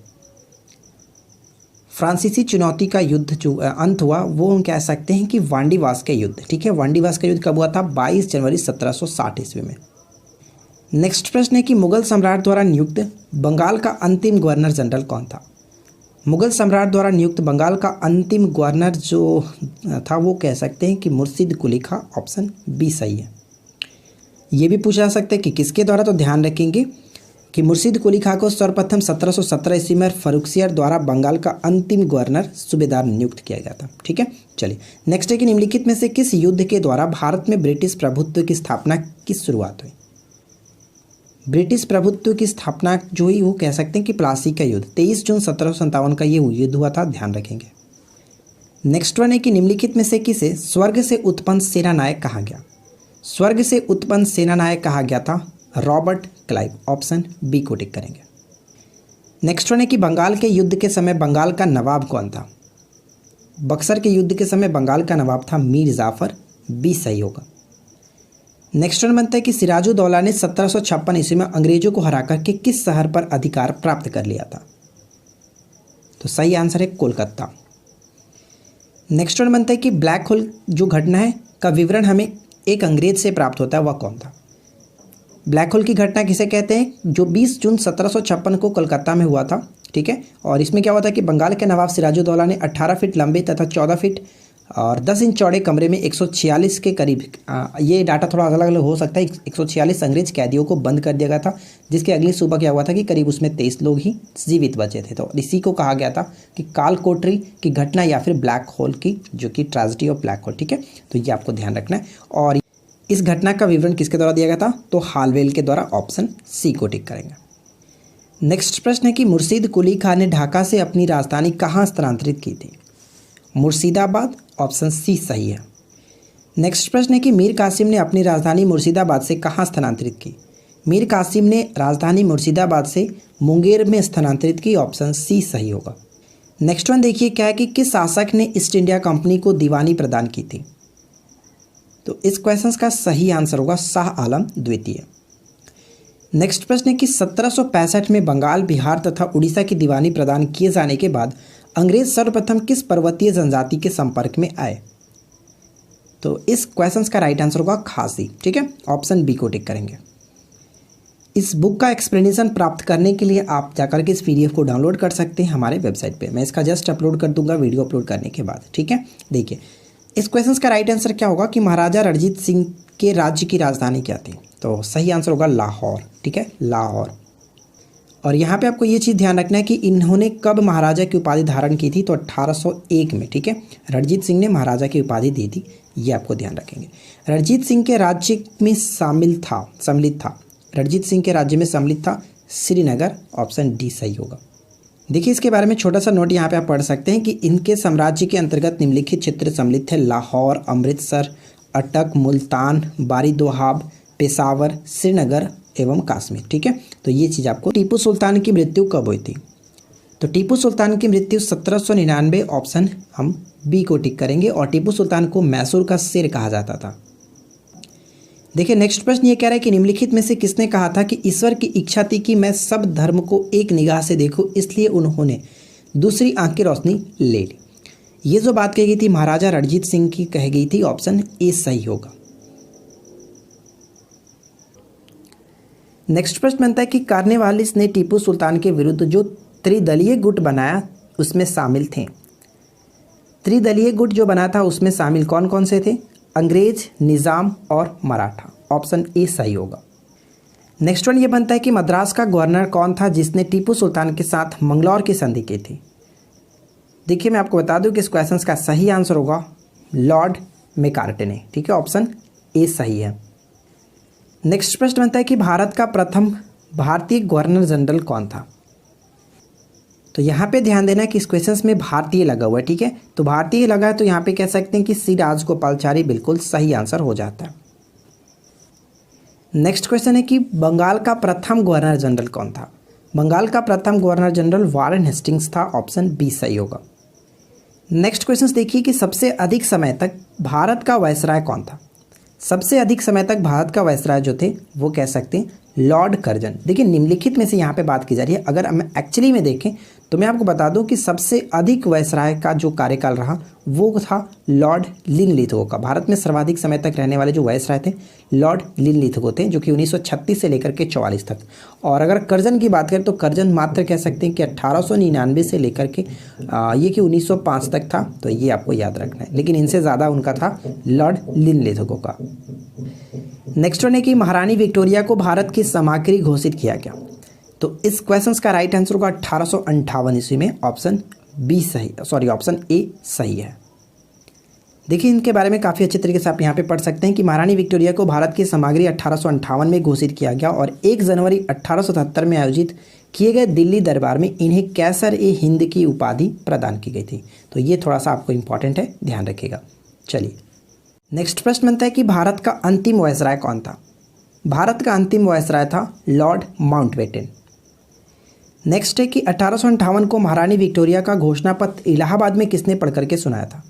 फ्रांसीसी चुनौती का युद्ध जो अंत हुआ वो हम कह सकते हैं कि वांडीवास का युद्ध, ठीक है। वांडीवास का युद्ध कब हुआ था। 22 जनवरी 1760 ईस्वी में। नेक्स्ट प्रश्न है कि मुगल सम्राट द्वारा नियुक्त बंगाल का अंतिम गवर्नर जनरल कौन था। मुगल सम्राट द्वारा नियुक्त बंगाल का अंतिम गवर्नर जो था वो कह सकते हैं कि मुर्शिद कुली खां, ऑप्शन बी सही है। ये भी पूछा जा सकता है कि किसके द्वारा। तो ध्यान रखेंगे कि मुर्शिद कुली खां को सर्वप्रथम 1717 ईस्वी में फर्रुखसियर द्वारा बंगाल का अंतिम गवर्नर सूबेदार नियुक्त किया गया था, ठीक है। चलिए नेक्स्ट है कि निम्नलिखित में से किस युद्ध के द्वारा भारत में ब्रिटिश प्रभुत्व की स्थापना की शुरुआत हुई। ब्रिटिश प्रभुत्व की स्थापना जो हुई वो कह सकते हैं कि प्लासी का युद्ध, 23 जून 1757 का ये युद्ध हुआ था, ध्यान रखेंगे। नेक्स्ट वन है कि निम्नलिखित में से किसे स्वर्ग से उत्पन्न सेनानायक कहा गया। स्वर्ग से उत्पन्न सेनानायक कहा गया था रॉबर्ट क्लाइव, ऑप्शन बी को टिक करेंगे। नेक्स्ट वन है कि बंगाल के युद्ध के समय बंगाल का नवाब कौन था। बक्सर के युद्ध के समय बंगाल का नवाब था मीर जाफर, बी सही होगा। नेक्स्ट वन बनता है कि सिराजुद्दौला ने 1756 ईस्वी में अंग्रेजों को हराकर के किस शहर पर अधिकार प्राप्त कर लिया था। तो सही आंसर है कोलकाता। नेक्स्ट वन बनता है कि ब्लैक होल जो घटना है का विवरण हमें एक अंग्रेज से प्राप्त होता है, वह कौन था। ब्लैक होल की घटना किसे कहते हैं, जो 20 जून 1756 को कोलकाता में हुआ था, ठीक है। और इसमें क्या हुआ था कि बंगाल के नवाब सिराजुद्दौला ने 18 फीट लंबे तथा 14 फीट और 10 इंच चौड़े कमरे में 146 के करीब, ये डाटा थोड़ा अलग अलग हो सकता है, 146 अंग्रेज कैदियों को बंद कर दिया गया था, जिसके अगली सुबह क्या हुआ था कि करीब उसमें 23 लोग ही जीवित बचे थे। तो इसी को कहा गया था कि काल कोठरी की घटना या फिर ब्लैक होल की, जो कि ट्रेजेडी ऑफ ब्लैक होल, ठीक है। तो ये आपको ध्यान रखना है। और इस घटना का विवरण किसके द्वारा दिया गया था। तो हालवेल के द्वारा, ऑप्शन सी को टिक करेंगे। नेक्स्ट प्रश्न है कि मुर्शिद कुली खां ने ढाका से अपनी राजधानी कहाँ स्थानांतरित की थी। मुर्शिदाबाद, ऑप्शन सी सही है। नेक्स्ट प्रश्न है कि मीर कासिम ने अपनी राजधानी मुर्शिदाबाद से कहाँ स्थानांतरित की। मीर कासिम ने राजधानी मुर्शिदाबाद से मुंगेर में स्थानांतरित की, ऑप्शन सी सही होगा। नेक्स्ट वन देखिए क्या है कि किस शासक ने ईस्ट इंडिया कंपनी को दीवानी प्रदान की थी। तो इस क्वेश्चन का सही आंसर होगा शाह आलम द्वितीय। नेक्स्ट प्रश्न है कि 1765 में बंगाल, बिहार तथा उड़ीसा की दीवानी प्रदान किए जाने के बाद अंग्रेज सर्वप्रथम किस पर्वतीय जनजाति के संपर्क में आए। तो इस क्वेश्चन का राइट आंसर होगा खासी, ठीक है, ऑप्शन बी को टिक करेंगे। इस बुक का एक्सप्लेनेशन प्राप्त करने के लिए आप जाकर के इस PDF को डाउनलोड कर सकते हैं हमारे वेबसाइट पे। मैं इसका जस्ट अपलोड कर दूंगा वीडियो अपलोड करने के बाद, ठीक है। देखिए इस क्वेश्चन का राइट आंसर क्या होगा कि महाराजा रणजीत सिंह के राज्य की राजधानी क्या थी। तो सही आंसर होगा लाहौर, ठीक है, लाहौर। और यहाँ पे आपको ये चीज़ ध्यान रखना है कि इन्होंने कब महाराजा की उपाधि धारण की थी। तो 1801 में, ठीक है, रणजीत सिंह ने महाराजा की उपाधि दी थी, ये आपको ध्यान रखेंगे। रणजीत सिंह के राज्य में सम्मिलित था रणजीत सिंह के राज्य में सम्मिलित था श्रीनगर, ऑप्शन डी सही होगा। देखिए इसके बारे में छोटा सा नोट यहाँ पे आप पढ़ सकते हैं कि इनके साम्राज्य के अंतर्गत निम्नलिखित क्षेत्र सम्मिलित थे। लाहौर, अमृतसर, अटक, मुल्तान, बारी दोहाब, पेशावर, श्रीनगर एवं कश्मीर। ठीक है, तो ये चीज़ आपको। टीपू सुल्तान की मृत्यु कब हुई थी? तो टीपू सुल्तान की मृत्यु 1799, ऑप्शन हम बी को टिक करेंगे। और टीपू सुल्तान को मैसूर का शेर कहा जाता था। देखिए नेक्स्ट प्रश्न ये कह रहा है कि निम्नलिखित में से किसने कहा था कि ईश्वर की इच्छा थी कि मैं सब धर्म को एक निगाह से देखूं, इसलिए उन्होंने दूसरी आंख की रोशनी ले ली। ये जो बात कही गई थी महाराजा रणजीत सिंह की कही गई थी। ऑप्शन ए सही होगा। नेक्स्ट प्रश्न बनता है कि कार्नेवालिस ने टीपू सुल्तान के विरुद्ध जो त्रिदलीय गुट बनाया उसमें शामिल थे। त्रिदलीय गुट जो बना था उसमें शामिल कौन कौन से थे? अंग्रेज, निज़ाम और मराठा। ऑप्शन ए सही होगा। नेक्स्ट वन ये बनता है कि मद्रास का गवर्नर कौन था जिसने टीपू सुल्तान के साथ मंगलौर की संधि की थी? देखिए मैं आपको बता दूं कि इस क्वेश्चन का सही आंसर होगा लॉर्ड मेकार्टने। ठीक है, ऑप्शन ए सही है। नेक्स्ट प्रश्न बनता है कि भारत का प्रथम भारतीय गवर्नर जनरल कौन था? तो यहाँ पे ध्यान देना कि इस क्वेश्चन में भारतीय लगा हुआ है। ठीक है, तो भारतीय लगा है तो यहाँ पे कह सकते हैं कि सी राजगोपालाचारी बिल्कुल सही आंसर हो जाता है। नेक्स्ट क्वेश्चन है कि बंगाल का प्रथम गवर्नर जनरल कौन था? बंगाल का प्रथम गवर्नर जनरल वारेन हेस्टिंग्स था। ऑप्शन बी सही होगा। नेक्स्ट क्वेश्चन देखिए कि सबसे अधिक समय तक भारत का वायसराय कौन था? सबसे अधिक समय तक भारत का वायसराय जो थे वो कह सकते हैं लॉर्ड कर्जन। देखिए निम्नलिखित में से यहाँ पे बात की जा रही है। अगर हम एक्चुअली में देखें तो मैं आपको बता दूं कि सबसे अधिक वायसराय का जो कार्यकाल रहा वो था लॉर्ड लिनलिथगो का। भारत में सर्वाधिक समय तक रहने वाले जो वायसराय थे लॉर्ड लिनलिथगो थे, जो कि 1936 से लेकर के 44 तक। और अगर कर्जन की बात करें तो कर्जन मात्र कह सकते हैं कि 1899 से लेकर के ये कि 1905 तक था। तो ये आपको याद रखना है, लेकिन इनसे ज़्यादा उनका था लॉर्ड लिनलिथगो का। नेक्स्ट वन है कि महारानी विक्टोरिया को भारत की समाग्री घोषित किया गया? तो इस क्वेश्चन का राइट आंसर होगा 1858 ईस्वी में। ऑप्शन बी सही, ऑप्शन ए सही है। देखिए इनके बारे में काफ़ी अच्छे तरीके से आप यहाँ पे पढ़ सकते हैं कि महारानी विक्टोरिया को भारत की समाग्री 1858 में घोषित किया गया और 1 जनवरी 1877 में आयोजित किए गए दिल्ली दरबार में इन्हें कैसर-ए-हिंद की उपाधि प्रदान की गई थी। तो ये थोड़ा सा आपको इंपॉर्टेंट है, ध्यान रखिएगा। चलिए नेक्स्ट प्रश्न बनता है कि भारत का अंतिम वायसराय कौन था? भारत का अंतिम वायसराय था लॉर्ड माउंटबेटन। नेक्स्ट है कि 1858 को महारानी विक्टोरिया का घोषणा पत्र इलाहाबाद में किसने पढ़ करके सुनाया था?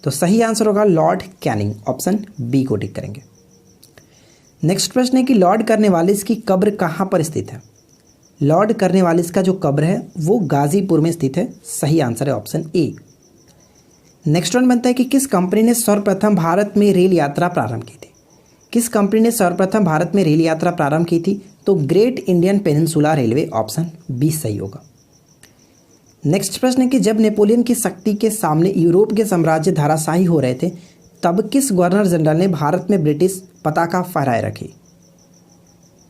तो सही आंसर होगा लॉर्ड कैनिंग। ऑप्शन बी को टिक करेंगे। नेक्स्ट प्रश्न है कि लॉर्ड कर्नवालिस की कब्र कहाँ पर स्थित है? लॉर्ड कर्नवालिस का जो कब्र है वो गाजीपुर में स्थित है। सही आंसर है ऑप्शन ए। नेक्स्ट वन बनता है कि किस कंपनी ने सर्वप्रथम भारत में रेल यात्रा प्रारंभ की थी? किस कंपनी ने सर्वप्रथम भारत में रेल यात्रा प्रारंभ की थी? तो Great Indian Peninsula Railway. Option B सही होगा। नेक्स्ट प्रश्न है कि जब नेपोलियन की शक्ति के सामने यूरोप के साम्राज्य धराशायी हो रहे थे तब किस गवर्नर जनरल ने भारत में ब्रिटिश पताका फहराए रखी?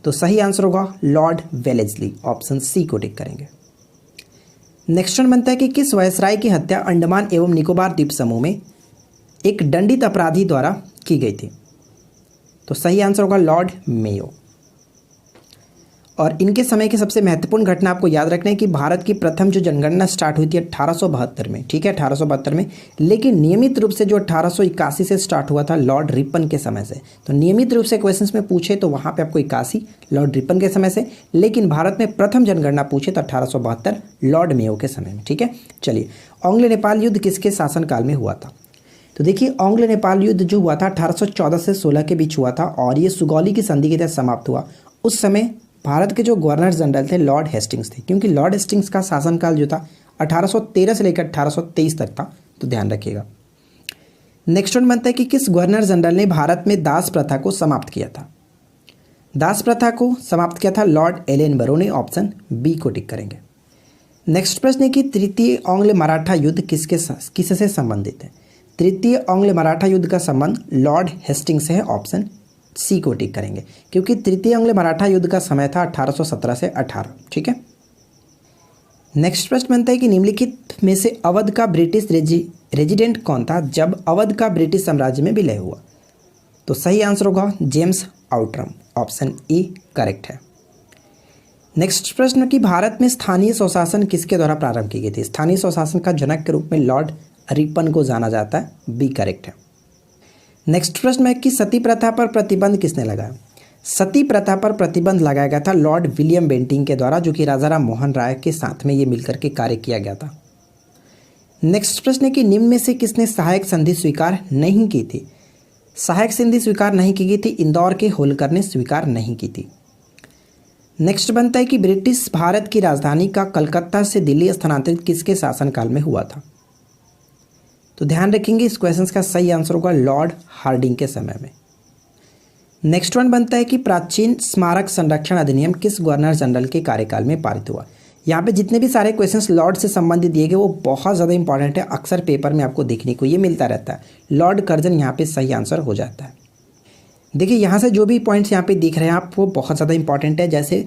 तो सही आंसर होगा लॉर्ड वेलेस्ली। ऑप्शन सी को टिक करेंगे। नेक्स्ट वन बनता है कि किस वायसराय की हत्या अंडमान एवं निकोबार द्वीप समूह में एक दंडित अपराधी द्वारा की गई थी? तो सही आंसर होगा लॉर्ड मेयो। और इनके समय की सबसे महत्वपूर्ण घटना आपको याद रखना है कि भारत की प्रथम जो जनगणना स्टार्ट हुई थी 1872 में। ठीक है, 1872 में, लेकिन नियमित रूप से जो 1881 से स्टार्ट हुआ था लॉर्ड रिपन के समय से। तो नियमित रूप से क्वेश्चंस में पूछे तो वहाँ पे आपको 81 लॉर्ड रिपन के समय से, लेकिन भारत में प्रथम जनगणना पूछे तो 1872 लॉर्ड मेयो के समय में। ठीक है, चलिए आंग्ल नेपाल युद्ध किसके शासनकाल में हुआ था? तो देखिए आंग्ल नेपाल युद्ध जो हुआ था 1814 से 16 के बीच हुआ था और ये सुगौली की संधि के तहत समाप्त हुआ। उस समय भारत के जो गवर्नर जनरल थे लॉर्ड हेस्टिंग्स थे, क्योंकि लॉर्ड हेस्टिंग्स का शासनकाल जो था 1813 से लेकर 1823 तक था। तो ध्यान रखिएगा। नेक्स्ट वन बनता है कि किस गवर्नर जनरल ने भारत में दास प्रथा को समाप्त किया था? दास प्रथा को समाप्त किया था लॉर्ड एलन बरो ने। ऑप्शन बी को टिक करेंगे। नेक्स्ट प्रश्न है कि तृतीय आंग्ल मराठा युद्ध किससे संबंधित है? तृतीय आंग्ल मराठा युद्ध का संबंध लॉर्ड हेस्टिंग्स से है। ऑप्शन सी को टिक करेंगे, क्योंकि तृतीय आंग्ल मराठा युद्ध का समय था 1817 से 18। ठीक है। नेक्स्ट प्रश्न बनता है कि निम्नलिखित में से अवध का ब्रिटिश रेजिडेंट कौन था जब अवध का ब्रिटिश साम्राज्य में विलय हुआ? तो सही आंसर होगा James Outram. Option A correct है। नेक्स्ट प्रश्न कि भारत में स्थानीय स्वशासन किसके द्वारा प्रारंभ की गई थी? स्थानीय स्वशासन का जनक के रूप में लॉर्ड रिपन को जाना जाता है। बी करेक्ट है। नेक्स्ट प्रश्न है कि सती प्रथा पर प्रतिबंध किसने लगाया? सती प्रथा पर प्रतिबंध लगाया गया था लॉर्ड विलियम बेंटिंग के द्वारा, जो कि राजा राम मोहन राय के साथ में ये मिलकर के कार्य किया गया था। नेक्स्ट प्रश्न है कि निम्न में से किसने सहायक संधि स्वीकार नहीं की थी? सहायक संधि स्वीकार नहीं की गई थी, इंदौर के होलकर ने स्वीकार नहीं की थी। नेक्स्ट बनता है कि ब्रिटिश भारत की राजधानी का कलकत्ता से दिल्ली स्थानांतरित किसके शासनकाल में हुआ था? तो ध्यान रखेंगे इस क्वेश्चन का सही आंसर होगा लॉर्ड हार्डिंग के समय में। नेक्स्ट वन बनता है कि प्राचीन स्मारक संरक्षण अधिनियम किस गवर्नर जनरल के कार्यकाल में पारित हुआ? यहाँ पे जितने भी सारे क्वेश्चंस लॉर्ड से संबंधित दिए गए वो बहुत ज़्यादा इंपॉर्टेंट है, अक्सर पेपर में आपको देखने को ये मिलता रहता है। लॉर्ड कर्जन यहाँ पे सही आंसर हो जाता है। देखिए यहाँ से जो भी पॉइंट्स यहाँ पे दिख रहे हैं आप वो बहुत ज़्यादा इंपॉर्टेंट है। जैसे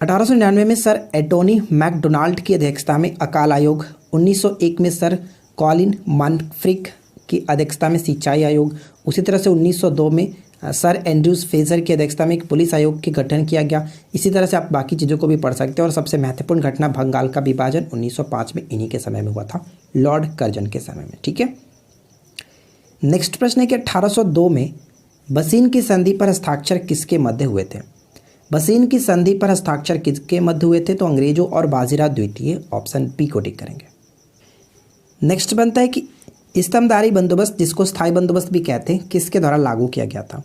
1899 में सर एंटोनी मैकडोनाल्ड की अध्यक्षता में अकाल आयोग, 1901 में सर कॉलिन मानफ्रिक की अध्यक्षता में सिंचाई आयोग, उसी तरह से 1902 में सर एंड्रूज फेजर की अध्यक्षता में एक पुलिस आयोग के गठन किया गया। इसी तरह से आप बाकी चीज़ों को भी पढ़ सकते हैं। और सबसे महत्वपूर्ण घटना बंगाल का विभाजन 1905 में इन्हीं के समय में हुआ था, लॉर्ड कर्जन के समय में। ठीक है, नेक्स्ट प्रश्न है कि 1802 में बसीन की संधि पर हस्ताक्षर किसके मध्य हुए थे? बसीन की संधि पर हस्ताक्षर किसके मध्य हुए थे? तो अंग्रेजों और बाजीराव द्वितीय, ऑप्शन बी को टिक करेंगे। नेक्स्ट बनता है कि स्तंभधारी बंदोबस्त, जिसको स्थायी बंदोबस्त भी कहते हैं, किसके द्वारा लागू किया गया था?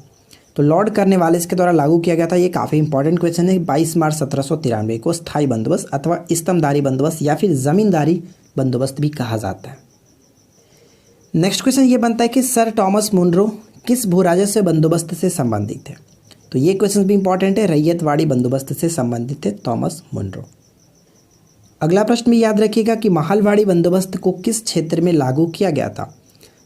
तो लॉर्ड कर्नवालिस के द्वारा लागू किया गया था। ये काफ़ी इंपॉर्टेंट क्वेश्चन है। 22 मार्च 1793 को स्थायी बंदोबस्त अथवा स्तंभधारी बंदोबस्त या फिर जमींदारी बंदोबस्त भी कहा जाता है। नेक्स्ट क्वेश्चन ये बनता है कि सर टॉमस मुनरो किस भू राजस्व बंदोबस्त से संबंधित है? तो ये क्वेश्चन भी इंपॉर्टेंट है, रैयतवाड़ी बंदोबस्त से संबंधित है टॉमस मुनरो। अगला प्रश्न भी याद रखिएगा कि महलवाड़ी बंदोबस्त को किस क्षेत्र में लागू किया गया था?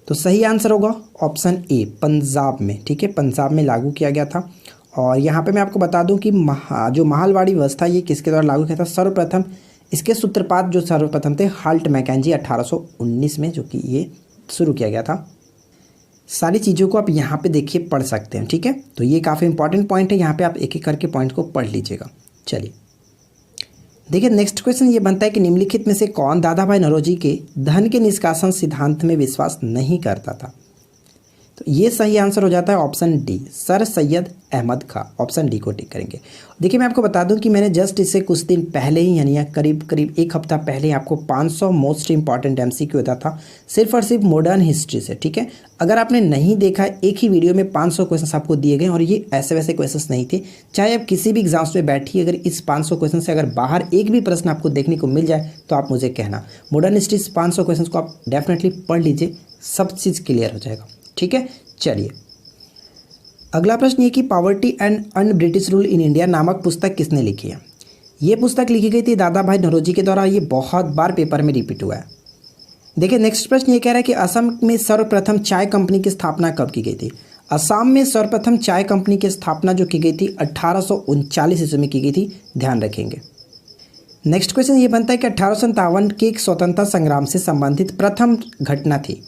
तो सही आंसर होगा ऑप्शन ए, पंजाब में। ठीक है, पंजाब में लागू किया गया था। और यहाँ पे मैं आपको बता दूं कि जो महलवाड़ी व्यवस्था ये किसके द्वारा लागू किया था? सर्वप्रथम इसके सूत्रपात जो सर्वप्रथम थे हाल्ट मैकेंजी 1819 में, जो कि ये शुरू किया गया था। सारी चीज़ों को आप यहाँ पे देखिए पढ़ सकते हैं। ठीक है, तो ये काफ़ी इंपॉर्टेंट पॉइंट है, यहाँ पे आप एक एक करके पॉइंट को पढ़ लीजिएगा। चलिए देखिए, नेक्स्ट क्वेश्चन ये बनता है कि निम्नलिखित में से कौन दादा भाई नौरोजी के धन के निष्कासन सिद्धांत में विश्वास नहीं करता था? तो ये सही आंसर हो जाता है option D, sir Syed Ahmad Khan. Option D को टिक करेंगे। देखिए मैं आपको बता दूं कि मैंने जस्ट इससे कुछ दिन पहले ही यानी करीब एक हफ्ता पहले आपको 500 मोस्ट इंपॉर्टेंट एमसीक्यू दिया था सिर्फ और सिर्फ मॉडर्न हिस्ट्री से। ठीक है, अगर आपने नहीं देखा, एक ही वीडियो में 500 क्वेश्चन आपको दिए गए और ये ऐसे वैसे क्वेश्चन नहीं थे। चाहे आप किसी भी एग्जाम्स में बैठिए, अगर इस 500 क्वेश्चन से अगर बाहर एक भी प्रश्न आपको देखने को मिल जाए तो आप मुझे कहना। मॉडर्न हिस्ट्री 500 क्वेश्चन को आप डेफिनेटली पढ़ लीजिए, सब चीज़ क्लियर हो जाएगा। ठीक है, चलिए अगला प्रश्न ये कि poverty and un British rule in India नामक पुस्तक किसने लिखी है? ये पुस्तक लिखी गई थी दादा भाई नौरोजी के द्वारा। ये बहुत बार पेपर में रिपीट हुआ है। देखिए नेक्स्ट प्रश्न ये कह रहा है कि असम में सर्वप्रथम चाय कंपनी की स्थापना कब की गई थी? असम में सर्वप्रथम चाय कंपनी की स्थापना जो की गई थी 1839 ईस्वी में की गई थी, ध्यान रखेंगे। नेक्स्ट क्वेश्चन ये बनता है कि 1857 के स्वतंत्रता संग्राम से संबंधित प्रथम घटना थी।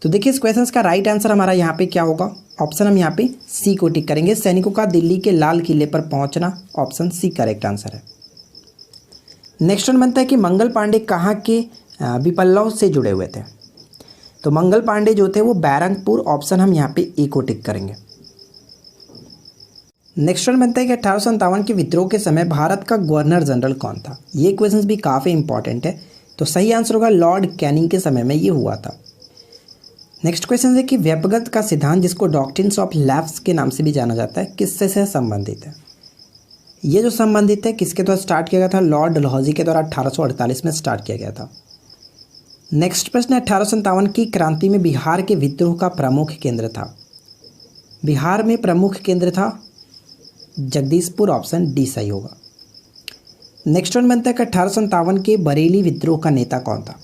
तो देखिए इस क्वेश्चन का राइट आंसर हमारा यहाँ पे क्या होगा? ऑप्शन हम यहाँ पे सी को टिक करेंगे, सैनिकों का दिल्ली के लाल किले पर पहुंचना। ऑप्शन सी करेक्ट आंसर है। नेक्स्ट वन बनता है कि मंगल पांडे कहाँ के विप्लव से जुड़े हुए थे? तो मंगल पांडे जो थे वो बैरंगपुर। ऑप्शन हम यहाँ पे ए को टिक करेंगे। नेक्स्ट वन बनता है कि 1857 के विद्रोह के समय भारत का गवर्नर जनरल कौन था? ये क्वेश्चन भी काफ़ी इंपॉर्टेंट है, तो सही आंसर होगा लॉर्ड कैनिंग के समय में ये हुआ था। नेक्स्ट क्वेश्चन है कि व्यपगत का सिद्धांत, जिसको डॉक्ट्रिन्स ऑफ लैप्स के नाम से भी जाना जाता है, किससे से संबंधित है? ये जो संबंधित है किसके द्वारा स्टार्ट किया गया था? लॉर्ड डलहौजी के द्वारा 1848 में स्टार्ट किया गया था। नेक्स्ट प्रश्न है 1857 की क्रांति में बिहार के विद्रोह का प्रमुख केंद्र था। बिहार में प्रमुख केंद्र था जगदीशपुर। ऑप्शन डी सही होगा। नेक्स्ट वन बनता है कि 1857 के बरेली विद्रोह का नेता कौन था?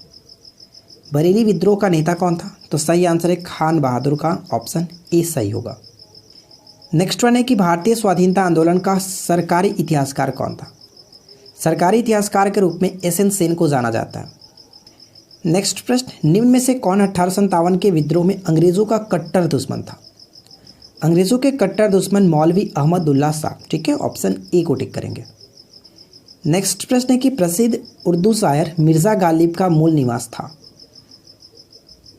बरेली विद्रोह का नेता कौन था? तो सही आंसर है खान बहादुर खान। ऑप्शन ए सही होगा। नेक्स्ट वन है कि भारतीय स्वाधीनता आंदोलन का सरकारी इतिहासकार कौन था? सरकारी इतिहासकार के रूप में एस.एन. सेन को जाना जाता है। नेक्स्ट प्रश्न, निम्न में से कौन 1857 के विद्रोह में अंग्रेजों का कट्टर दुश्मन था? अंग्रेजों के कट्टर दुश्मन मौलवी अहमदुल्ला साहब। ठीक है, ऑप्शन ए को टिक करेंगे। नेक्स्ट प्रश्न है कि प्रसिद्ध उर्दू शायर मिर्ज़ा गालिब का मूल निवास था।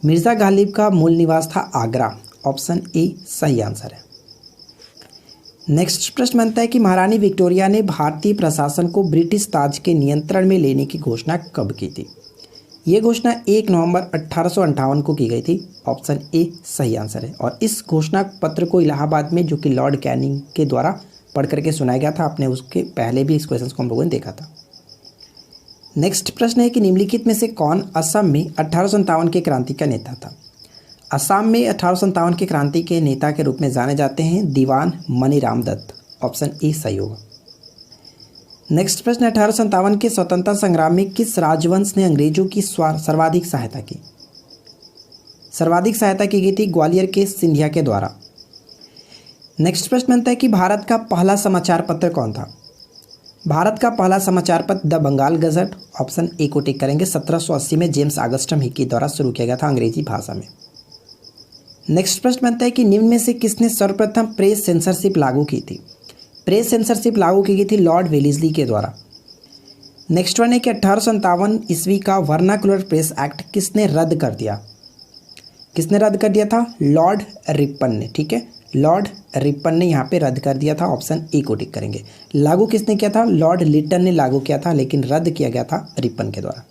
मिर्ज़ा गालिब का मूल निवास था आगरा। ऑप्शन ए सही आंसर है। नेक्स्ट प्रश्न बनता है कि महारानी विक्टोरिया ने भारतीय प्रशासन को ब्रिटिश ताज के नियंत्रण में लेने की घोषणा कब की थी? ये घोषणा 1 नवंबर 1858 को की गई थी। ऑप्शन ए सही आंसर है। और इस घोषणा पत्र को इलाहाबाद में, जो कि लॉर्ड कैनिंग के द्वारा पढ़ करके सुनाया गया था, आपने उसके पहले भी इस क्वेश्चन को हम लोगों ने देखा था। नेक्स्ट प्रश्न है कि निम्नलिखित में से कौन असम में 1857 के क्रांति का नेता था? असम में 1857 के क्रांति के नेता के रूप में जाने जाते हैं दीवान मनीराम दत्त। ऑप्शन ए सही होगा। नेक्स्ट प्रश्न, 1857 के स्वतंत्रता संग्राम में किस राजवंश ने अंग्रेजों की सर्वाधिक सहायता की? सर्वाधिक सहायता की गई थी ग्वालियर के सिंधिया के द्वारा। नेक्स्ट प्रश्न बनता है कि भारत का पहला समाचार पत्र कौन था? भारत का पहला समाचार पत्र the Bengal Gazette. Option A को टिक करेंगे। 1780 में जेम्स ऑगस्टन हिकी द्वारा शुरू किया गया था अंग्रेजी भाषा में। नेक्स्ट प्रश्न बनता है कि निम्न में से किसने सर्वप्रथम प्रेस सेंसरशिप लागू की थी? प्रेस सेंसरशिप लागू की गई थी लॉर्ड वेलेस्ली के द्वारा। नेक्स्ट वन है कि 1857 ईस्वी का वर्नाकुलर प्रेस एक्ट किसने रद्द कर दिया? किसने रद्द कर दिया था? लॉर्ड रिपन ने। ठीक है, लॉर्ड रिपन ने यहाँ पे रद्द कर दिया था। ऑप्शन ए को टिक करेंगे। लागू किसने किया था? लॉर्ड लिटन ने लागू किया था, लेकिन रद्द किया गया था रिपन के द्वारा।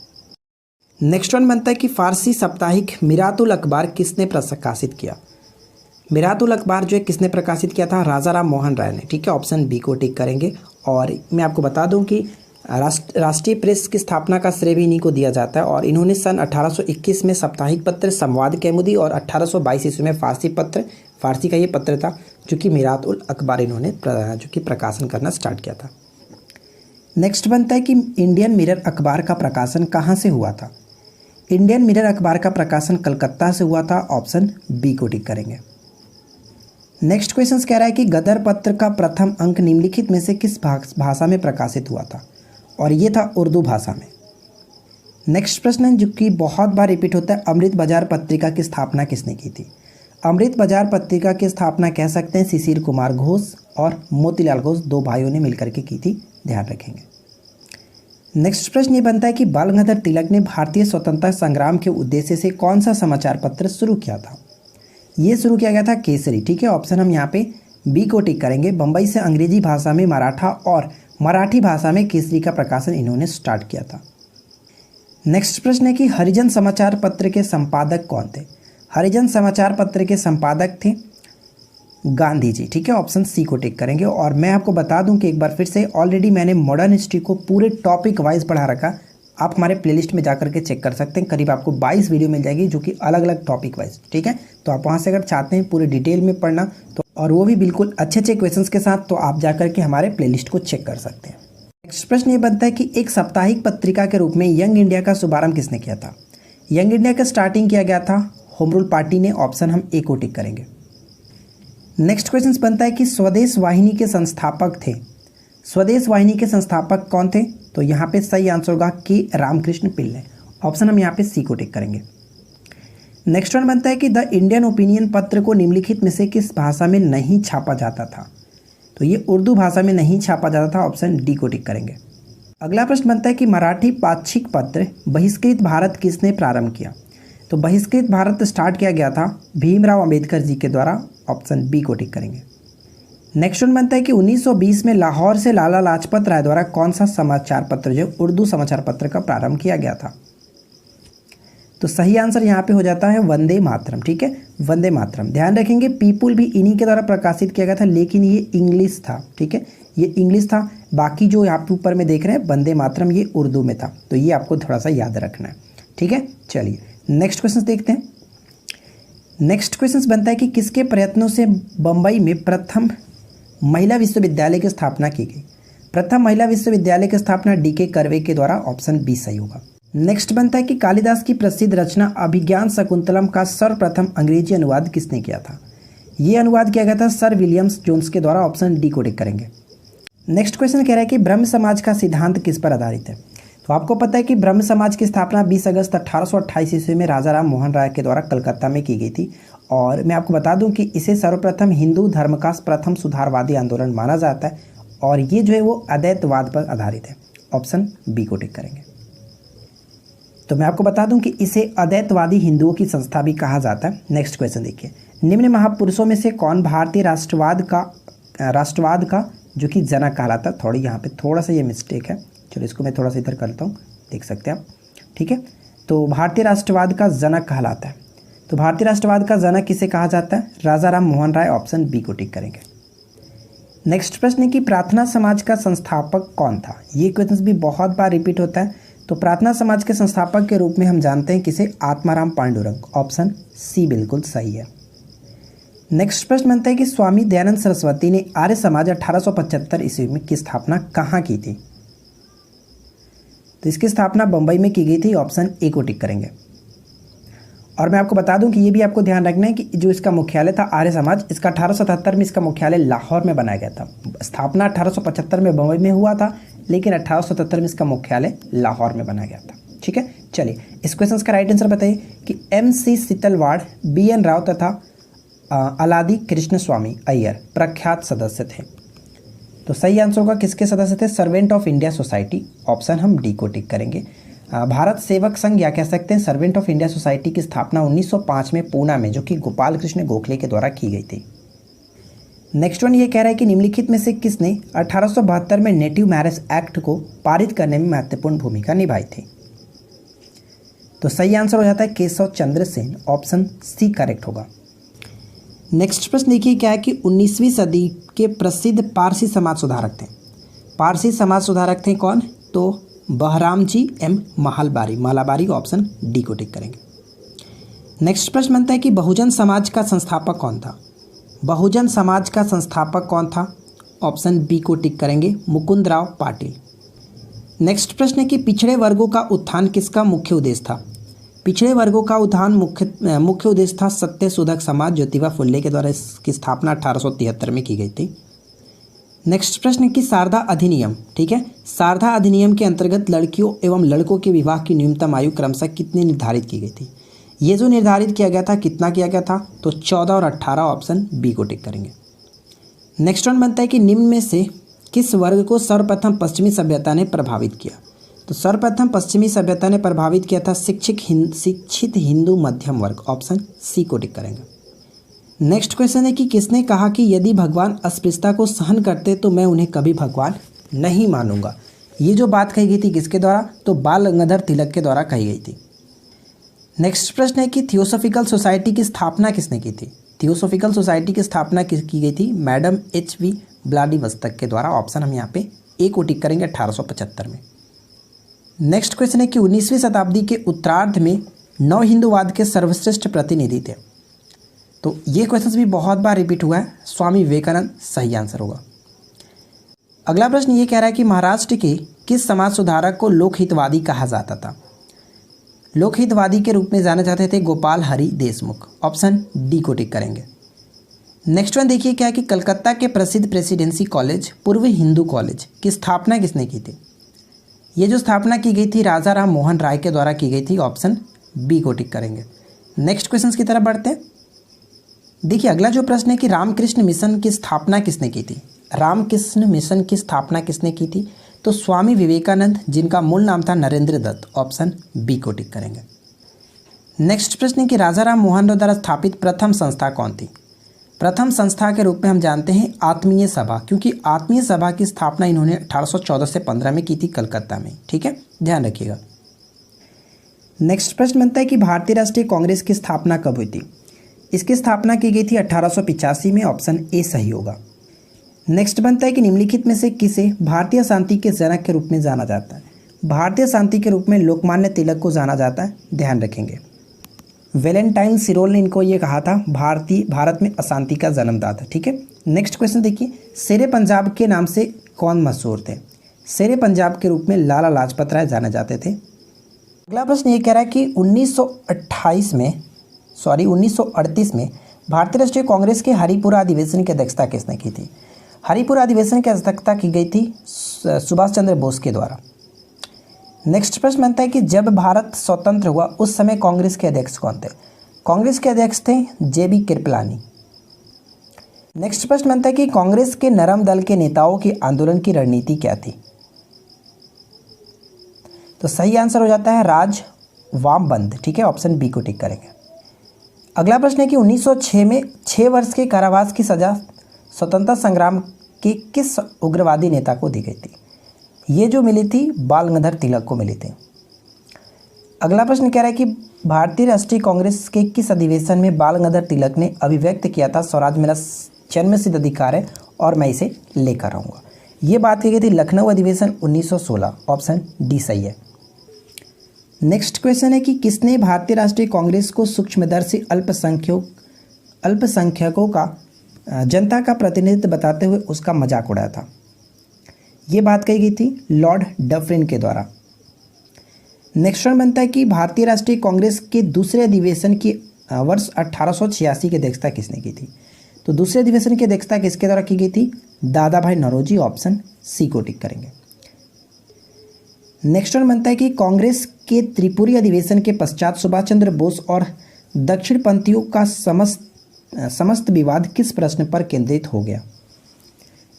नेक्स्ट वन बनता है कि फारसी साप्ताहिक मिरातुल अखबार किसने प्रकाशित किया? मिरातुल अखबार जो है किसने प्रकाशित किया था? राजा राम मोहन राय ने। ठीक है, ऑप्शन बी को टिक करेंगे। और मैं आपको बता दूं कि राष्ट्रीय प्रेस की स्थापना का श्रेय भी इन्हीं को दिया जाता है। और इन्होंने सन 1821 में साप्ताहिक पत्र संवाद कैमुदी और 1822 ईस्वी में फारसी का ये पत्र था, जो कि मिरातुल अखबार इन्होंने जो कि प्रकाशन करना स्टार्ट किया था। नेक्स्ट बनता है कि इंडियन मिरर अखबार का प्रकाशन कहाँ से हुआ था? इंडियन मिरर अखबार का प्रकाशन कलकत्ता से हुआ था। ऑप्शन बी को टिक करेंगे। नेक्स्ट क्वेश्चन कह रहा है कि गदर पत्र का प्रथम अंक निम्नलिखित में से किस भाषा में प्रकाशित हुआ था? और ये था उर्दू भाषा में। नेक्स्ट प्रश्न है जो कि बहुत बार रिपीट होता है, अमृत बाजार पत्रिका की स्थापना किसने की थी? अमृत बाजार पत्रिका की स्थापना कह सकते हैं शिशिर कुमार घोष और मोतीलाल घोष, दो भाइयों ने मिलकर के की थी, ध्यान रखेंगे। नेक्स्ट प्रश्न ये बनता है कि बाल गंगाधर तिलक ने भारतीय स्वतंत्रता संग्राम के उद्देश्य से कौन सा समाचार पत्र शुरू किया था? ये शुरू किया गया था केसरी। ठीक है, ऑप्शन हम यहाँ पे बी को टिक करेंगे। बम्बई से अंग्रेजी भाषा में मराठा और मराठी भाषा में केसरी का प्रकाशन इन्होंने स्टार्ट किया था। नेक्स्ट प्रश्न है कि हरिजन समाचार पत्र के संपादक कौन थे? हरिजन समाचार पत्र के संपादक थे गांधी जी। ठीक है, ऑप्शन सी को टिक करेंगे। और मैं आपको बता दूं कि एक बार फिर से ऑलरेडी मैंने मॉडर्न हिस्ट्री को पूरे टॉपिक वाइज पढ़ा रखा। आप हमारे प्लेलिस्ट में जाकर के चेक कर सकते हैं। करीब आपको 22 वीडियो मिल जाएगी, जो कि अलग अलग टॉपिक वाइज। ठीक है, तो आप वहां से अगर चाहते हैं पूरे डिटेल में पढ़ना तो, और वो भी बिल्कुल अच्छे अच्छे क्वेश्चंस के साथ, तो आप जाकर के हमारे प्लेलिस्ट को चेक कर सकते हैं। नेक्स्ट प्रश्न ये बनता है कि एक साप्ताहिक पत्रिका के रूप में यंग इंडिया का शुभारंभ किसने किया था? यंग इंडिया का स्टार्टिंग किया गया था होम रूल पार्टी ने। ऑप्शन हम ए को टिक करेंगे। नेक्स्ट क्वेश्चन बनता है कि स्वदेश वाहिनी के संस्थापक थे। स्वदेश वाहिनी के संस्थापक कौन थे? तो यहाँ पे सही आंसर होगा के रामकृष्ण पिल्ले। ऑप्शन हम यहाँ पे सी को टिक करेंगे। नेक्स्ट वन बनता है कि द इंडियन ओपिनियन पत्र को निम्नलिखित में से किस भाषा में नहीं छापा जाता था? तो ये उर्दू भाषा में नहीं छापा जाता था। ऑप्शन डी को टिक करेंगे। अगला प्रश्न बनता है कि मराठी पाक्षिक पत्र बहिष्कृत भारत किसने प्रारंभ किया? तो बहिष्कृत भारत स्टार्ट किया गया था भीमराव अंबेडकर जी के द्वारा। ऑप्शन बी को टिक करेंगे। नेक्स्ट वन बनता है कि 1920 में लाहौर से लाला लाजपत राय द्वारा कौन सा समाचार पत्र जो उर्दू समाचार पत्र का प्रारंभ किया गया था? तो सही आंसर यहाँ पे हो जाता है वंदे मातरम। ठीक है, वंदे मातरम। ध्यान रखेंगे पीपुल भी इन्हीं के द्वारा प्रकाशित किया गया था, लेकिन ये इंग्लिश था। ठीक है, ये इंग्लिश था। बाकी जो आप ऊपर में देख रहे हैं वंदे मातरम, ये उर्दू में था। तो ये आपको थोड़ा सा याद रखना है। ठीक है, चलिए नेक्स्ट क्वेश्चन देखते हैं। नेक्स्ट क्वेश्चन बनता है कि किसके प्रयत्नों से बम्बई में प्रथम महिला विश्वविद्यालय की स्थापना की गई? प्रथम महिला विश्वविद्यालय की स्थापना डी.के. कर्वे के द्वारा। ऑप्शन बी सही होगा। नेक्स्ट बनता है कि कालिदास की प्रसिद्ध रचना अभिज्ञान शकुंतलम का सर्वप्रथम अंग्रेजी अनुवाद किसने किया था? ये अनुवाद किया गया था सर विलियम्स जोन्स के द्वारा। ऑप्शन डी को टिक करेंगे। नेक्स्ट क्वेश्चन कह रहा है कि ब्रह्म समाज का सिद्धांत किस पर आधारित है? तो आपको पता है कि ब्रह्म समाज की स्थापना 20 अगस्त 1828 ईस्वी में राजा राम मोहन राय के द्वारा कलकत्ता में की गई थी। और मैं आपको बता दूं कि इसे सर्वप्रथम हिंदू धर्म का प्रथम सुधारवादी आंदोलन माना जाता है। और ये जो है वो अद्वैतवाद पर आधारित है। ऑप्शन बी को टिक करेंगे। तो मैं आपको बता दूं कि इसे अद्वैतवादी हिंदुओं की संस्था भी कहा जाता है। नेक्स्ट क्वेश्चन देखिए, निम्न महापुरुषों में से कौन भारतीय राष्ट्रवाद का राष्ट्रवाद का जो कि जनक कहलाता है। थोड़ी यहाँ पे थोड़ा सा ये मिस्टेक है, चलो इसको मैं थोड़ा सा इधर करता हूँ, देख सकते हैं आप, ठीक है। तो भारतीय राष्ट्रवाद का जनक कहलाता है। तो भारतीय राष्ट्रवाद का जनक किसे कहा जाता है? राजा राम मोहन राय, ऑप्शन बी को टिक करेंगे। नेक्स्ट प्रश्न है कि प्रार्थना समाज का संस्थापक कौन था? ये क्वेश्चन भी बहुत बार रिपीट होता है। तो प्रार्थना समाज के संस्थापक के रूप में हम जानते हैं किसे? आत्माराम पांडुरंग, ऑप्शन सी बिल्कुल सही है। नेक्स्ट प्रश्न बनता है कि स्वामी दयानंद सरस्वती ने आर्य समाज 1875 ईस्वी में की स्थापना कहाँ की थी? तो इसकी स्थापना बंबई में की गई थी, ऑप्शन ए को टिक करेंगे। और मैं आपको बता दूं कि ये भी आपको ध्यान रखना है कि जो इसका मुख्यालय था आर्य समाज, इसका 1877 में इसका मुख्यालय लाहौर में बनाया गया था। स्थापना 1875 में बंबई में हुआ था, लेकिन 1877 में इसका मुख्यालय लाहौर में बनाया गया था। ठीक है, चलिए इस क्वेश्चन का राइट आंसर बताइए कि MC सीतलवाड़, BN राव तथा अलादी कृष्ण स्वामी अय्यर प्रख्यात सदस्य थे। तो सही आंसर होगा किसके सदस्य थे? Servant of India society, option हम डी को टिक करेंगे। भारत सेवक संघ या कह सकते हैं सर्वेंट ऑफ इंडिया सोसाइटी की स्थापना 1905 में पूना में, जो कि गोपाल कृष्ण गोखले के द्वारा की गई थी। नेक्स्ट वन ये कह रहा है कि निम्नलिखित में से किसने 1872 में नेटिव मैरिज एक्ट को पारित करने में महत्वपूर्ण भूमिका निभाई थी? तो सही आंसर हो जाता है Keshav Chandra Sen, option C correct होगा। नेक्स्ट प्रश्न देखिए क्या है कि 19वीं सदी के प्रसिद्ध पारसी समाज सुधारक थे। पारसी समाज सुधारक थे कौन? तो बहरामजी एम मालाबारी, ऑप्शन डी को टिक करेंगे। नेक्स्ट प्रश्न बनता है कि बहुजन समाज का संस्थापक कौन था? बहुजन समाज का संस्थापक कौन था? ऑप्शन बी को टिक करेंगे, मुकुंदराव पाटिल। नेक्स्ट प्रश्न है कि पिछड़े वर्गों का उत्थान किसका मुख्य उद्देश्य था? पिछड़े वर्गों का उत्थान मुख्य उद्देश्य था सत्यशोधक समाज, ज्योतिबा फुले के द्वारा इसकी स्थापना 1873 में की गई थी। नेक्स्ट प्रश्न की शारदा अधिनियम, ठीक है, शारदा अधिनियम के अंतर्गत लड़कियों एवं लड़कों के विवाह की न्यूनतम आयु क्रमशः कितनी निर्धारित की गई थी? ये जो निर्धारित किया गया था कितना किया गया था? तो 14 और 18, ऑप्शन बी को टिक करेंगे। नेक्स्ट वन बनता है कि निम्न में से किस वर्ग को सर्वप्रथम पश्चिमी सभ्यता ने प्रभावित किया? तो सर्वप्रथम पश्चिमी सभ्यता ने प्रभावित किया था शिक्षित हिंदू मध्यम वर्ग, ऑप्शन सी को टिक करेंगे। नेक्स्ट क्वेश्चन है कि किसने कहा कि यदि भगवान अस्पृश्यता को सहन करते तो मैं उन्हें कभी भगवान नहीं मानूंगा? ये जो बात कही गई थी किसके द्वारा? तो बाल गंगाधर तिलक के द्वारा कही गई थी। नेक्स्ट प्रश्न है कि थियोसॉफिकल सोसाइटी की स्थापना किसने की थी? थियोसॉफिकल सोसाइटी की स्थापना की गई थी मैडम HV व्लादिवस्तक के द्वारा, ऑप्शन हम यहाँ पे ए को टिक करेंगे 1875 में। नेक्स्ट क्वेश्चन है कि 19वीं शताब्दी के उत्तरार्ध में नव हिंदूवाद के सर्वश्रेष्ठ प्रतिनिधि थे। तो ये क्वेश्चन भी बहुत बार रिपीट हुआ है, स्वामी विवेकानंद सही आंसर होगा। अगला प्रश्न ये कह रहा है कि महाराष्ट्र के किस समाज सुधारक को लोकहितवादी कहा जाता था? लोकहितवादी के रूप में जाने जाते थे गोपाल हरि देशमुख, ऑप्शन डी को टिक करेंगे। नेक्स्ट वन देखिए क्या है कि कलकत्ता के प्रसिद्ध प्रेसिडेंसी कॉलेज पूर्व हिंदू कॉलेज की स्थापना किसने की थी? ये जो स्थापना की गई थी राजा राम मोहन राय के द्वारा की गई थी, ऑप्शन बी को टिक करेंगे। नेक्स्ट क्वेश्चन की तरफ बढ़ते हैं। देखिए अगला जो प्रश्न है कि रामकृष्ण मिशन की स्थापना किसने की थी? रामकृष्ण मिशन की स्थापना किसने की थी? तो स्वामी विवेकानंद, जिनका मूल नाम था नरेंद्र दत्त, ऑप्शन बी को टिक करेंगे। नेक्स्ट प्रश्न है कि राजा राम मोहन राय द्वारा स्थापित प्रथम संस्था कौन थी? प्रथम संस्था के रूप में हम जानते हैं आत्मीय सभा, क्योंकि आत्मीय सभा की स्थापना इन्होंने 1814 से 15 में की थी कलकत्ता में। ठीक है, ध्यान रखिएगा। नेक्स्ट प्रश्न बनता है कि भारतीय राष्ट्रीय कांग्रेस की स्थापना कब हुई थी? इसकी स्थापना की गई थी 1885 में, ऑप्शन ए सही होगा। नेक्स्ट बनता है कि निम्नलिखित में से किसे भारतीय शांति के जनक के रूप में जाना जाता है? भारतीय शांति के रूप में लोकमान्य तिलक को जाना जाता है, ध्यान रखेंगे। वैलेंटाइन सिरोल ने इनको ये कहा था भारत में अशांति का जन्मदाता। ठीक है, नेक्स्ट क्वेश्चन देखिए, शेरे पंजाब के नाम से कौन मशहूर थे? शेरे पंजाब के रूप में लाला लाजपत राय जाने जाते थे। अगला प्रश्न ये कह रहा है कि 1938 में भारतीय राष्ट्रीय कांग्रेस के हरिपुरा अधिवेशन की अध्यक्षता किसने की थी? हरिपुरा अधिवेशन की अध्यक्षता की गई थी सुभाष चंद्र बोस के द्वारा। नेक्स्ट प्रश्न बनता है कि जब भारत स्वतंत्र हुआ उस समय कांग्रेस के अध्यक्ष कौन थे? कांग्रेस के अध्यक्ष थे JB कृपलानी। नेक्स्ट प्रश्न बनता है कि कांग्रेस के नरम दल के नेताओं की आंदोलन की रणनीति क्या थी? तो सही आंसर हो जाता है राज वाम बंद। ठीक है, ऑप्शन बी को टिक करेंगे। अगला प्रश्न है कि 1906 में 6 वर्ष के कारावास की सजा स्वतंत्रता संग्राम के किस उग्रवादी नेता को दी गई थी? ये जो मिली थी बाल गंगाधर तिलक को मिली थी। अगला प्रश्न कह रहा है कि भारतीय राष्ट्रीय कांग्रेस के किस अधिवेशन में बाल गंगाधर तिलक ने अभिव्यक्त किया था स्वराज मेरा जन्मसिद्ध अधिकार है और मैं इसे लेकर आऊँगा? ये बात की गई थी लखनऊ अधिवेशन 1916। ऑप्शन डी सही है। नेक्स्ट क्वेश्चन है कि किसने भारतीय राष्ट्रीय कांग्रेस को सूक्ष्मदर्शी अल्पसंख्यकों का जनता का प्रतिनिधित्व बताते हुए उसका मजाक उड़ाया था? ये बात कही गई थी लॉर्ड डफरिन के द्वारा। नेक्स्ट वन बनता है कि भारतीय राष्ट्रीय कांग्रेस के दूसरे अधिवेशन की वर्ष 1886 की अध्यक्षता किसने की थी? तो दूसरे अधिवेशन की अध्यक्षता किसके द्वारा की गई थी? दादा भाई नौरोजी। ऑप्शन सी को टिक करेंगे। नेक्स्ट वन बनता है कि कांग्रेस के त्रिपुरी अधिवेशन के पश्चात सुभाष चंद्र बोस और दक्षिणपंथियों का समस्त विवाद किस प्रश्न पर केंद्रित हो गया?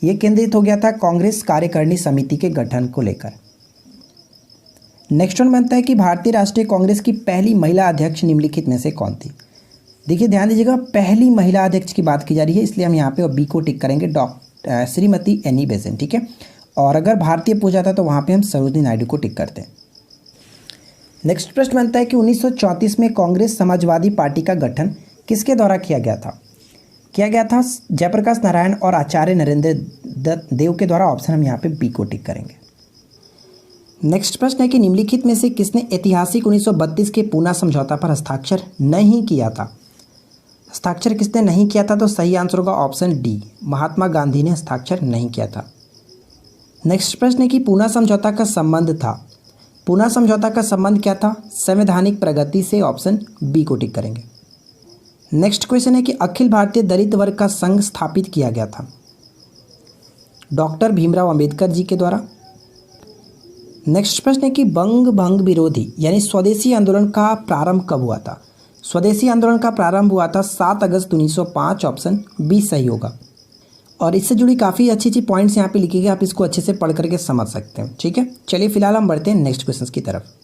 यह केंद्रित हो गया था कांग्रेस कार्यकारिणी समिति के गठन को लेकर। नेक्स्ट वन बनता है कि भारतीय राष्ट्रीय कांग्रेस की पहली महिला अध्यक्ष निम्नलिखित में से कौन थी? देखिए ध्यान दीजिएगा, पहली महिला अध्यक्ष की बात की जा रही है, इसलिए हम यहाँ पे बी को टिक करेंगे, श्रीमती एनी बेसेंट। ठीक है, और अगर भारतीय पूछा था तो वहाँ पे हम सरोजिनी नायडू को टिक करते हैं। नेक्स्ट प्रश्न बनता है कि 1934 में कांग्रेस समाजवादी पार्टी का गठन किसके द्वारा किया गया था? जयप्रकाश नारायण और आचार्य नरेंद्र दत्त देव के द्वारा। ऑप्शन हम यहाँ पे बी को टिक करेंगे। नेक्स्ट प्रश्न है कि निम्नलिखित में से किसने ऐतिहासिक 1932 के पूना समझौता पर हस्ताक्षर नहीं किया था? हस्ताक्षर किसने नहीं किया था? तो सही आंसर होगा ऑप्शन डी, महात्मा गांधी ने हस्ताक्षर नहीं किया था। नेक्स्ट प्रश्न है कि पूना समझौता का संबंध था। पूना समझौता का संबंध क्या था? संवैधानिक प्रगति से। ऑप्शन बी को टिक करेंगे। नेक्स्ट क्वेश्चन है कि अखिल भारतीय दलित वर्ग का संघ स्थापित किया गया था डॉक्टर भीमराव अंबेडकर जी के द्वारा। नेक्स्ट प्रश्न है कि बंग भंग विरोधी यानी स्वदेशी आंदोलन का प्रारंभ कब हुआ था? स्वदेशी आंदोलन का प्रारंभ हुआ था 7 अगस्त 1905। ऑप्शन बी सही होगा। और इससे जुड़ी काफ़ी अच्छी अच्छी पॉइंट्स यहाँ पे लिखे गए, आप इसको अच्छे से पढ़ करके समझ सकते हैं। ठीक है, चलिए फिलहाल हम बढ़ते हैं नेक्स्ट क्वेश्चन की तरफ।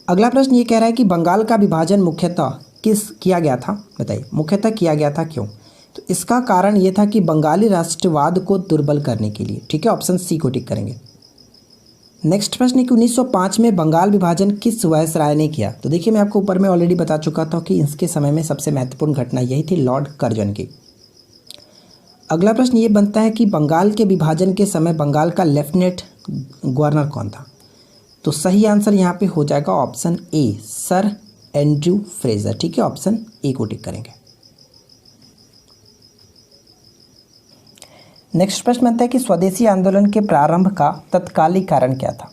अगला प्रश्न ये कह रहा है कि बंगाल का विभाजन मुख्यतः किया गया था? बताइए, मुख्यतः किया गया था क्यों? तो इसका कारण ये था कि बंगाली राष्ट्रवाद को दुर्बल करने के लिए। ठीक है, ऑप्शन सी को टिक करेंगे। नेक्स्ट प्रश्न है कि 1905 में बंगाल विभाजन किस वायसराय ने किया? तो देखिए, मैं आपको ऊपर में ऑलरेडी बता चुका था कि इसके समय में सबसे महत्वपूर्ण घटना यही थी, लॉर्ड कर्जन की। अगला प्रश्न ये बनता है कि बंगाल के विभाजन के समय बंगाल का लेफ्टिनेंट गवर्नर कौन था? तो सही आंसर यहाँ पे हो जाएगा option A, sir Andrew Fraser. ठीक है, ऑप्शन ए को टिक करेंगे। नेक्स्ट प्रश्न बनता है कि स्वदेशी आंदोलन के प्रारंभ का तत्कालिक कारण क्या था?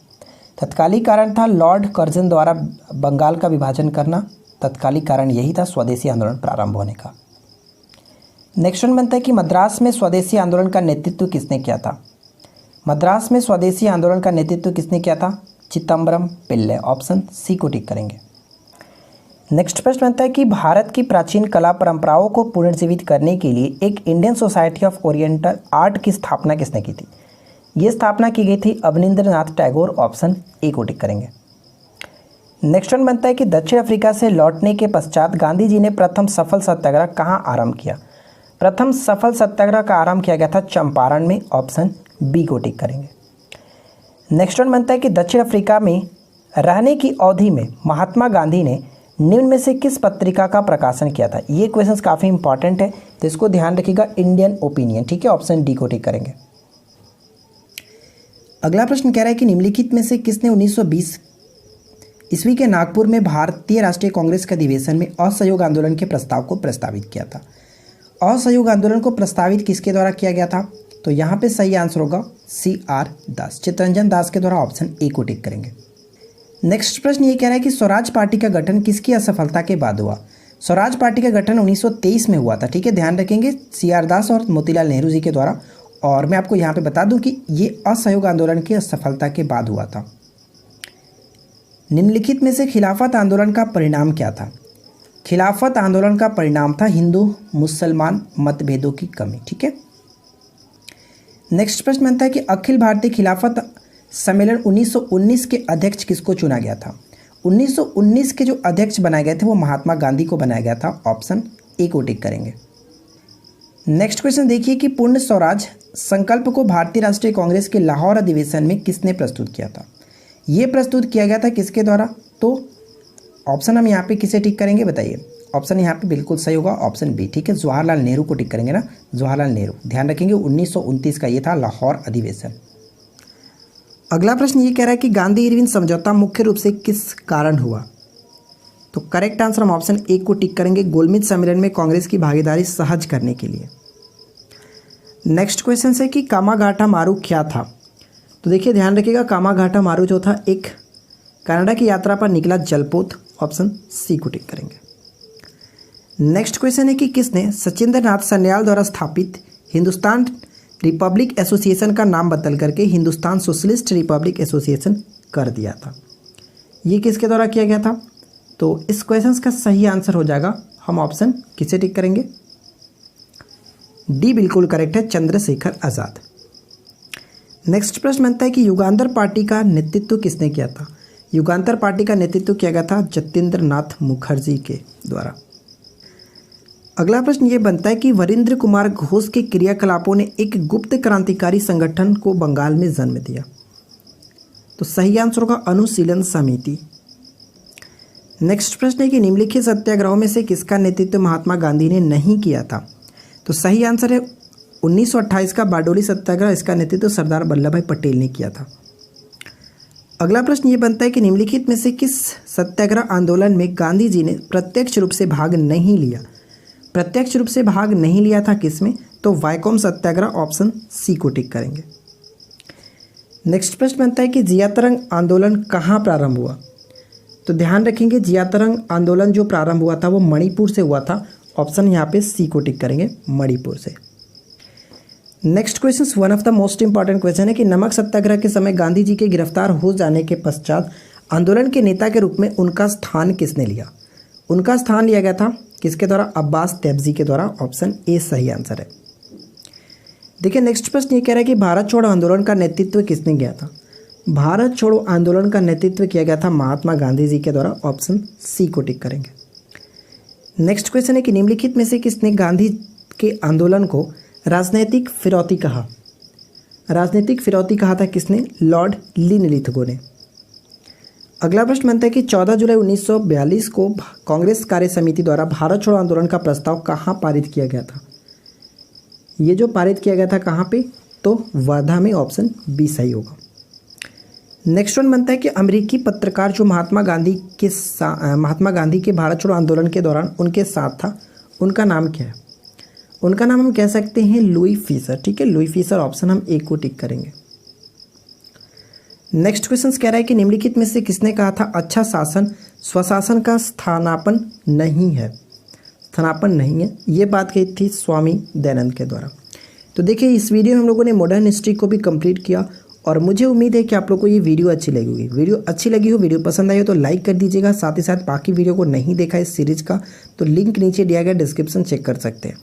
तत्कालिक कारण था लॉर्ड कर्जन द्वारा बंगाल का विभाजन करना। तत्कालिक कारण यही था स्वदेशी आंदोलन प्रारंभ होने का। नेक्स्ट वन बनता है कि मद्रास में स्वदेशी आंदोलन का नेतृत्व किसने किया था? मद्रास में स्वदेशी आंदोलन का नेतृत्व किसने किया था? चिदम्बरम पिल्ले। ऑप्शन सी को टिक करेंगे। नेक्स्ट प्रश्न बनता है कि भारत की प्राचीन कला परंपराओं को पुनर्जीवित करने के लिए एक Indian society of oriental art की स्थापना किसने की थी? ये स्थापना की गई थी अवनींद्रनाथ टैगोर। ऑप्शन ए को टिक करेंगे। नेक्स्ट वन बनता है कि दक्षिण अफ्रीका से लौटने के पश्चात गांधी जी ने प्रथम सफल सत्याग्रह कहाँ आरंभ किया? प्रथम सफल सत्याग्रह का आरंभ किया गया था चंपारण में। ऑप्शन बी को टिक करेंगे। नेक्स्ट वन बनता है कि दक्षिण अफ्रीका में रहने की अवधि में महात्मा गांधी ने निम्न में से किस पत्रिका का प्रकाशन किया था? ये क्वेश्चंस काफ़ी इंपॉर्टेंट है, तो इसको ध्यान रखिएगा, इंडियन ओपिनियन। ठीक है, ऑप्शन डी को टिक करेंगे। अगला प्रश्न कह रहा है कि निम्नलिखित में से किसने 1920 ईस्वी के नागपुर में भारतीय राष्ट्रीय कांग्रेस के अधिवेशन में असहयोग आंदोलन के प्रस्ताव को प्रस्तावित किया था? असहयोग आंदोलन को प्रस्तावित किसके द्वारा किया गया था? तो यहाँ पे सही आंसर होगा CR दास, चित्तरंजन दास के द्वारा। ऑप्शन ए को टिक करेंगे। नेक्स्ट प्रश्न ये कह रहा है कि स्वराज पार्टी का गठन किसकी असफलता के बाद हुआ? स्वराज पार्टी का गठन 1923 में हुआ था। ठीक है, ध्यान रखेंगे, CR दास और मोतीलाल नेहरू जी के द्वारा। और मैं आपको यहाँ पे बता दूं कि ये असहयोग आंदोलन की असफलता के बाद हुआ था। निम्नलिखित में से खिलाफत आंदोलन का परिणाम क्या था? खिलाफत आंदोलन का परिणाम था हिंदू मुसलमान मतभेदों की कमी। ठीक है। नेक्स्ट प्रश्न बनता है कि अखिल भारतीय खिलाफत सम्मेलन 1919 के अध्यक्ष किसको चुना गया था? 1919 के जो अध्यक्ष बनाए गए थे वो महात्मा गांधी को बनाया गया था। ऑप्शन ए को टिक करेंगे। नेक्स्ट क्वेश्चन देखिए कि पूर्ण स्वराज संकल्प को भारतीय राष्ट्रीय कांग्रेस के लाहौर अधिवेशन में किसने प्रस्तुत किया था? ये प्रस्तुत किया गया था किसके द्वारा? तो ऑप्शन हम यहाँ पे किसे टिक करेंगे बताइए। ऑप्शन यहाँ पे बिल्कुल सही होगा ऑप्शन बी, ठीक है, जवाहरलाल नेहरू को टिक करेंगे ना, जवाहरलाल नेहरू। ध्यान रखेंगे 1929 का ये था लाहौर अधिवेशन। अगला प्रश्न ये कह रहा है कि गांधी इरविन समझौता मुख्य रूप से किस कारण हुआ? तो करेक्ट आंसर हम ऑप्शन ए को टिक करेंगे, गोलमेज सम्मेलन में कांग्रेस की भागीदारी सहज करने के लिए। नेक्स्ट क्वेश्चन है कि कामागाटा मारू क्या था? तो देखिए ध्यान रखिएगा, कामागाटा मारू जो था एक कनाडा की यात्रा पर निकला जलपोत, ऑप्शन सी को टिक करेंगे। नेक्स्ट क्वेश्चन है कि किसने सचिंद्र नाथ सन्याल द्वारा स्थापित हिंदुस्तान रिपब्लिक एसोसिएशन का नाम बदल करके हिंदुस्तान सोशलिस्ट रिपब्लिक एसोसिएशन कर दिया था? ये किसके द्वारा किया गया था? तो इस क्वेश्चन का सही आंसर हो जाएगा, हम ऑप्शन किसे टिक करेंगे? डी बिल्कुल करेक्ट है, चंद्रशेखर आज़ाद। नेक्स्ट प्रश्न बनता है कि युगांतर पार्टी का नेतृत्व किसने किया था? युगांतर पार्टी का नेतृत्व किया गया था जतीन्द्र नाथ मुखर्जी के द्वारा। अगला प्रश्न ये बनता है कि वरिंद्र कुमार घोष के क्रियाकलापों ने एक गुप्त क्रांतिकारी संगठन को बंगाल में जन्म दिया। तो सही आंसर होगा अनुशीलन समिति। नेक्स्ट प्रश्न है कि निम्नलिखित सत्याग्रहों में से किसका नेतृत्व महात्मा गांधी ने नहीं किया था? तो सही आंसर है 1928 का बारडोली सत्याग्रह, इसका नेतृत्व सरदार वल्लभ भाई पटेल ने किया था। अगला प्रश्न ये बनता है कि निम्नलिखित में से किस सत्याग्रह आंदोलन में गांधी जी ने प्रत्यक्ष रूप से भाग नहीं लिया? प्रत्यक्ष रूप से भाग नहीं लिया था किसमें? तो वाइकोम सत्याग्रह, ऑप्शन सी को टिक करेंगे। नेक्स्ट प्रश्न बनता है कि जिया तरंग आंदोलन कहाँ प्रारंभ हुआ? तो ध्यान रखेंगे जिया तरंग आंदोलन जो प्रारंभ हुआ था वो मणिपुर से हुआ था, ऑप्शन यहाँ पे सी को टिक करेंगे, मणिपुर से। Next question one of the most important question है कि नमक सत्याग्रह के समय गांधी जी के गिरफ्तार हो जाने के पश्चात आंदोलन के नेता के रूप में उनका स्थान किसने लिया? उनका स्थान लिया गया था किसके द्वारा? अब्बास तैबजी के द्वारा, ऑप्शन ए सही आंसर है। देखिए नेक्स्ट प्रश्न ये कह रहा है कि भारत छोड़ो आंदोलन का नेतृत्व किसने किया था? भारत छोड़ो आंदोलन का नेतृत्व किया गया था महात्मा गांधी जी के द्वारा, ऑप्शन सी को टिक करेंगे। नेक्स्ट क्वेश्चन है कि निम्नलिखित में से किसने गांधी के आंदोलन को राजनीतिक फिरौती कहा? राजनीतिक फिरौती कहा था किसने? लॉर्ड लिनलिथगो ने। अगला प्रश्न बनता है कि 14 जुलाई 1942 को कांग्रेस कार्य समिति द्वारा भारत छोड़ो आंदोलन का प्रस्ताव कहाँ पारित किया गया था? ये जो पारित किया गया था कहाँ पे? तो वर्धा में, ऑप्शन बी सही होगा। नेक्स्ट वन बनता है कि अमेरिकी पत्रकार जो महात्मा गांधी के भारत छोड़ो आंदोलन के दौरान उनके साथ था, उनका नाम क्या है? उनका नाम हम कह सकते हैं लुई फीसर, ठीक है, लुई फीसर, ऑप्शन हम ए को टिक करेंगे। नेक्स्ट क्वेश्चन कह रहा है कि निम्नलिखित में से किसने कहा था अच्छा शासन स्वशासन का स्थानापन नहीं है? स्थानापन नहीं है, ये बात कही थी स्वामी दयानंद के द्वारा। तो देखिए इस वीडियो में हम लोगों ने मॉडर्न हिस्ट्री को भी कंप्लीट किया और मुझे उम्मीद है कि आप लोगों को ये वीडियो अच्छी लगी होगी। वीडियो अच्छी लगी हो, वीडियो पसंद आई हो तो लाइक कर दीजिएगा। साथ ही साथ बाकी वीडियो को नहीं देखा इस सीरीज़ का तो लिंक नीचे दिया गया डिस्क्रिप्शन चेक कर सकते हैं।